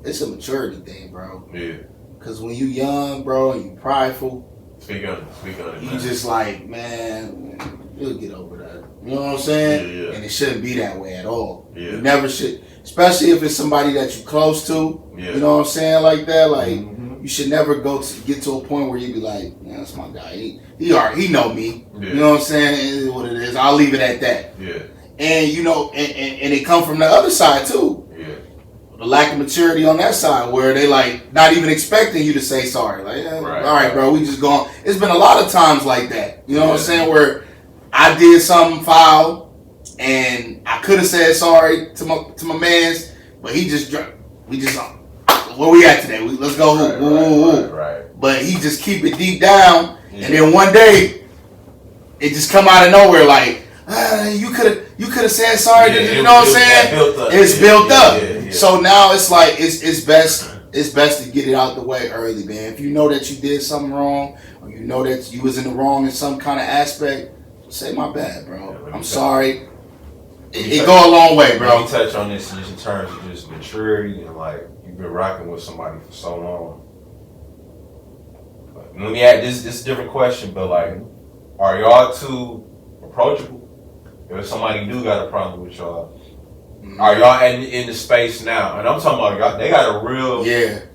It's a maturity thing, bro. Yeah. Cause when you young, bro, and you prideful, speak on it. You just like, man, you'll get over that. You know what I'm saying? Yeah. And it shouldn't be that way at all. Yeah. You never should, especially if it's somebody that you're close to. Yeah. You know what I'm saying? Like that, like you should never get to a point where you be like, man, that's my guy. He know me. Yeah. You know what I'm saying? It is what it is. I'll leave it at that. Yeah. And you know, and it come from the other side too. Yeah. The lack of maturity on that side, where they like not even expecting you to say sorry. Like, yeah, Right. all right, bro, we just going. It's been a lot of times like that. You know what I'm saying? Where I did something foul, and I could have said sorry to my man's, but we just where we at today? Let's go. Right. But he just keep it deep down, and then one day it just come out of nowhere like. You could have said sorry. You know what I'm saying? It's built up. Yeah. So now it's like it's best to get it out the way early, man. If you know that you did something wrong, or you know that you was in the wrong in some kind of aspect, say my bad, bro. I'm sorry. It go a long way, bro. Let me touch on this just in terms of just maturity and like you've been rocking with somebody for so long. Let me add this is a different question, but like, are y'all too approachable? If somebody do got a problem with y'all, are y'all in the space now? And I'm talking about y'all, they got a real,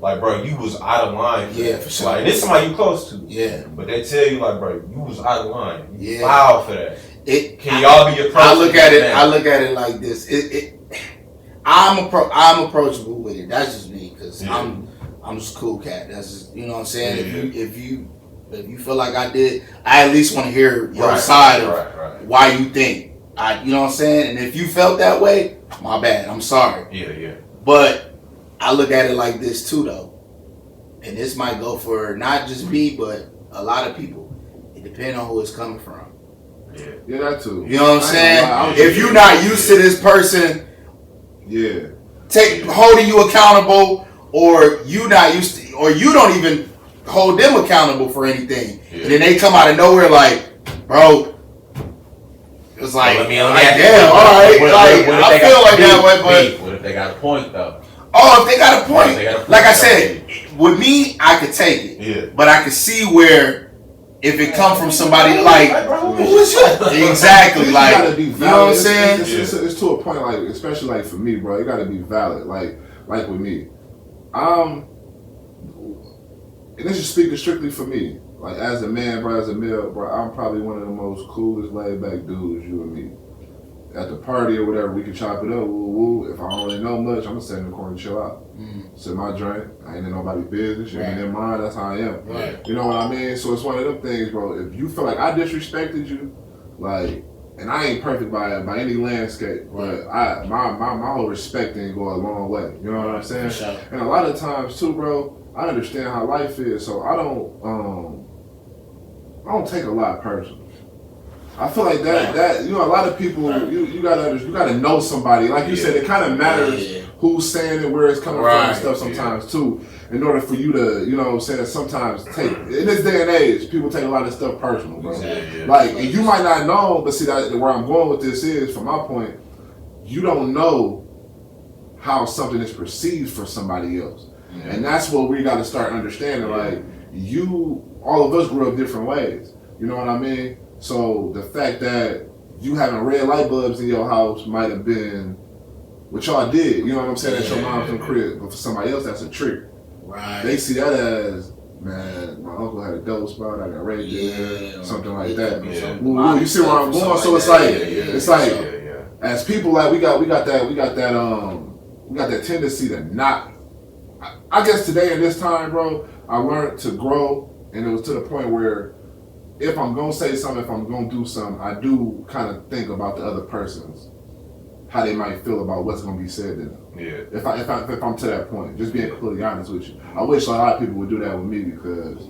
like, bro, you was out of line. For sure. Like, and this is somebody you close to. Yeah. But they tell you, like, bro, you was out of line. Yeah. Foul for that. Can y'all be approachable? I look at it like this. I'm approachable with it. That's just me, because I'm just a cool cat. That's just, you know what I'm saying? Yeah. If you feel like I did, I at least want to hear your side of why you think. You know what I'm saying? And if you felt that way, my bad. I'm sorry. Yeah. But I look at it like this too, though. And this might go for not just me, but a lot of people. It depends on who it's coming from. Yeah, that too. You know what I'm saying? If you're not used to this person, holding you accountable, or you not used to, or you don't even hold them accountable for anything, and then they come out of nowhere like, bro. It's like, damn, all right. I feel like that way, but what if they got a point though? Oh, if they got a point, like I said, with me, I could take it. Yeah. But I could see where if it come from somebody like, who is you? Exactly, like, you know what I'm saying? It's to a point, like, especially like for me, bro, it got to be valid. Like with me, and this is speaking strictly for me. Like, as a man, bro, as a male, bro, I'm probably one of the most coolest, laid-back dudes you and me. At the party or whatever, we can chop it up, woo-woo. If I don't really know much, I'm going to sit in the corner and chill out. Sit my drink. I ain't in nobody's business. You ain't in mine. That's how I am. Right. You know what I mean? So it's one of them things, bro. If you feel like I disrespected you, like, and I ain't perfect by any landscape, but my whole respect thing go a long way. You know what I'm saying? Sure. And a lot of times, too, bro, I understand how life is, so I don't take a lot personal. I feel like that you know, a lot of people you gotta know somebody. Like you said, it kind of matters who's saying it, where it's coming from and stuff sometimes too. In order for you to, you know what I'm saying, sometimes take, in this day and age, people take a lot of stuff personal, bro. Like, and you might not know, but see that where I'm going with this is, from my point, you don't know how something is perceived for somebody else. And that's what we gotta start understanding. Like, all of us grew up different ways. You know what I mean? So the fact that you having red light bulbs in your house might have been what y'all did. You know what I'm saying? That's your mom's crib. But for somebody else, that's a trick. Right. They see that as, man, my uncle had a dope spot. I got raped there, something like that. You see where I'm going? So it's like, as people, like we got that tendency to not. I guess today and this time, bro, I learned to grow, and it was to the point where if I'm gonna say something, if I'm gonna do something, I do kind of think about the other person's, how they might feel about what's gonna be said to them. Yeah. If I'm to that point, just being completely honest with you, I wish a lot of people would do that with me, because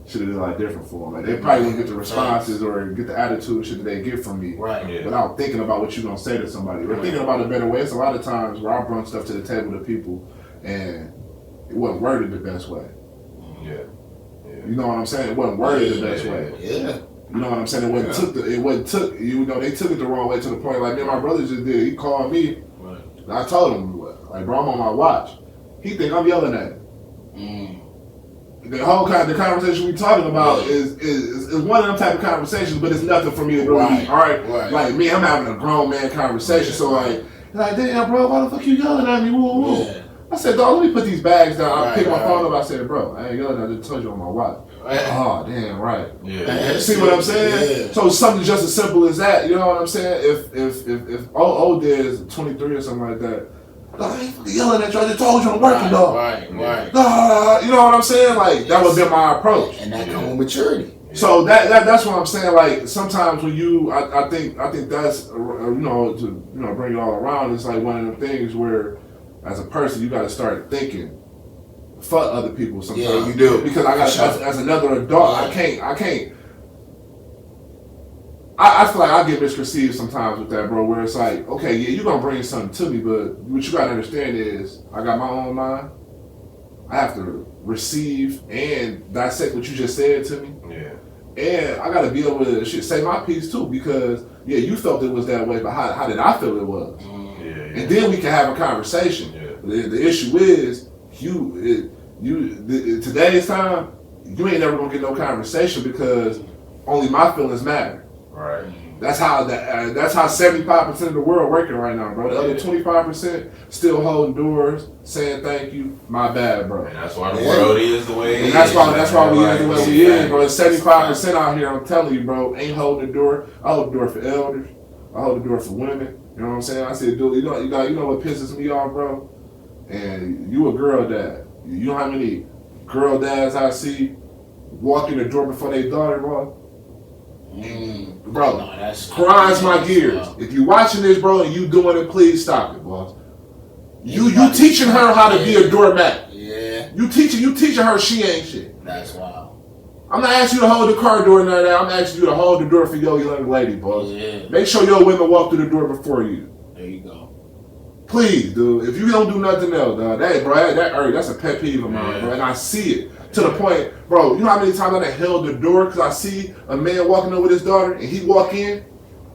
should have been like different for them. Like they probably wouldn't get the responses or get the attitude shit that they get from me Right. without thinking about what you're gonna say to somebody or thinking about a better way. It's a lot of times where I bring stuff to the table to people and it wasn't worded the best way. Yeah. You know what I'm saying? It wasn't worded the best way. Yeah. You know what I'm saying? It wasn't took. You know, they took it the wrong way to the point. Like me and my brother just did. He called me. Right. And I told him, like, bro, I'm on my watch. He think I'm yelling at him. The whole the conversation we talking about is one of them type of conversations, but it's nothing for me to really. Right. All right. Right. Like me, I'm having a grown man conversation. So like damn, bro, why the fuck you yelling at me? Woo woo. Yeah. I said, dog, let me put these bags down. I Right, picked my right. phone up. I said, bro, I ain't yelling. I just told you on my watch. Right. Oh, damn, right. Yeah. See what I'm saying? Yeah. So something just as simple as that. You know what I'm saying? If O did is 23 or something like that, I ain't fucking yelling at you. I just told you I'm working, dog. Right. You know what I'm saying? Like that would be my approach. And that comes with maturity. So that's what I'm saying. Like sometimes when you, I think that's to bring it all around. It's like one of the things where, as a person, you got to start thinking, fuck other people. Sometimes, Yeah, you do. because I got For sure. as another adult, I can't. I feel like I get misconceived sometimes with that, bro. Where it's like, okay, yeah, you gonna bring something to me, but what you gotta understand is, I got my own mind. I have to receive and dissect what you just said to me. Yeah. And I gotta be able to say my piece too, because yeah, you felt it was that way, but how did I feel it was? Yeah. And then we can have a conversation. Yeah. The issue is today's time, you ain't never gonna get no conversation because only my feelings matter. Right. That's how 75% of the world working right now, bro. The other 25% still holding doors, saying thank you, my bad, bro. And that's why the world is the way it And is. that's why we is the way we is, bro. It's 75% Right. out here. I'm telling you, bro. Ain't holding the door. I hold the door for elders. I hold the door for women. You know what I'm saying? I said, dude, you know what pisses me off, bro? And you a girl dad. You know how many girl dads I see walk in the door before they daughter, bro? Bro, No, that's grinds my gears. If you watching this, bro, and you doing it, please stop it, boss. You teaching her how to be a doormat. Yeah. You teaching her she ain't shit. That's wild. I'm not asking you to hold the car door none of that. I'm asking you to hold the door for your young lady, boss. Yeah. Make sure your women walk through the door before you. There you go. Please, dude. If you don't do nothing else, dog, that's a pet peeve of mine, bro. And I see it to the point, bro. You know how many times I done held the door because I see a man walking over with his daughter and he walk in.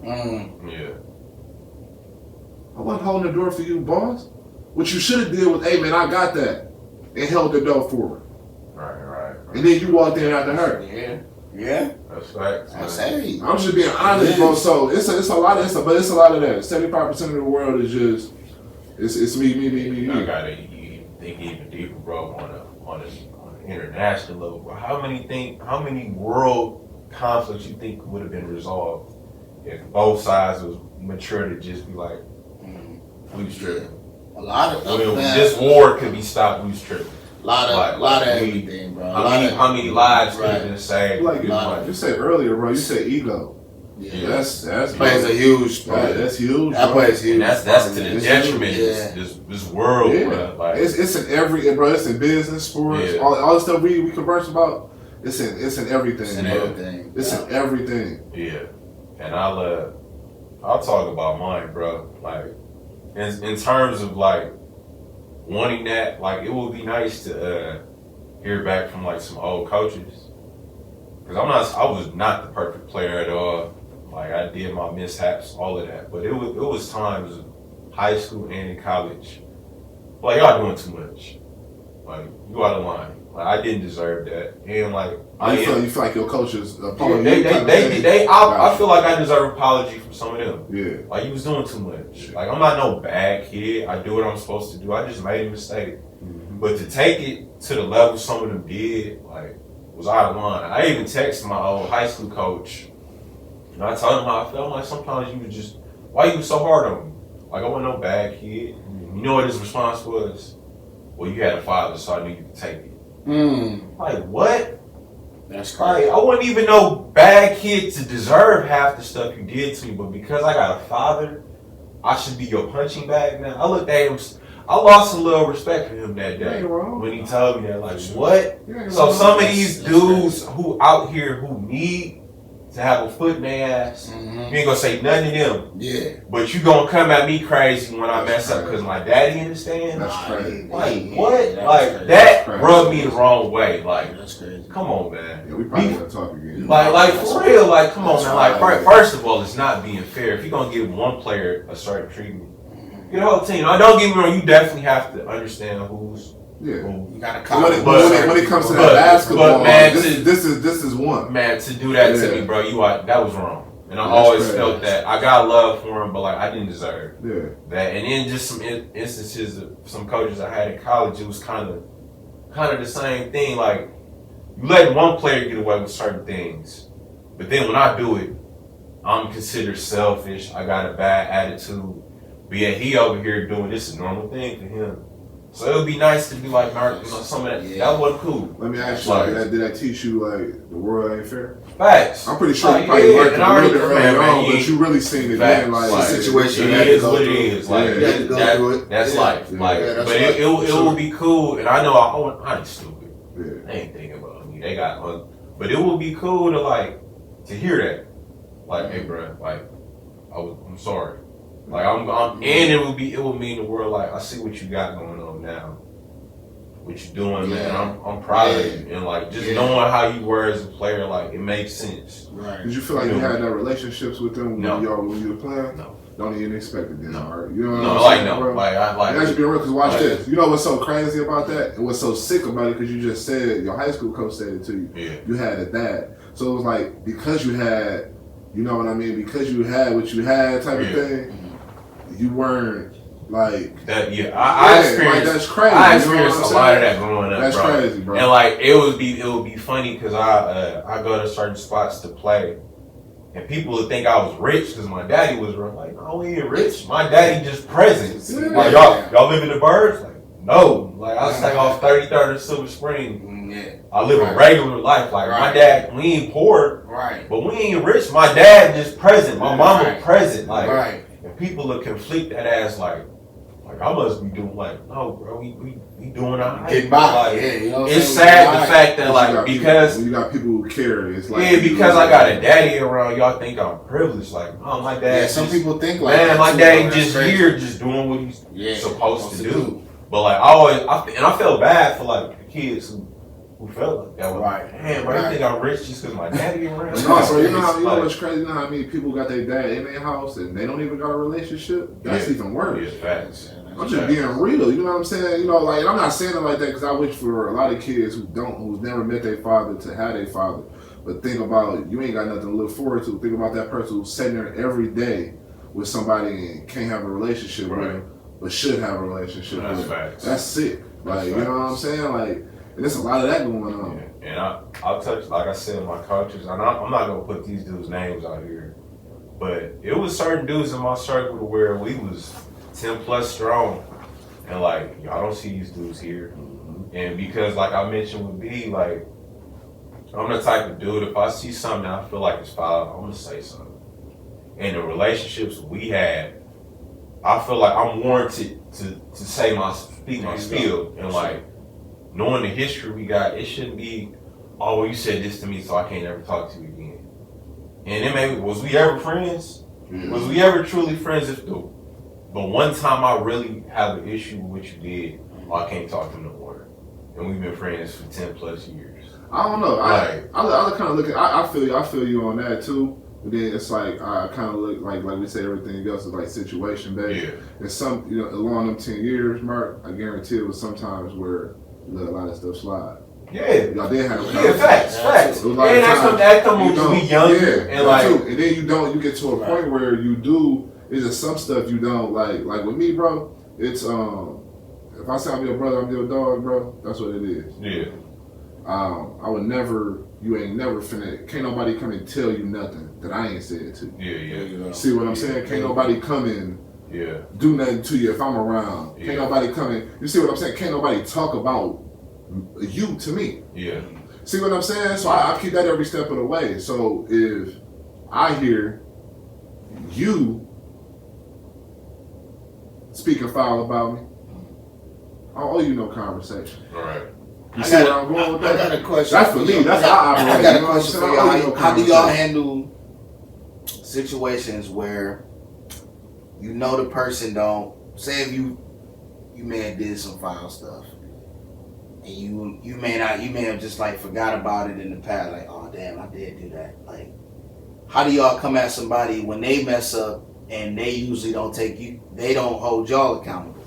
Yeah. I wasn't holding the door for you, boss. What you should have did was, hey man, I got that, and held the door for her. Right. And then you walked in after her. Yeah. That's facts. That's man. hey. I'm just being honest, bro. So it's a lot of that. 75% of the world is just it's me. I gotta think even deeper, bro, on an international level. Bro. How many world conflicts you think would have been resolved if both sides was mature to just be like, we was tripping. A lot of This war could be stopped. We was tripping. A lot of everything, bro. How many lives could have been saved? like you said earlier, bro. You said ego. Yeah. That's plays a huge part. that's huge. That bro. plays huge. And that's to the It's detriment huge. of this world, Yeah. bro. Like, It's in every, bro. It's in business, sports, Yeah. all the stuff we converse about. It's in everything. It's in bro. everything. It's in everything. yeah. And I'll talk about mine, bro. Like, in terms of like wanting that, like it would be nice to hear back from like some old coaches, because I was not the perfect player at all. Like I did my mishaps, all of that, but it was times in high school and in college, like y'all doing too much. Like you out of line. Like I didn't deserve that, and like You feel like your coaches I feel like I deserve an apology from some of them. Yeah. Like, you was doing too much. Like, I'm not no bad kid. I do what I'm supposed to do. I just made a mistake. Mm-hmm. But to take it to the level some of them did, like, was out of line. I even texted my old high school coach, and I told him how I felt. Like, sometimes you was just, why you was so hard on me? Like, I wasn't no bad kid. You know what his response was? Well, you had a father, so I knew you could take it. Like, what? That's Like, crazy. I wasn't even no bad kid to deserve half the stuff you did to me, but because I got a father, I should be your punching bag now. I looked at him I lost a little respect for him that You day ain't wrong. when he told me that. Like, what? You ain't So wrong. some of these dudes who out here who need to have a foot in their ass, you ain't gonna say nothing to them. Yeah. But you gonna come at me crazy when I That's mess up crazy. because my daddy understand? That's crazy. Like, what? That's Like, crazy. that crazy. rubbed me the wrong way. Like, That's crazy. come on, man. Yeah, we probably want to talk again. Like for real, like, come on, That's man. Like, right. first of all, it's not being fair. If you're gonna give one player a certain treatment, get the whole team. Now, don't get me wrong, you definitely have to understand who's Yeah. who. You gotta When it comes to But- that basketball, but, man, this is one. Man, to do that to Yeah. me, bro, that was wrong. And I Yeah, that's always crazy. felt that. I got love for him, but like I didn't deserve Yeah. that. And then just some instances of some coaches I had in college, it was kind of the same thing. Like you let one player get away with certain things, but then when I do it, I'm considered selfish. I got a bad attitude. But yeah, he over here doing this a normal thing for him. So it would be nice to be like, Mark, you know, some of that. Yeah. That wasn't cool. Let me ask you, Like- did that teach you like the world ain't fair? Facts. I'm pretty sure Like, you probably yeah, learned and it I a already- little bit man, early man, on, you- but you really seen it Facts. then. Like, Like, situation It you had to is go what it through. is. Like Yeah. You had to go that- through it. that's Yeah. life. Yeah. Like, Yeah, that's but right. it will be cool. And I know I ain't stupid. yeah. They ain't thinking about me. They got one, but it will be cool to hear that. Like, hey, bro, like I'm sorry. Like and it will mean the world. Like I see what you got going on now. What you doing, man? Yeah. I'm proud of Yeah. you. And like just Yeah. knowing how you were as a player, like it makes sense. Right. Did you feel like you had that relationships with them No. when you were playing? No. Don't even expect it then, No. all right? You know what No, I'm like saying, no, bro? like I like. And that's being real, because watch like- this. You know what's so crazy about that? And what's so sick about it, because you just said, your high school coach said it to you. Yeah. You had a dad. So it was like, because you had, you know what I mean? Because you had what you had type of Yeah. thing, you weren't like, That yeah, I experienced. like, that's crazy. I you know experienced what a I'm lot of saying? that growing up, That's bro. crazy, bro. And like it would be funny because I go to certain spots to play, and people would think I was rich because my daddy was rich. Like, no, we ain't rich. My daddy just present. Yeah. Like y'all live in the birds? Like no. Like I stay off 33rd and Silver Spring. Yeah. I live a Right. regular life. Like my Right. dad, we ain't poor, Right. but we ain't rich. My dad just present. My mama Right. present. Like. Right. And people will conflict that as like I must be doing like, no, bro, we doing our Get by. Yeah. You know what I'm It's saying? sad Get the by. fact that When like because you got people who care, it's like yeah, because I got a daddy around, y'all think I'm privileged. Like, oh, my dad. Yeah. Some just, people think like man, that my too, daddy bro. That's just crazy. here, just doing what he's Yeah. supposed to do. But like, I felt bad for like the kids who felt like that. Right. Man, bro, you think I'm rich just because my daddy around? No, so you know Like, what's crazy? You know how many people got their dad in their house and they don't even got a relationship? That's Yeah. even worse. Yeah, facts. I'm just being real, you know what I'm saying? You know, like, and I'm not saying it like that because I wish for a lot of kids who's never met their father to have their father. But think about, you ain't got nothing to look forward to. Think about that person who's sitting there every day with somebody and can't have a relationship with them, but should have a relationship That's with them. facts. That's sick. Like, That's you know what I'm saying? Like, and there's a lot of that going on. Yeah. And I'll touch, like I said, my coaches, and I'm not going to put these dudes' names out here, but it was certain dudes in my circle to where we was 10 plus strong. And like, y'all don't see these dudes here. And because like I mentioned with B, like, I'm the type of dude, if I see something that I feel like it's foul, I'm going to say something. And the relationships we had, I feel like I'm warranted to speak my spiel. And like, knowing the history we got, it shouldn't be, oh, well, you said this to me, so I can't ever talk to you again. And then maybe, was we ever friends? Was we ever truly friends? But one time I really have an issue with what you did, I can't talk to him no more. And we've been friends for 10 plus years. I don't know. Right. I kind of look at. I feel you on that too. But then it's like I kind of look like we say everything else is like situation based. Yeah. And some along them 10 years, Mark, I guarantee it was sometimes where you let a lot of stuff slide. Yeah. Y'all did have a Yeah, facts. It was a lot And of that's times what when you don't- we younger. yeah, And like, too. And then you get to a point where you do. It's just some stuff you don't like. Like with me, bro. It's if I say I'm your brother, I'm your dog, bro. That's what it is. yeah. I would never. You ain't never finna. Can't nobody come and tell you nothing that I ain't said to. Yeah. See what I'm saying? Can't nobody come in Yeah. do nothing to you if I'm around. Yeah. Can't nobody come in. You see what I'm saying? Can't nobody talk about you to me. Yeah. See what I'm saying? So I keep that every step of the way. So if I hear you speaking foul about me, I don't owe you no conversation. All right. You see where I'm going with that? I got a question. That's for me. That's how I operate. I got a You know what I'm question for saying? y'all. How do y'all handle situations where you know the person don't, say if you may have did some foul stuff and you may have just like forgot about it in the past, like, oh damn, I did do that. Like, how do y'all come at somebody when they mess up and they usually they don't hold y'all accountable?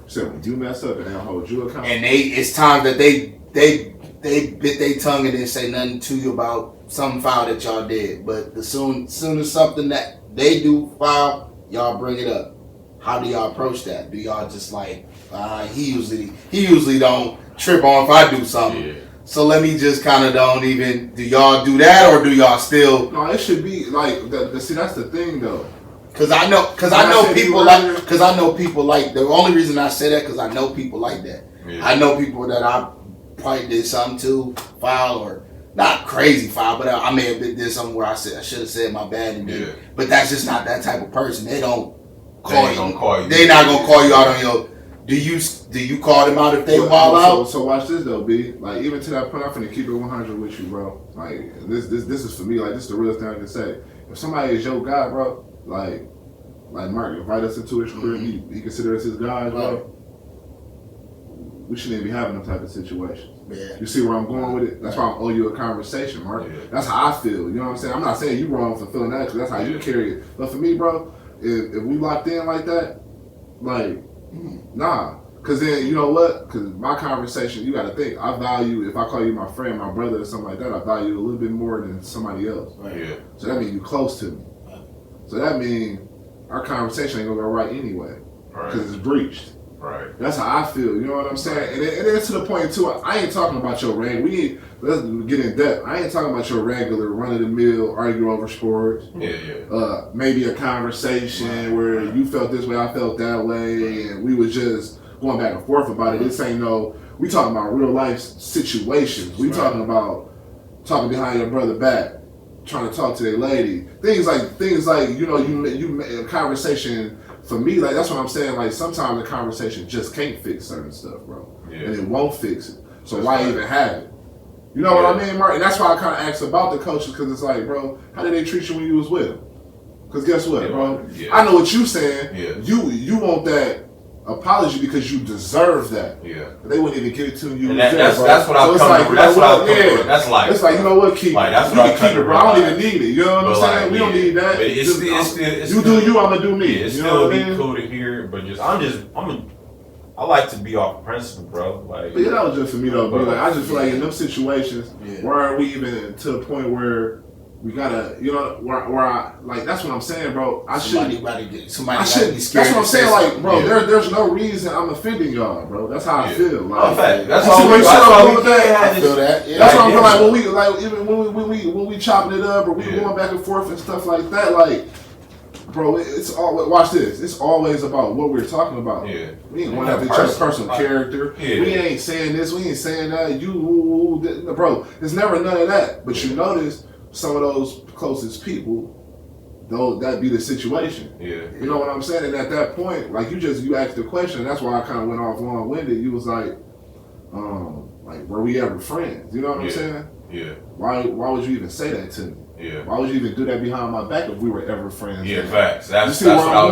So when you mess up and they don't hold you accountable, And it's time that they bit their tongue and didn't say nothing to you about some foul that y'all did. But as soon as something that they do foul, y'all bring it up. How do y'all approach that? Do y'all just like, he usually don't trip on if I do something. Yeah. So let me just kind of don't even. Do y'all do that or do y'all still? no, it should be like see, that's the thing though. Cause I know people like. The only reason I say that because I know people like that. Yeah. I know people that I probably did something to, foul or not crazy foul, but I may have did something where I should have said my bad and did. Yeah. But that's just not that type of person. They don't They ain't gonna call you. They not gonna call you out on your. Do you call them out if they wild out? So watch this though, B. Like even to that point, I'm finna keep it 100 with you, bro. Like this is for me. Like this is the realest thing I can say. If somebody is your guy, bro, like Mark invite us into his crib, he consider us his guys, bro. We shouldn't even be having them type of situations. Yeah. You see where I'm going with it? That's why I owe you a conversation, Mark. Yeah. That's how I feel. You know what I'm saying? I'm not saying you wrong for feeling that because that's how you carry it. But for me, bro, if we locked in like that, like, nah. Because then, you know what? Because my conversation, you got to think, I value, if I call you my friend, my brother, or something like that, I value it a little bit more than somebody else. Right. Yeah. So that means you close to me. So that means our conversation ain't going to go right anyway. Right. Because it's breached. Right. That's how I feel, you know what I'm saying? And then to the point too, I ain't talking about your let's get in depth. I ain't talking about your regular run-of-the-mill, argue over sports. Yeah. Maybe a conversation where you felt this way, I felt that way, and we was just going back and forth about it. This ain't we talking about real life situations. We talking about talking behind your brother back, trying to talk to their lady. Things like, you a conversation. For me, like that's what I'm saying. Like sometimes a conversation just can't fix certain stuff, bro, and it won't fix it. So that's why even have it? You know what I mean, Mark? And that's why I kind of asked about the coaches because it's like, bro, how did they treat you when you was with them? Because guess what, bro? Yeah. I know what you saying. Yeah. You want that apology because you deserve that. Yeah. But they wouldn't even give it to you. And that's what I'm coming from. That's what I'm coming from. That's like. It's like, you know what, keep like, that's it. what I'm keep it, bro. I don't even need it. You know what I'm saying? We don't need that. But it's still, you do you, I'm gonna do me. Yeah, it's still be cool to hear, but I like to be off principle, bro. Like, but yeah, that was just for me though. But like, I just feel like in them situations, where are we even to the point where we gotta, where I like that's what I'm saying, bro. Somebody gotta be scared. That's what I'm saying, like, bro. There's no reason I'm offending y'all, bro. That's how I feel. Like, that's all we I feel that. Yeah. That's what I'm feeling like when we chopping it up or we going back and forth and stuff like that, like. Bro, it's all. Watch this. It's always about what we're talking about. Yeah. We ain't going after each other's personal character. Yeah. We ain't saying this. We ain't saying that. Bro. There's never none of that. But you notice some of those closest people, though, that be the situation. Yeah. You know what I'm saying? And at that point, like you asked the question. That's why I kind of went off long-winded. You was like, were we ever friends? You know what I'm saying? Yeah. Why would you even say that to me? Yeah. Why would you even do that behind my back if we were ever friends? Yeah, facts. That's where I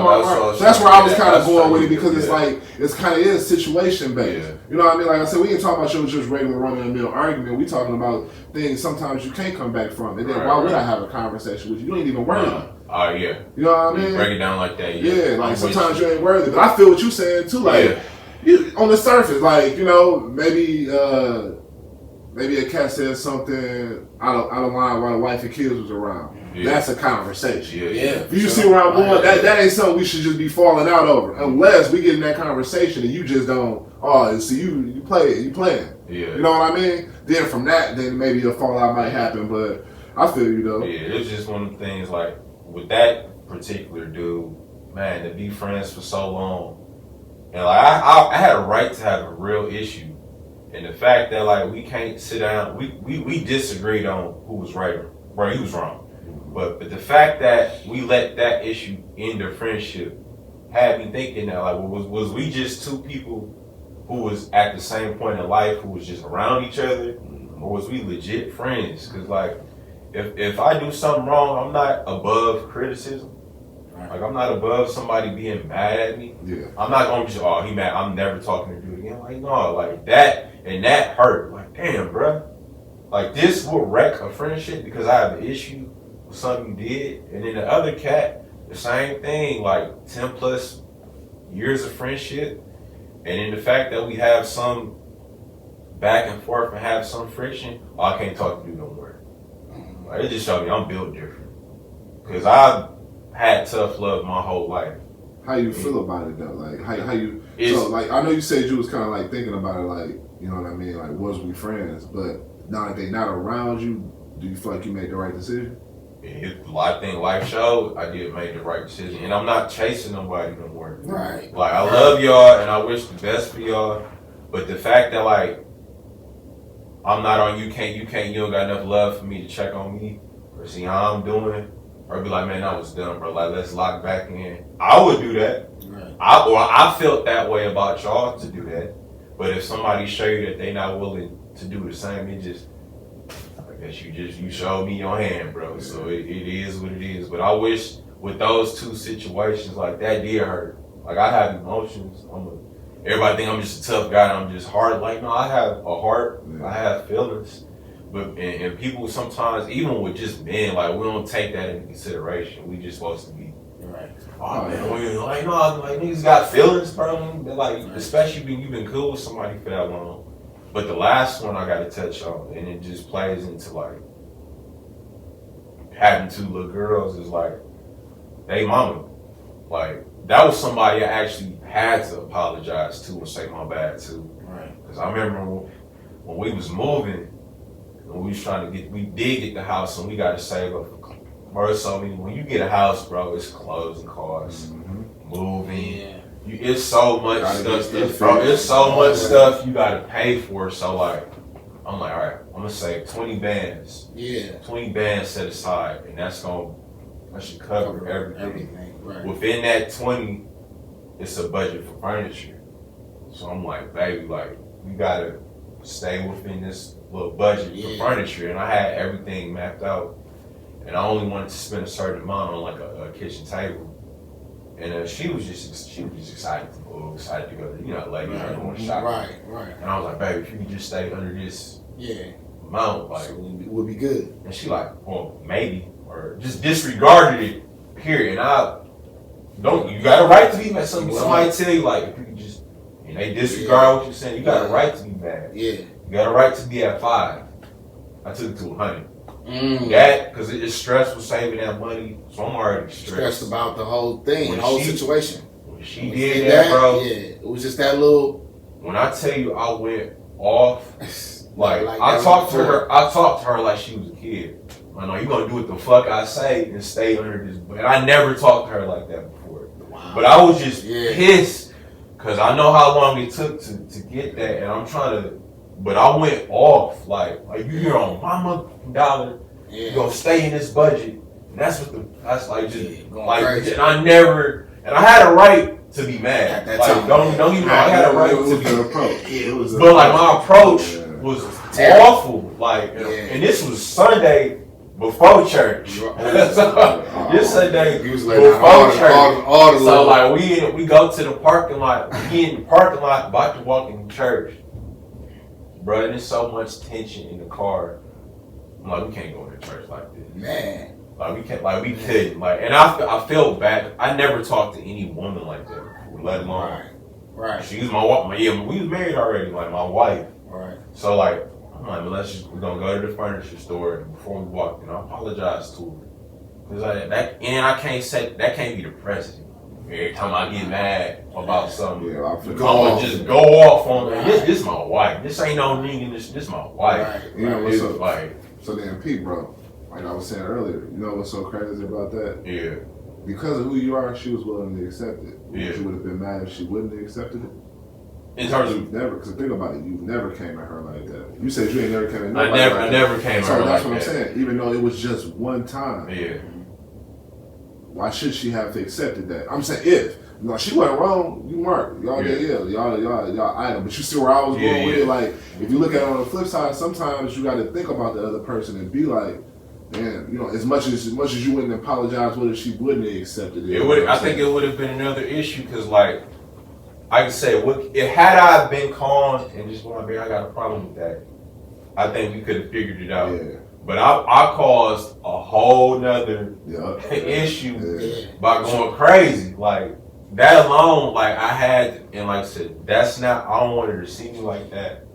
was kind of going with it because it's like it's kind of is situation based. Yeah. You know what I mean? Like I said, we ain't talking about just regular run-of-the-mill argument. We talking about things sometimes you can't come back from. And then why would I have a conversation with you? You ain't even worthy. Yeah. You know what I mean? Break it down like that. Yeah, like sometimes you ain't worthy. But I feel what you saying too. Like you on the surface, like maybe a cat said something out of line while the wife and kids was around. Yeah. That's a conversation. Yeah. You see where I'm going? That ain't something we should just be falling out over. Unless we get in that conversation and you just don't, you play it, you playing. Yeah. You know what I mean? Then from that, then maybe a fallout might happen, but I feel you though. Yeah, it's just one of the things like with that particular dude, man, to be friends for so long. And like I had a right to have a real issue. And the fact that like we can't sit down, we disagreed on who was right or he was wrong. But the fact that we let that issue end the friendship had me thinking that like was we just two people who was at the same point in life, who was just around each other, or was we legit friends? Because like, if I do something wrong, I'm not above criticism. Like I'm not above somebody being mad at me. Yeah. I'm not gonna just he mad. I'm never talking to dude again. Like no, like that and that hurt. Like damn, bruh. Like this will wreck a friendship because I have an issue with something you did, and then the other cat, the same thing. Like 10 plus years of friendship, and then the fact that we have some back and forth and have some friction. Oh, I can't talk to you no more. Like, it just showed me I'm built different because I've had tough love my whole life. How you feel about it though? Like how you? So like I know you said you was kind of like thinking about it, like you know what I mean, like was we friends? But now that they not around you, do you feel like you made the right decision? I think life showed I did make the right decision, and I'm not chasing nobody no more. Right. Like I love y'all, and I wish the best for y'all, but the fact that like I'm not on you don't got enough love for me to check on me or see how I'm doing, or be like, man, that was dumb, bro. Like let's lock back in. I would do that. Right. I felt that way about y'all to do that, but if somebody show you that they not willing to do the same, it just. I guess you showed me your hand, bro. So it is what it is. But I wish with those two situations, like that did hurt. Like I have emotions. Everybody think I'm just a tough guy and I'm just hard. Like no, I have a heart. Yeah. I have feelings. But and people sometimes, even with just men, like we don't take that into consideration. We just supposed to be right. Oh man, when you're like no, like niggas got feelings, bro. Like especially when you've been cool with somebody for that long. But the last one I got to touch on, and it just plays into like having two little girls is like, they mama. Like that was somebody I actually had to apologize to and say my bad to. Right. Because I remember when we was moving, when we was trying to we did get the house and we got to save up. Bro, so when you get a house, bro, it's clothes and cars, moving. Yeah. It's so much stuff, bro. It's so much stuff you gotta pay for. So like, I'm like, all right, I'm gonna save 20 bands. Yeah. 20 bands set aside, and that should cover everything. Right. Within that 20, it's a budget for furniture. So I'm like, baby, like we gotta stay within this little budget for furniture, and I had everything mapped out, and I only wanted to spend a certain amount on like a kitchen table. And she was just excited to move, excited to go to, like, going shopping. Right. And I was like, baby, if you could just stay under this amount, like, so it would be good. And she like, well, maybe, or just disregarded it, period. And you got a right to be mad. Somebody tell you, like, if you just, and they disregard what you're saying, you got a right to be mad. Yeah. You got a right to be at 5. I took it to 100. That, because it's stressful saving that money, so I'm already stressed about the whole thing, the whole situation. When she did that, bro. Yeah, it was just that little. When I tell you I went off, like I talked to her like she was a kid. I know you gonna do what the fuck I say and stay under this, but I never talked to her like that before. Wow. But I was just pissed because I know how long it took to get that, and I'm trying to. But I went off like you here on my $1 you gonna stay in this budget. And that's like just like crazy. And I had a right to be mad. At that time, don't even know I had a right to be approach. But like my approach was awful. Like and this was Sunday before church. This Sunday before church. So like we go to the parking lot. We in the parking lot about to walk in church. Bro, and there's so much tension in the car. I'm like, we can't go into church like this. Man. Like, we can't, like, we couldn't. Like, and I felt bad. I never talked to any woman like that before, let alone. Right. She was my wife. Yeah, we was married already, like, my wife. Right. So, like, I'm like, we're going to go to the furniture store. And before we walk in, I apologize to her. Because I can't say, that can't be the president. Every time I get mad about something, I'm gonna just go off on her. This my wife. This ain't no nigga. This my wife. Right. You know what's up? Like, so then, Pete, bro, like I was saying earlier, you know what's so crazy about that? Yeah. Because of who you are, she was willing to accept it. Yeah. She would have been mad if she wouldn't have accepted it. In terms of never, because think about it, you never came at her like that. You said you ain't never came at nobody I never came at her like that. So that's what I'm saying. Even though it was just one time. Yeah. why should she have accepted that? I'm saying if. No, she wasn't wrong. You Mark. Y'all y'all item. But you see where I was going with it? Like, if you look at it on the flip side, sometimes you gotta think about the other person and be like, man, you know, as much as you wouldn't apologize, what if she wouldn't have accepted it? I think it would have been another issue because, like, I can say, had I been calm and just going, I got a problem with that, I think we could have figured it out. Yeah. But I caused a whole nother issue by going crazy. Like, that alone, like, I had, and like I said, that's not, I don't want her to see me like that.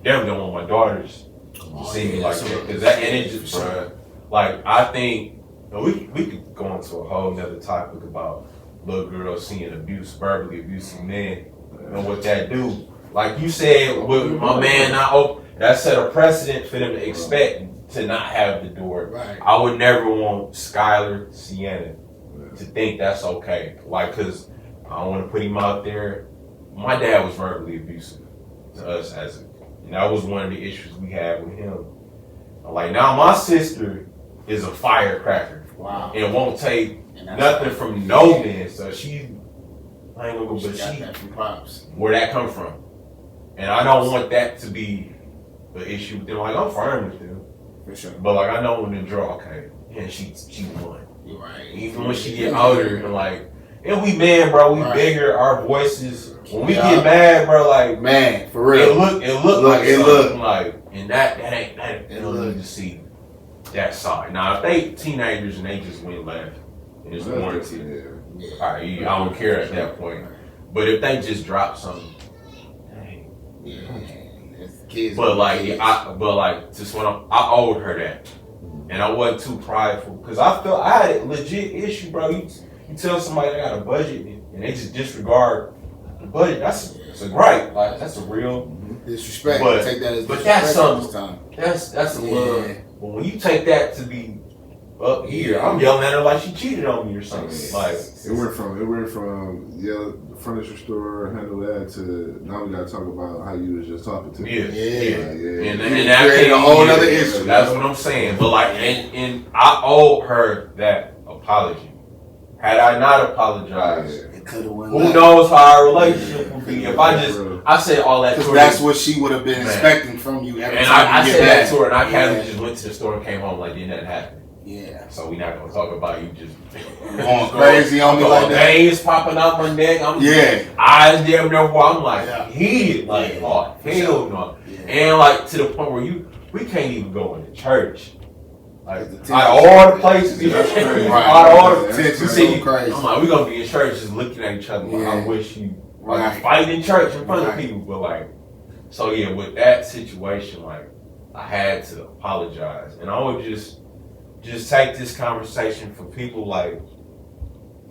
Damn, don't want my daughters to see me like that. Because that, and it just, bruh, like, I think, we could go into a whole nother topic about little girls seeing verbally abusive men, and what that do. Like you said, with my man not open, that set a precedent for them to expect to not have the door. Right. I would never want Skylar, Sienna to think that's okay. Like, cause I don't want to put him out there. My dad was verbally abusive to us and that was one of the issues we had with him. Like, now my sister is a firecracker. Wow. And won't take nothing from no man. So I ain't gonna go, but got that from pops. Where that come from? And I don't want that to be an issue with them. Like, I'm fine with them. For sure. But like, I know when they draw, okay, and she won. You're right. Even when she get older and like, and we man, bro, we bigger, our voices. When we get mad, bro, like, man, for real. It look like, and that ain't you don't need to see that side. Now, if they teenagers and they just went left and it's warranted, all right, I don't care at that point. But if they just drop something, dang. Kids. But just when I owed her that, and I wasn't too prideful because I felt I had a legit issue, bro. You tell somebody they got a budget and they just disregard the budget. That's a gripe. Like, that's a real disrespect. But, take that as but disrespect. That's a little. But when you take that to be up here, I'm yelling at her like she cheated on me or something. Like, it went from the furniture store, handle that, to now we gotta talk about how you was just talking to me. And that created a whole other issue. That's what I'm saying. But like, and I owe her that apology. Had I not apologized, who knows how our relationship would be? If I said all that to her. That's what she would have been expecting from you every time. And I said that to her, and I casually just went to the store and came home like, didn't that happen? Yeah. So we're not gonna talk about you just going crazy on me like that. Veins popping out my neck. Eyes damn near. I'm like heated. Like, oh hell no. Yeah. And like to the point where we can't even go into church. Like, out of all the places, out of all the places, I'm like, we're gonna be in church just looking at each other. Like, I wish you fighting in church in front of people, but like, so yeah, with that situation, like, I had to apologize, and I would just take this conversation for people, like,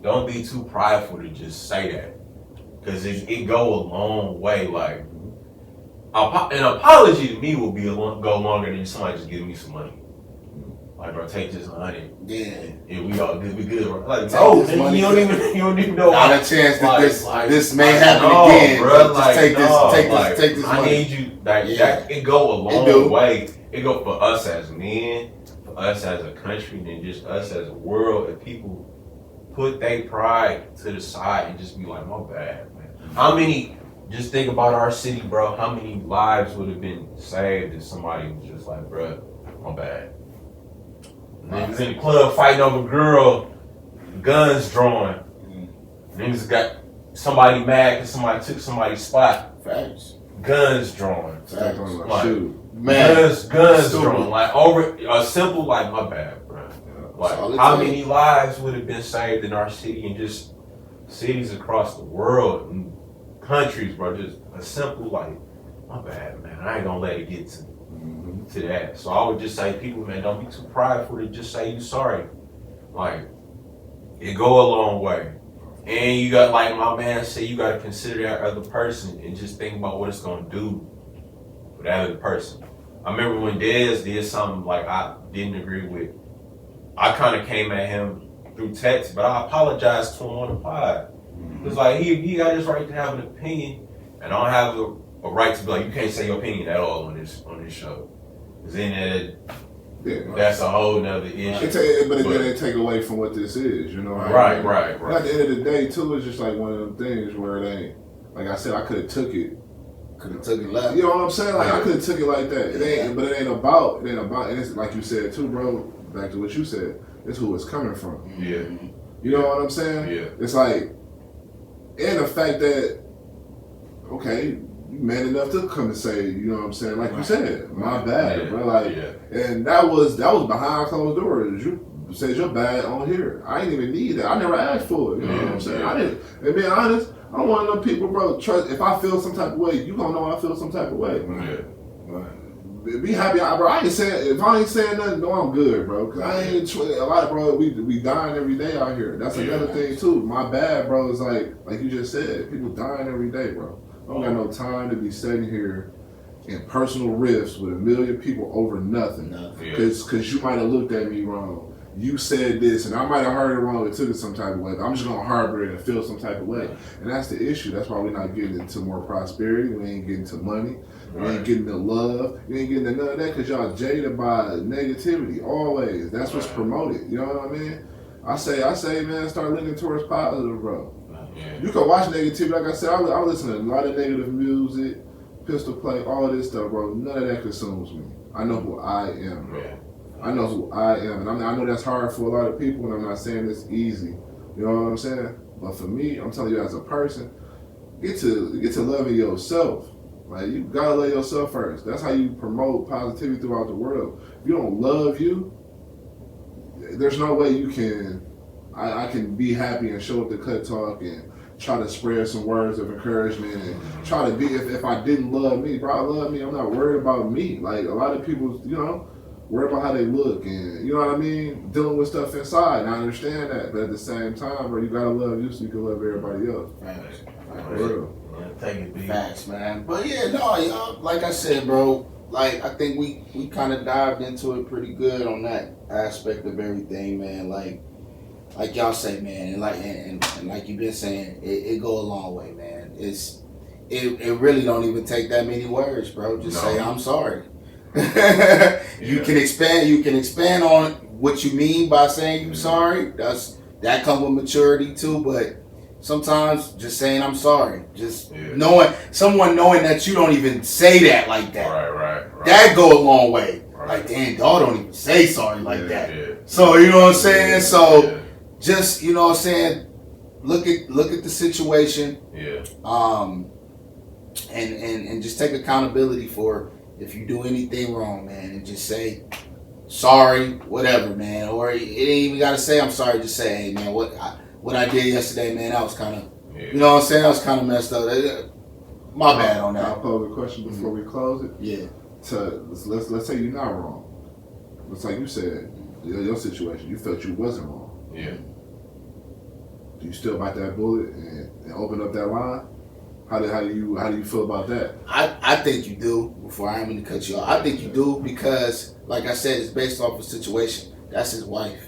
don't be too prideful to just say that, because it go a long way. Like, an apology to me will go longer than somebody just giving me some money. Like, bro, take this 100. Yeah. And we all good. We good. Like, no, man, you don't even know. Not a chance that this may happen again. Bro, just take this I money. need you. That it go a long way. It go for us as men, for us as a country, and just us as a world. If people put their pride to the side and just be like, my bad, man. Just think about our city, bro. How many lives would have been saved if somebody was just like, bro, my bad. Niggas in the club fighting over a girl, guns drawn. Niggas got somebody mad because somebody took somebody's spot. Facts. Guns drawn. Facts. Guns drawn. Like, over a simple, like, my bad, bro. Like, how many lives would have been saved in our city and just cities across the world and countries, bro? Just a simple, like, my bad, man. I ain't gonna let it get to that. So I would just say, people, man, don't be too prideful to just say you sorry. Like, it go a long way. And you got, like my man said, you got to consider that other person and just think about what it's going to do for that other person. I remember when Dez did something like I didn't agree with. I kind of came at him through text, but I apologized to him on the pod. It's like, he got his right to have an opinion, and I don't have a right to be like, you can't say your opinion at all on this show. Cause then Yeah. That's a whole nother issue. But again, they take away from what this is, you know. Right. But at the end of the day, too, it's just like one of them things where it ain't. Like I said, I could have took it. Left. You know what I'm saying? Like I could have took it like that. It ain't. But it ain't about. And it's like you said too, bro. Back to what you said. It's who it's coming from. Yeah. You know what I'm saying? Yeah. It's like, and the fact that, okay, you man enough to come and say, you know what I'm saying? Like you said, my bad, bro. Like, and that was behind closed doors. You said you're bad on here. I ain't even need that. I never asked for it. You know what I'm saying? I didn't. And being honest, I'm one of them people, bro. Trust. If I feel some type of way, you gonna know I feel some type of way. Be happy, bro. I ain't saying if I ain't saying nothing, no, I'm good, bro. Cause I ain't a lot of bro. We dying every day out here. That's another thing too. My bad, bro. Is like you just said, people dying every day, bro. I don't got no time to be sitting here in personal rifts with a million people over nothing. Cause you might have looked at me wrong. You said this, and I might have heard it wrong and took it some type of way. I'm just gonna harbor it and feel some type of way, and that's the issue. That's why we're not getting into more prosperity. We ain't getting to money. We ain't getting the love. We ain't getting to none of that because y'all jaded by negativity always. That's what's promoted. You know what I mean? I say, man, start looking towards positive, bro. You can watch negativity. Like I said, I listen to a lot of negative music, pistol play, all of this stuff, bro. None of that consumes me. I know who I am, bro. I know who I am, and I know that's hard for a lot of people, and I'm not saying it's easy. You know what I'm saying? But for me, I'm telling you as a person, get to loving yourself. Like, you gotta love yourself first. That's how you promote positivity throughout the world. If you don't love you, there's no way you can. I can be happy and show up to Cut Talk and try to spread some words of encouragement and try to be. If I didn't love me, bro, I love me. I'm not worried about me. Like a lot of people, you know, worry about how they look and you know what I mean, dealing with stuff inside. And I understand that, but at the same time, bro, you gotta love you so you can love everybody else. For real. Facts, man. But yeah, no, y'all, like I said, bro, like I think we kind of dived into it pretty good on that aspect of everything, man. Like y'all say, man, and like you've been saying, it go a long way, man. It really don't even take that many words, bro. Just say I'm sorry. You can expand on what you mean by saying you sorry. That comes with maturity too, but sometimes just saying I'm sorry, just someone knowing that you don't even say that like that. Right. That go a long way. Right. Like, damn, dog don't even say sorry like that. Yeah. So you know what I'm saying? So just, you know what I'm saying, look at the situation. Yeah. And just take accountability for if you do anything wrong, man, and just say sorry, whatever, man. Or it ain't even gotta say I'm sorry, just say, hey man, what I did yesterday, man, that was kind of, you know what I'm saying? That was kind of messed up. My bad on that. I'll pose a question before we close it. Yeah. So let's say you're not wrong. It's like you said, your situation, you felt you wasn't wrong. Yeah. Do you still bite that bullet and open up that line? How do you feel about that? I think you do. Before I am going to cut you off, I think you do because, like I said, it's based off a situation. That's his wife.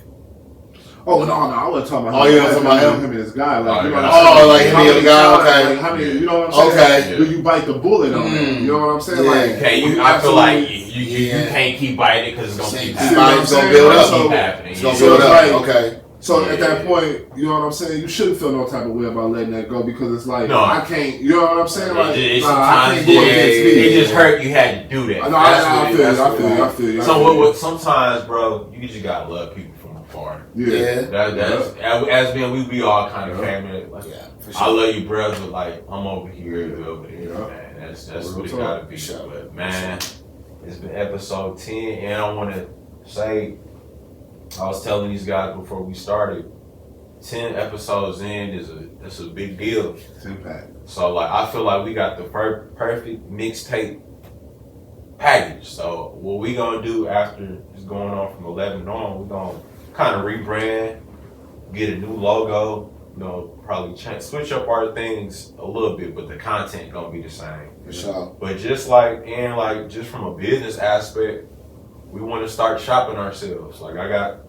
Oh no! I wasn't talking about him. Oh, you talking about him and his guy? Like, you know like him and the guy. Okay. Like, how many? You know what I'm saying? Okay. Do you bite the bullet on it? You know what I'm saying? Yeah. Like, I feel like you can't keep biting it because it's gonna keep happening. It's gonna build up. It's gonna build up. Okay. So at that point, you know what I'm saying? You shouldn't feel no type of way about letting that go because it's like, I can't, you know what I'm saying? Like, I can't go against me. It just hurt you had to do that. I feel you. So sometimes, bro, you just gotta love people from afar. Yeah. That's as being we all kind of family. Like, for sure. I love you, brother. Like I'm over here, you over there, man. That's what it gotta be. But man, it's been episode 10, and I want to say. I was telling these guys before we started, 10 episodes in is a big deal. It's impact. So like I feel like we got the perfect mixtape package. So what we gonna do after just going on from 11 on, we gonna kind of rebrand, get a new logo, you know, probably switch up our things a little bit, but the content gonna be the same. For sure. But just from a business aspect, we want to start shopping ourselves. Like I got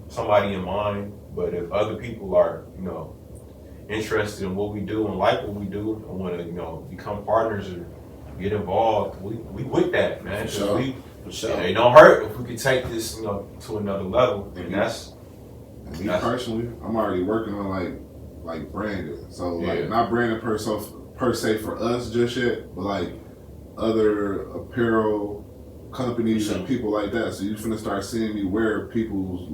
somebody in mind, but if other people are, you know, interested in what we do and like what we do and want to, you know, become partners or get involved, we with that, man. Sure. For sure. It don't hurt if we could take this, to another level. And that's me personally, I'm already working on like branding. So like not branding per se for us just yet, but like other apparel companies and people like that. So you're finna start seeing me wear people's,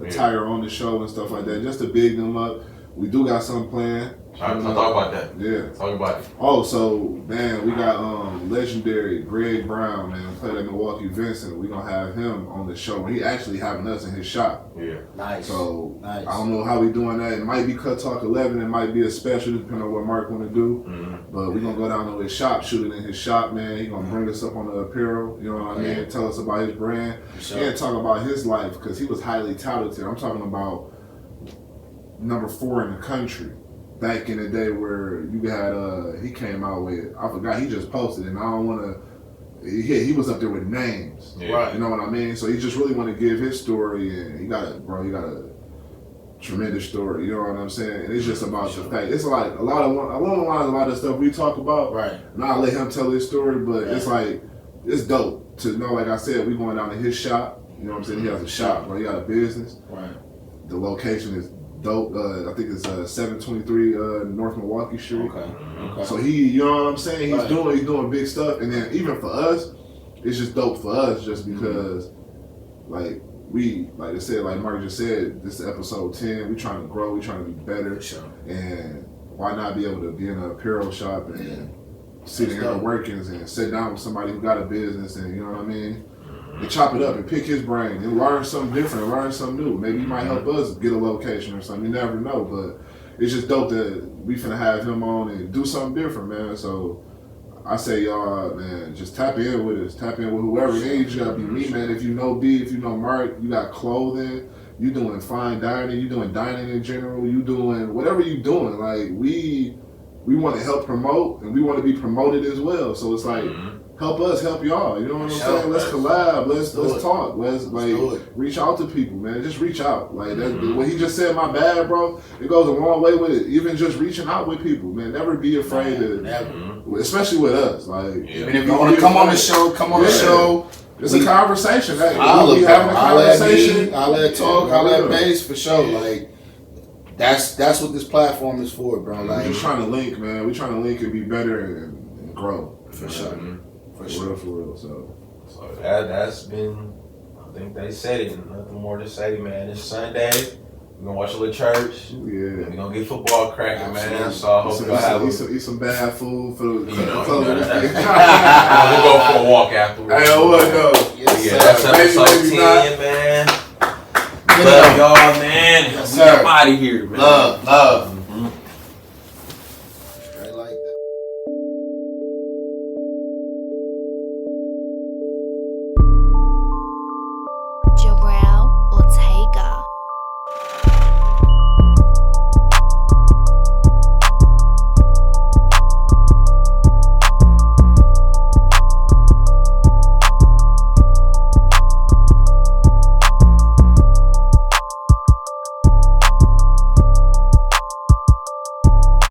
attire on the show and stuff like that, just to big them up. We do got something planned. Talk about that. Yeah. Talk about it. Oh, so man, we got legendary Greg Brown, man, played at Milwaukee Vincent. We gonna have him on the show. He actually having us in his shop. Yeah. Nice. So nice. I don't know how we doing that. It might be Cut Talk 11. It might be a special, depending on what Mark want to do. Mm-hmm. But we gonna go down to his shop, shoot it in his shop, man. He gonna bring us up on the apparel. You know what I mean? Tell us about his brand. Sure. And talk about his life, because he was highly talented. I'm talking about number 4 in the country. Back in the day where you had, he came out with, I forgot, he just posted, and I don't want to, he was up there with names. Yeah. Right. You know what I mean? So he just really want to give his story, and he got a tremendous story. You know what I'm saying? And it's just about the fact. It's like along the lines, a lot of stuff we talk about. Right. And I'll let him tell his story, but it's like, it's dope to know, like I said, we going down to his shop. You know what I'm saying? He has a shop, bro. He got a business. Right. The location is dope. I think it's 723 North Milwaukee Street. Okay. So he, you know what I'm saying? He's doing big stuff, and then even for us, it's just dope for us, just because, like I said, like Mark just said, this is episode 10. We trying to grow, we trying to be better, and why not be able to be in an apparel shop and see the inner workings and sit down with somebody who got a business, and you know what I mean? And chop it up and pick his brain and learn something different, learn something new. Maybe he might help us get a location or something. You never know, but it's just dope that we finna have him on and do something different, man. So I say y'all, man, just tap in with us. Tap in with whoever it is. You just gotta be me, man. If you know B, if you know Mark, you got clothing, you doing fine dining, you doing dining in general, you doing whatever you doing. Like we want to help promote, and we want to be promoted as well. So it's like, help us, help y'all. You know what I'm saying? Let's collab. Let's talk. Let's reach out to people, man. Just reach out. Like that, what he just said, my bad, bro. It goes a long way with it. Even just reaching out with people, man. Never be afraid especially with us. Like, even if you want to come on the show, come on the show. It's a conversation. Hey, I'll be having a conversation. I'll let talk. I'll let base for sure. Like. That's what this platform is for, bro. Like, we're just trying to link, man. We're trying to link and be better and grow. For sure. For real. So that's been, I think they said it. Nothing more to say, man. It's Sunday. We're gonna watch a little church. Yeah. We're gonna get football cracking, man. So I hope y'all have eat some bad food for the We'll go for a walk afterwards. Hey, what though? That's episode 10, man. Love y'all, man. Yes, we up out of here, man. Love.